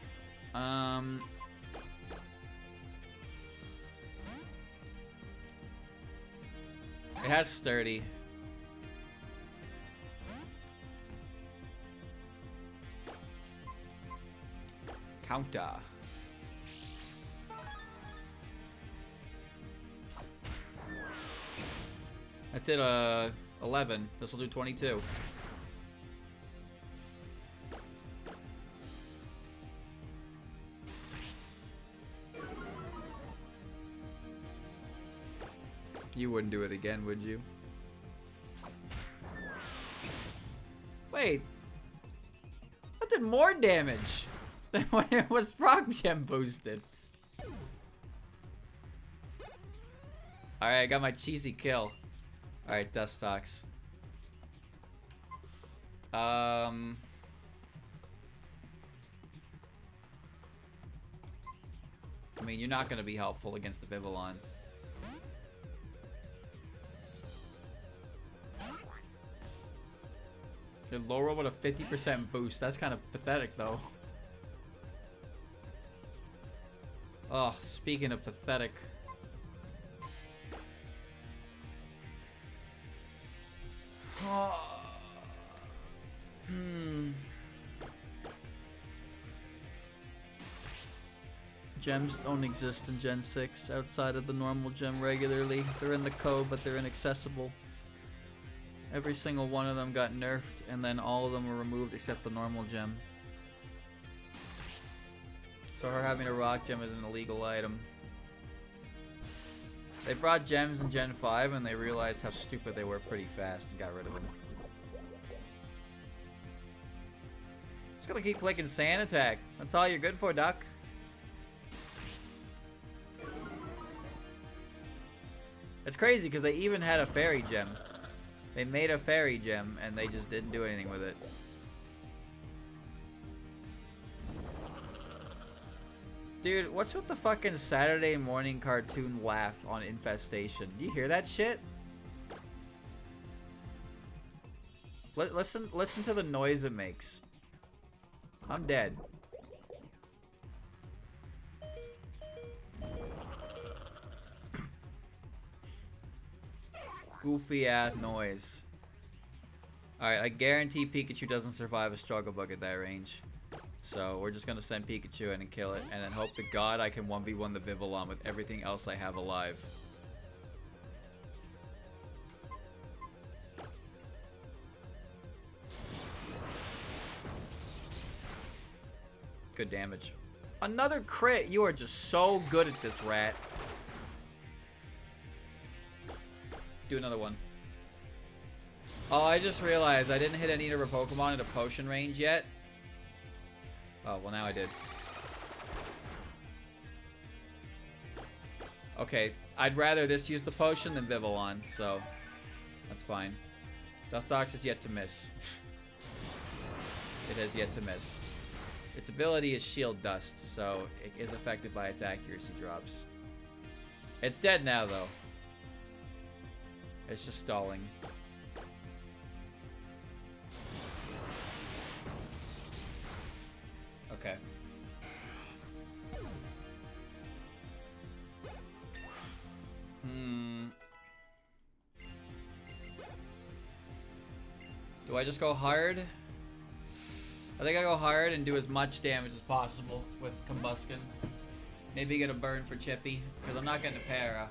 S1: It has sturdy. Counter. That did 11. This will do 22. You wouldn't do it again, would you? Wait. That did more damage than when it was Rock Gem boosted. Alright, I got my cheesy kill. Alright, Dustox. I mean, you're not going to be helpful against the Vivillon. Your low roll with a 50% boost. That's kind of pathetic, though. Oh, speaking of pathetic. Gems don't exist in Gen 6 outside of the normal gem regularly. They're in the code, but they're inaccessible. Every single one of them got nerfed, and then all of them were removed except the normal gem. So her having a rock gem is an illegal item. They brought gems in Gen 5, and they realized how stupid they were pretty fast and got rid of them. Just gotta keep clicking Sand Attack. That's all you're good for, Duck. It's crazy because they even had a fairy gem. They made a fairy gem and they just didn't do anything with it. Dude, what's with the fucking Saturday morning cartoon laugh on Infestation? Do you hear that shit? Listen to the noise it makes. I'm dead. Goofy ass noise. Alright, I guarantee Pikachu doesn't survive a struggle bug at that range. So we're just gonna send Pikachu in and kill it, and then hope to God I can 1v1 the Vivillon with everything else I have alive. Good damage. Another crit! You are just so good at this, rat. Do another one. Oh, I just realized I didn't hit any of her Pokemon into potion range yet. Oh, well now I did. Okay, I'd rather this use the potion than Vivillon, so that's fine. Dustox is yet to miss. It has yet to miss. Its ability is Shield Dust, so it is affected by its accuracy drops. It's dead now, though. It's just stalling. Okay. Do I just go hard? I think I go hard and do as much damage as possible with Combustion. Maybe get a burn for Chippy, because I'm not getting a para.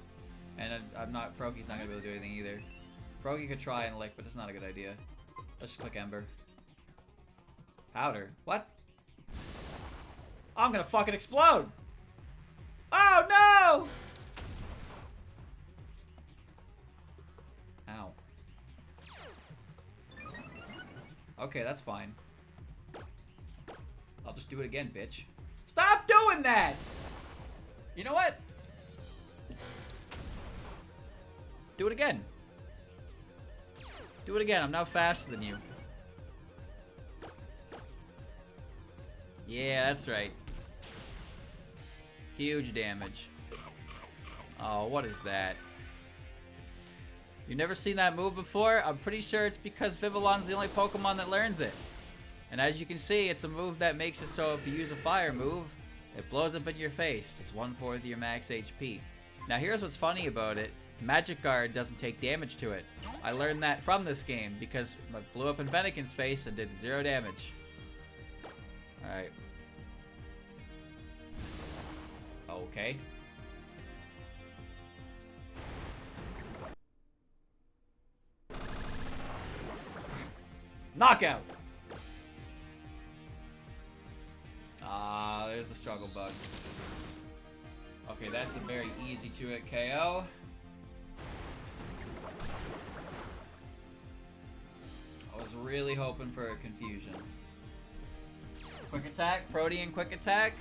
S1: And I'm not, Froaky's not going to be able to do anything either. Froaky could try and lick, but it's not a good idea. Let's just click Ember. Powder? What? I'm going to fucking explode! Oh no! Ow. Okay, that's fine. I'll just do it again, bitch. Stop doing that! You know what? Do it again. Do it again. I'm now faster than you. Yeah, that's right. Huge damage. Oh, what is that? You've never seen that move before? I'm pretty sure it's because Vivillon's the only Pokemon that learns it. And as you can see, it's a move that makes it so if you use a fire move, it blows up in your face. It's 1/4 of your max HP. Now here's what's funny about it. Magic Guard doesn't take damage to it. I learned that from this game because I blew up in Fennekin's face and did 0 damage. Alright. Okay. Knockout! Ah, there's the struggle bug. Okay, that's a very easy 2-hit KO. I was really hoping for a confusion. Quick attack, Protean quick attack.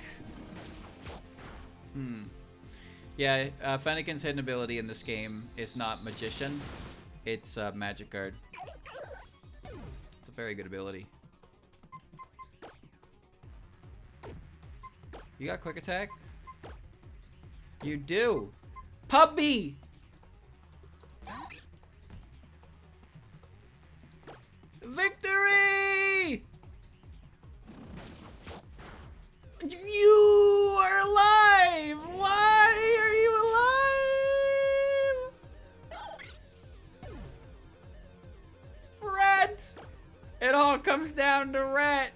S1: Yeah, Fennekin's hidden ability in this game is not Magician. It's Magic Guard. It's a very good ability. You got quick attack? You do. Puppy! Victory! You are alive! Why are you alive? Rat! It all comes down to Rat.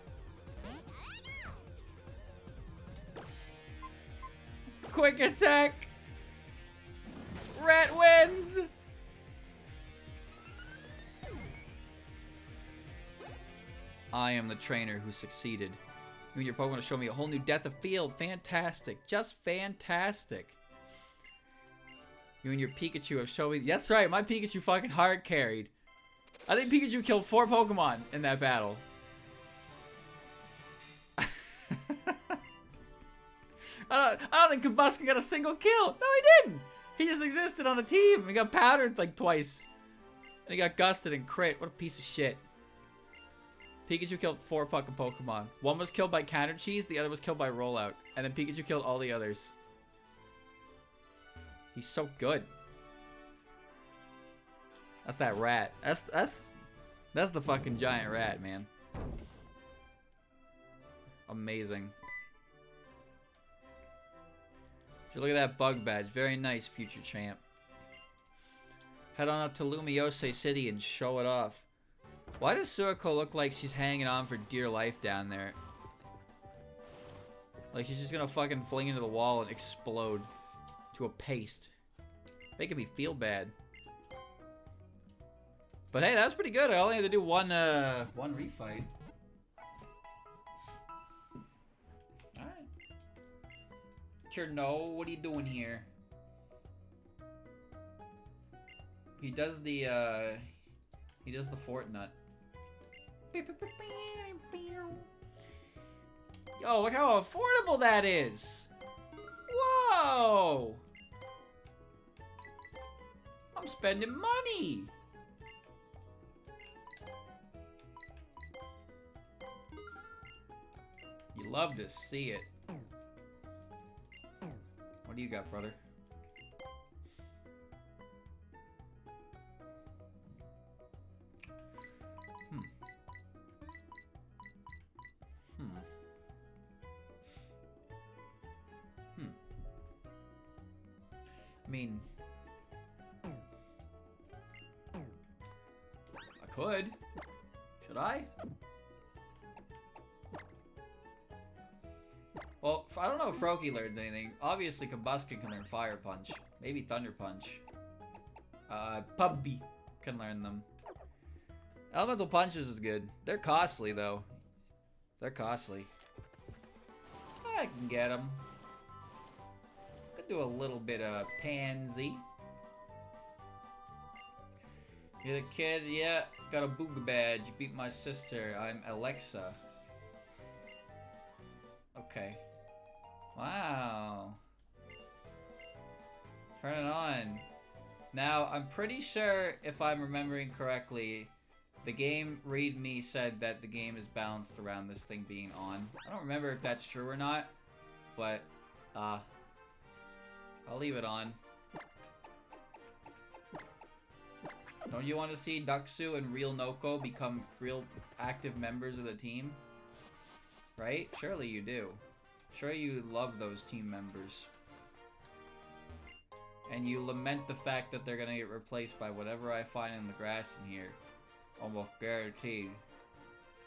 S1: Quick attack. Rat wins. I am the trainer who succeeded. You and your Pokemon have shown me a whole new depth of field. Fantastic. Just fantastic. You and your Pikachu have shown me... That's right, my Pikachu fucking hard carried. I think Pikachu killed 4 Pokemon in that battle. I don't think Combustion got a single kill. No, he didn't. He just existed on the team. He got powdered like twice. And he got gusted and crit. What a piece of shit. Pikachu killed 4 fucking Pokemon. One was killed by Counter Cheese, the other was killed by Rollout. And then Pikachu killed all the others. He's so good. That's that rat. That's the fucking giant rat, man. Amazing. Look at that bug badge. Very nice, future champ. Head on up to Lumiose City and show it off. Why does Suiko look like she's hanging on for dear life down there? Like she's just gonna fucking fling into the wall and explode to a paste. Making me feel bad. But hey, that was pretty good. I only had to do one refight. Alright. Cherno, what are you doing here? He does the Fortnite. Yo, look how affordable that is! Whoa! I'm spending money! You love to see it. What do you got, brother? I mean, I could. Should I? Well, I don't know if Froakie learns anything. Obviously, Combustion can learn Fire Punch. Maybe Thunder Punch. Pubby can learn them. Elemental Punches is good. They're costly, though. They're costly. I can get them. Could do a little bit of Pansy. You're the kid? Yeah. Got a Booga badge. You beat my sister. I'm Alexa. Okay. Wow. Turn it on. Now, I'm pretty sure, if I'm remembering correctly, the game README said that the game is balanced around this thing being on. I don't remember if that's true or not, but, I'll leave it on. Don't you want to see Duxu and Real Noko become real active members of the team? Right? Surely you do. Sure you love those team members. And you lament the fact that they're gonna get replaced by whatever I find in the grass in here. Almost guaranteed.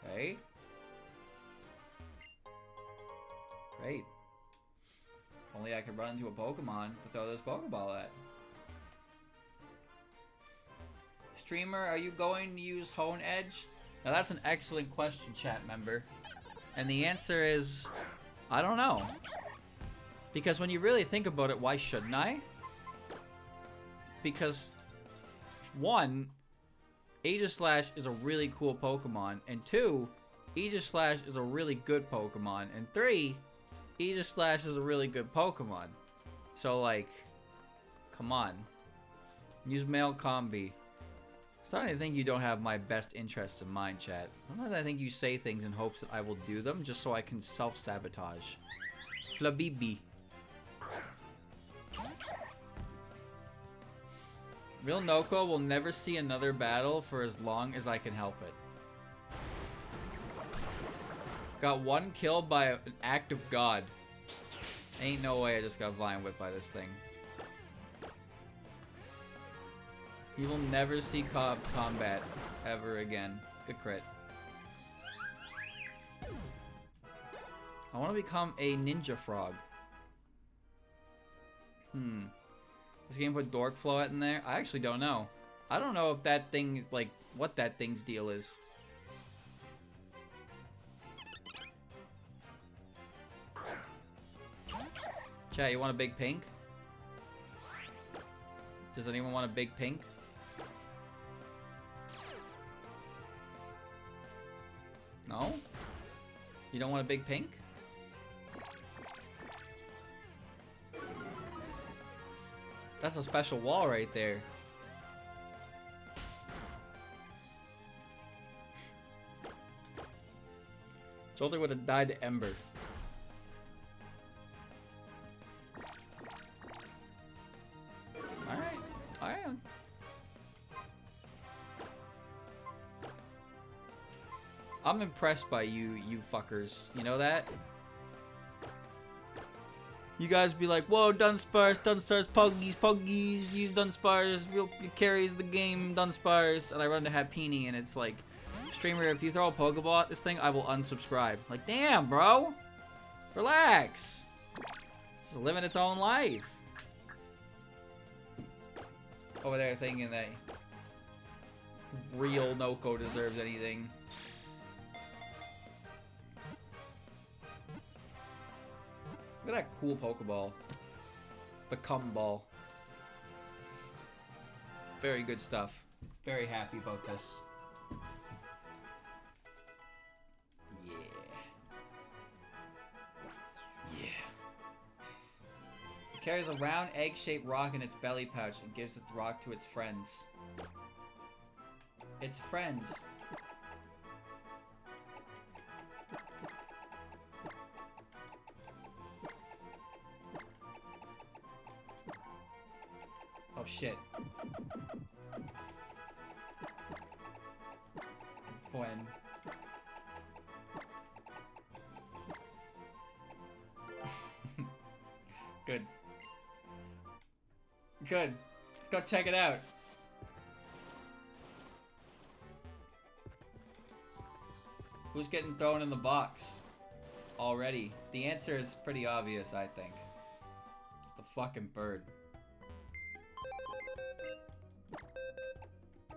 S1: Okay? Great. If only I could run into a Pokemon to throw this Pokeball at. Streamer, are you going to use Hone Edge? Now that's an excellent question, chat member. And the answer is, I don't know. Because when you really think about it, why shouldn't I? Because, one, Aegislash is a really cool Pokemon. And two, Aegislash is a really good Pokemon. And three, Aegislash is a really good Pokemon. So, like, come on. Use Male Combi. Starting to think you don't have my best interests in mind, chat. Sometimes I think you say things in hopes that I will do them just so I can self-sabotage. Flabibi. Real Noko will never see another battle for as long as I can help it. Got one kill by an act of God. Ain't no way I just got Vine Whipped by this thing. You will never see combat ever again. Good crit. I want to become a ninja frog. This game put Dork Float in there? I actually don't know. I don't know if that thing, like, what that thing's deal is. Chat, you want a big pink? Does anyone want a big pink? No? You don't want a big pink? That's a special wall right there. Jolter would have died to Ember. Alright. Alright. I'm impressed by you fuckers. You know that? You guys be like, whoa, Dunsparce, Puggies, use Dunsparce, it carries the game, Dunsparce. And I run to Happini and it's like, streamer, if you throw a Pokeball at this thing, I will unsubscribe. Like, damn, bro. Relax. Just living its own life. Over there thinking that Real Noko deserves anything. Look at that cool Pokeball. The Cum Ball. Very good stuff. Very happy about this. Yeah. Yeah. It carries a round egg-shaped rock in its belly pouch and gives its rock to its friends. Its friends. shit. When. Good. Good. Let's go check it out. Who's getting thrown in the box already? The answer is pretty obvious, I think. It's the fucking bird.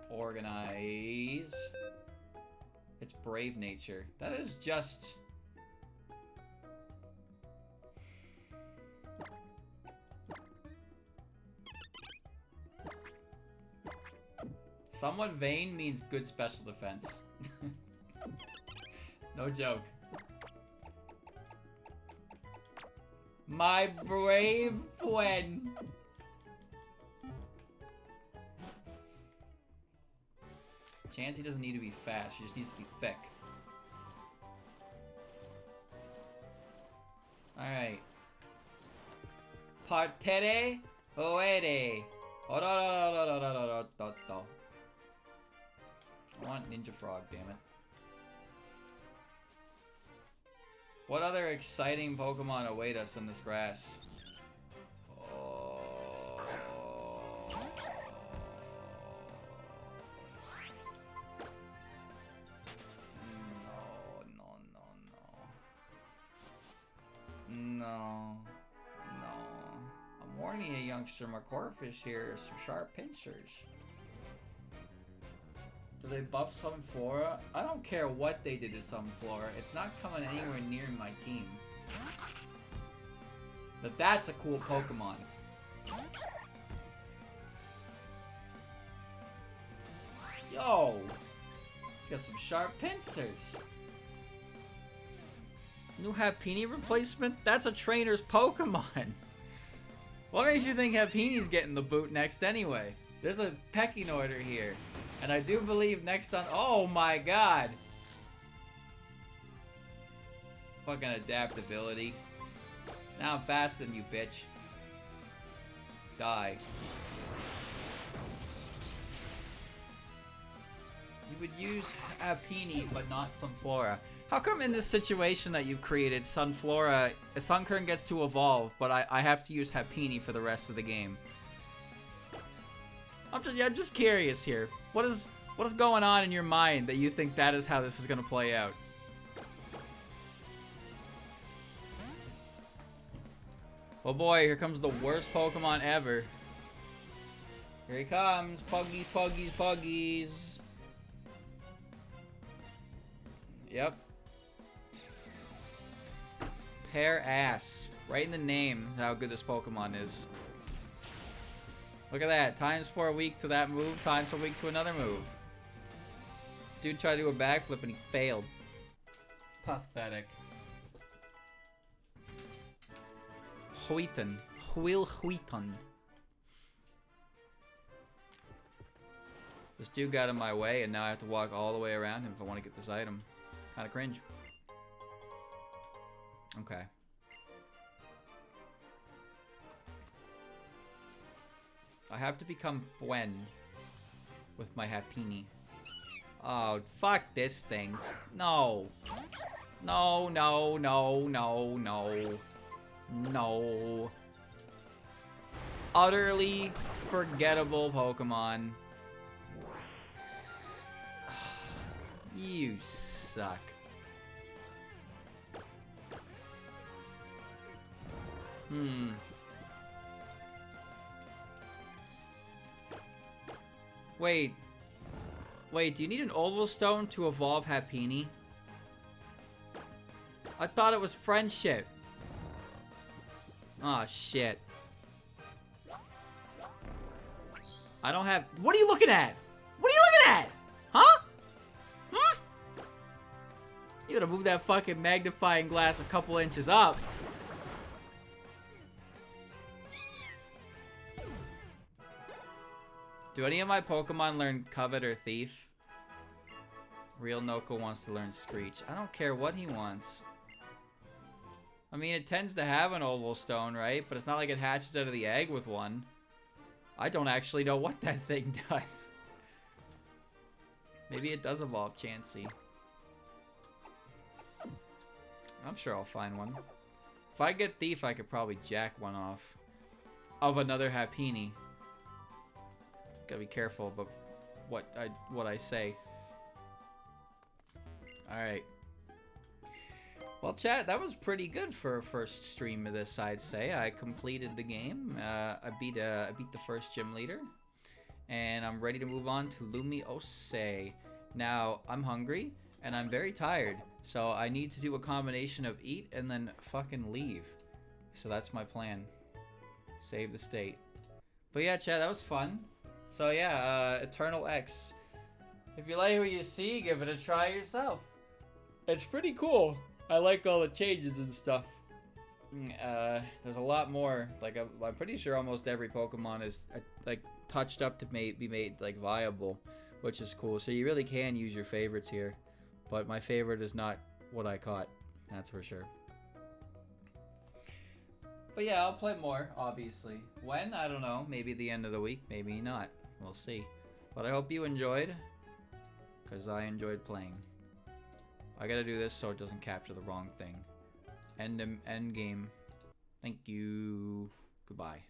S1: Organize. It's brave nature. That is just... Somewhat vain means good special defense. No joke. My brave friend. Chansey doesn't need to be fast, she just needs to be thick. Alright. Partere oere. I want Ninja Frog, damn it. What other exciting Pokemon await us in this grass? Oh. No. I'm warning you, youngster. My Corphish here. Some sharp pincers. Do they buff Sunflora? I don't care what they did to Sunflora. It's not coming anywhere near my team. But that's a cool Pokemon. Yo! He's got some sharp pincers. New Happiny replacement? That's a trainer's Pokemon. What makes you think Happini's getting the boot next anyway? There's a pecking order here. And I do believe next on... Oh my god! Fucking adaptability. Now I'm faster than you, bitch. Die. You would use Happiny, but not Sunflora. How come in this situation that you've created, Sunflora... Sunkern gets to evolve, but I have to use Happiny for the rest of the game? I'm just curious here. What is going on in your mind that you think that is how this is gonna play out? Oh boy, here comes the worst Pokemon ever. Here he comes. Puggies, Puggies, Puggies. Yep. Pear ass. Right in the name how good this Pokemon is. Look at that. Times for a week to that move, times for a week to another move. Dude tried to do a backflip and he failed. Pathetic. Huiton. Huiton. This dude got in my way and now I have to walk all the way around him if I want to get this item. Kinda cringe. Okay. I have to become Gwen with my Happiny. Oh, fuck this thing. No. No, no, no, no, no. No. Utterly forgettable Pokemon. You suck. Wait, do you need an Oval Stone to evolve Happiny? I thought it was friendship. Oh shit. I don't have... What are you looking at? What are you looking at? Huh? Hmm? You gotta move that fucking magnifying glass a couple inches up. Do any of my Pokemon learn Covet or Thief? Real Noko wants to learn Screech. I don't care what he wants. I mean, it tends to have an Oval Stone, right? But it's not like it hatches out of the egg with one. I don't actually know what that thing does. Maybe it does evolve Chansey. I'm sure I'll find one. If I get Thief, I could probably jack one off of another Happiny. Gotta be careful about what I say. Alright. Well, chat, that was pretty good for a first stream of this, I'd say. I completed the game. I beat the first gym leader. And I'm ready to move on to Lumiose. Now, I'm hungry, and I'm very tired. So I need to do a combination of eat and then fucking leave. So that's my plan. Save the state. But yeah, chat, that was fun. So yeah, Eternal X. If you like what you see, give it a try yourself. It's pretty cool. I like all the changes and stuff. There's a lot more. Like I'm pretty sure almost every Pokemon is like touched up to be made like viable, which is cool. So you really can use your favorites here, but my favorite is not what I caught. That's for sure. But yeah, I'll play more, obviously. When? I don't know. Maybe the end of the week. Maybe not. We'll see. But I hope you enjoyed, because I enjoyed playing. I gotta do this so it doesn't capture the wrong thing. End game. Thank you. Goodbye.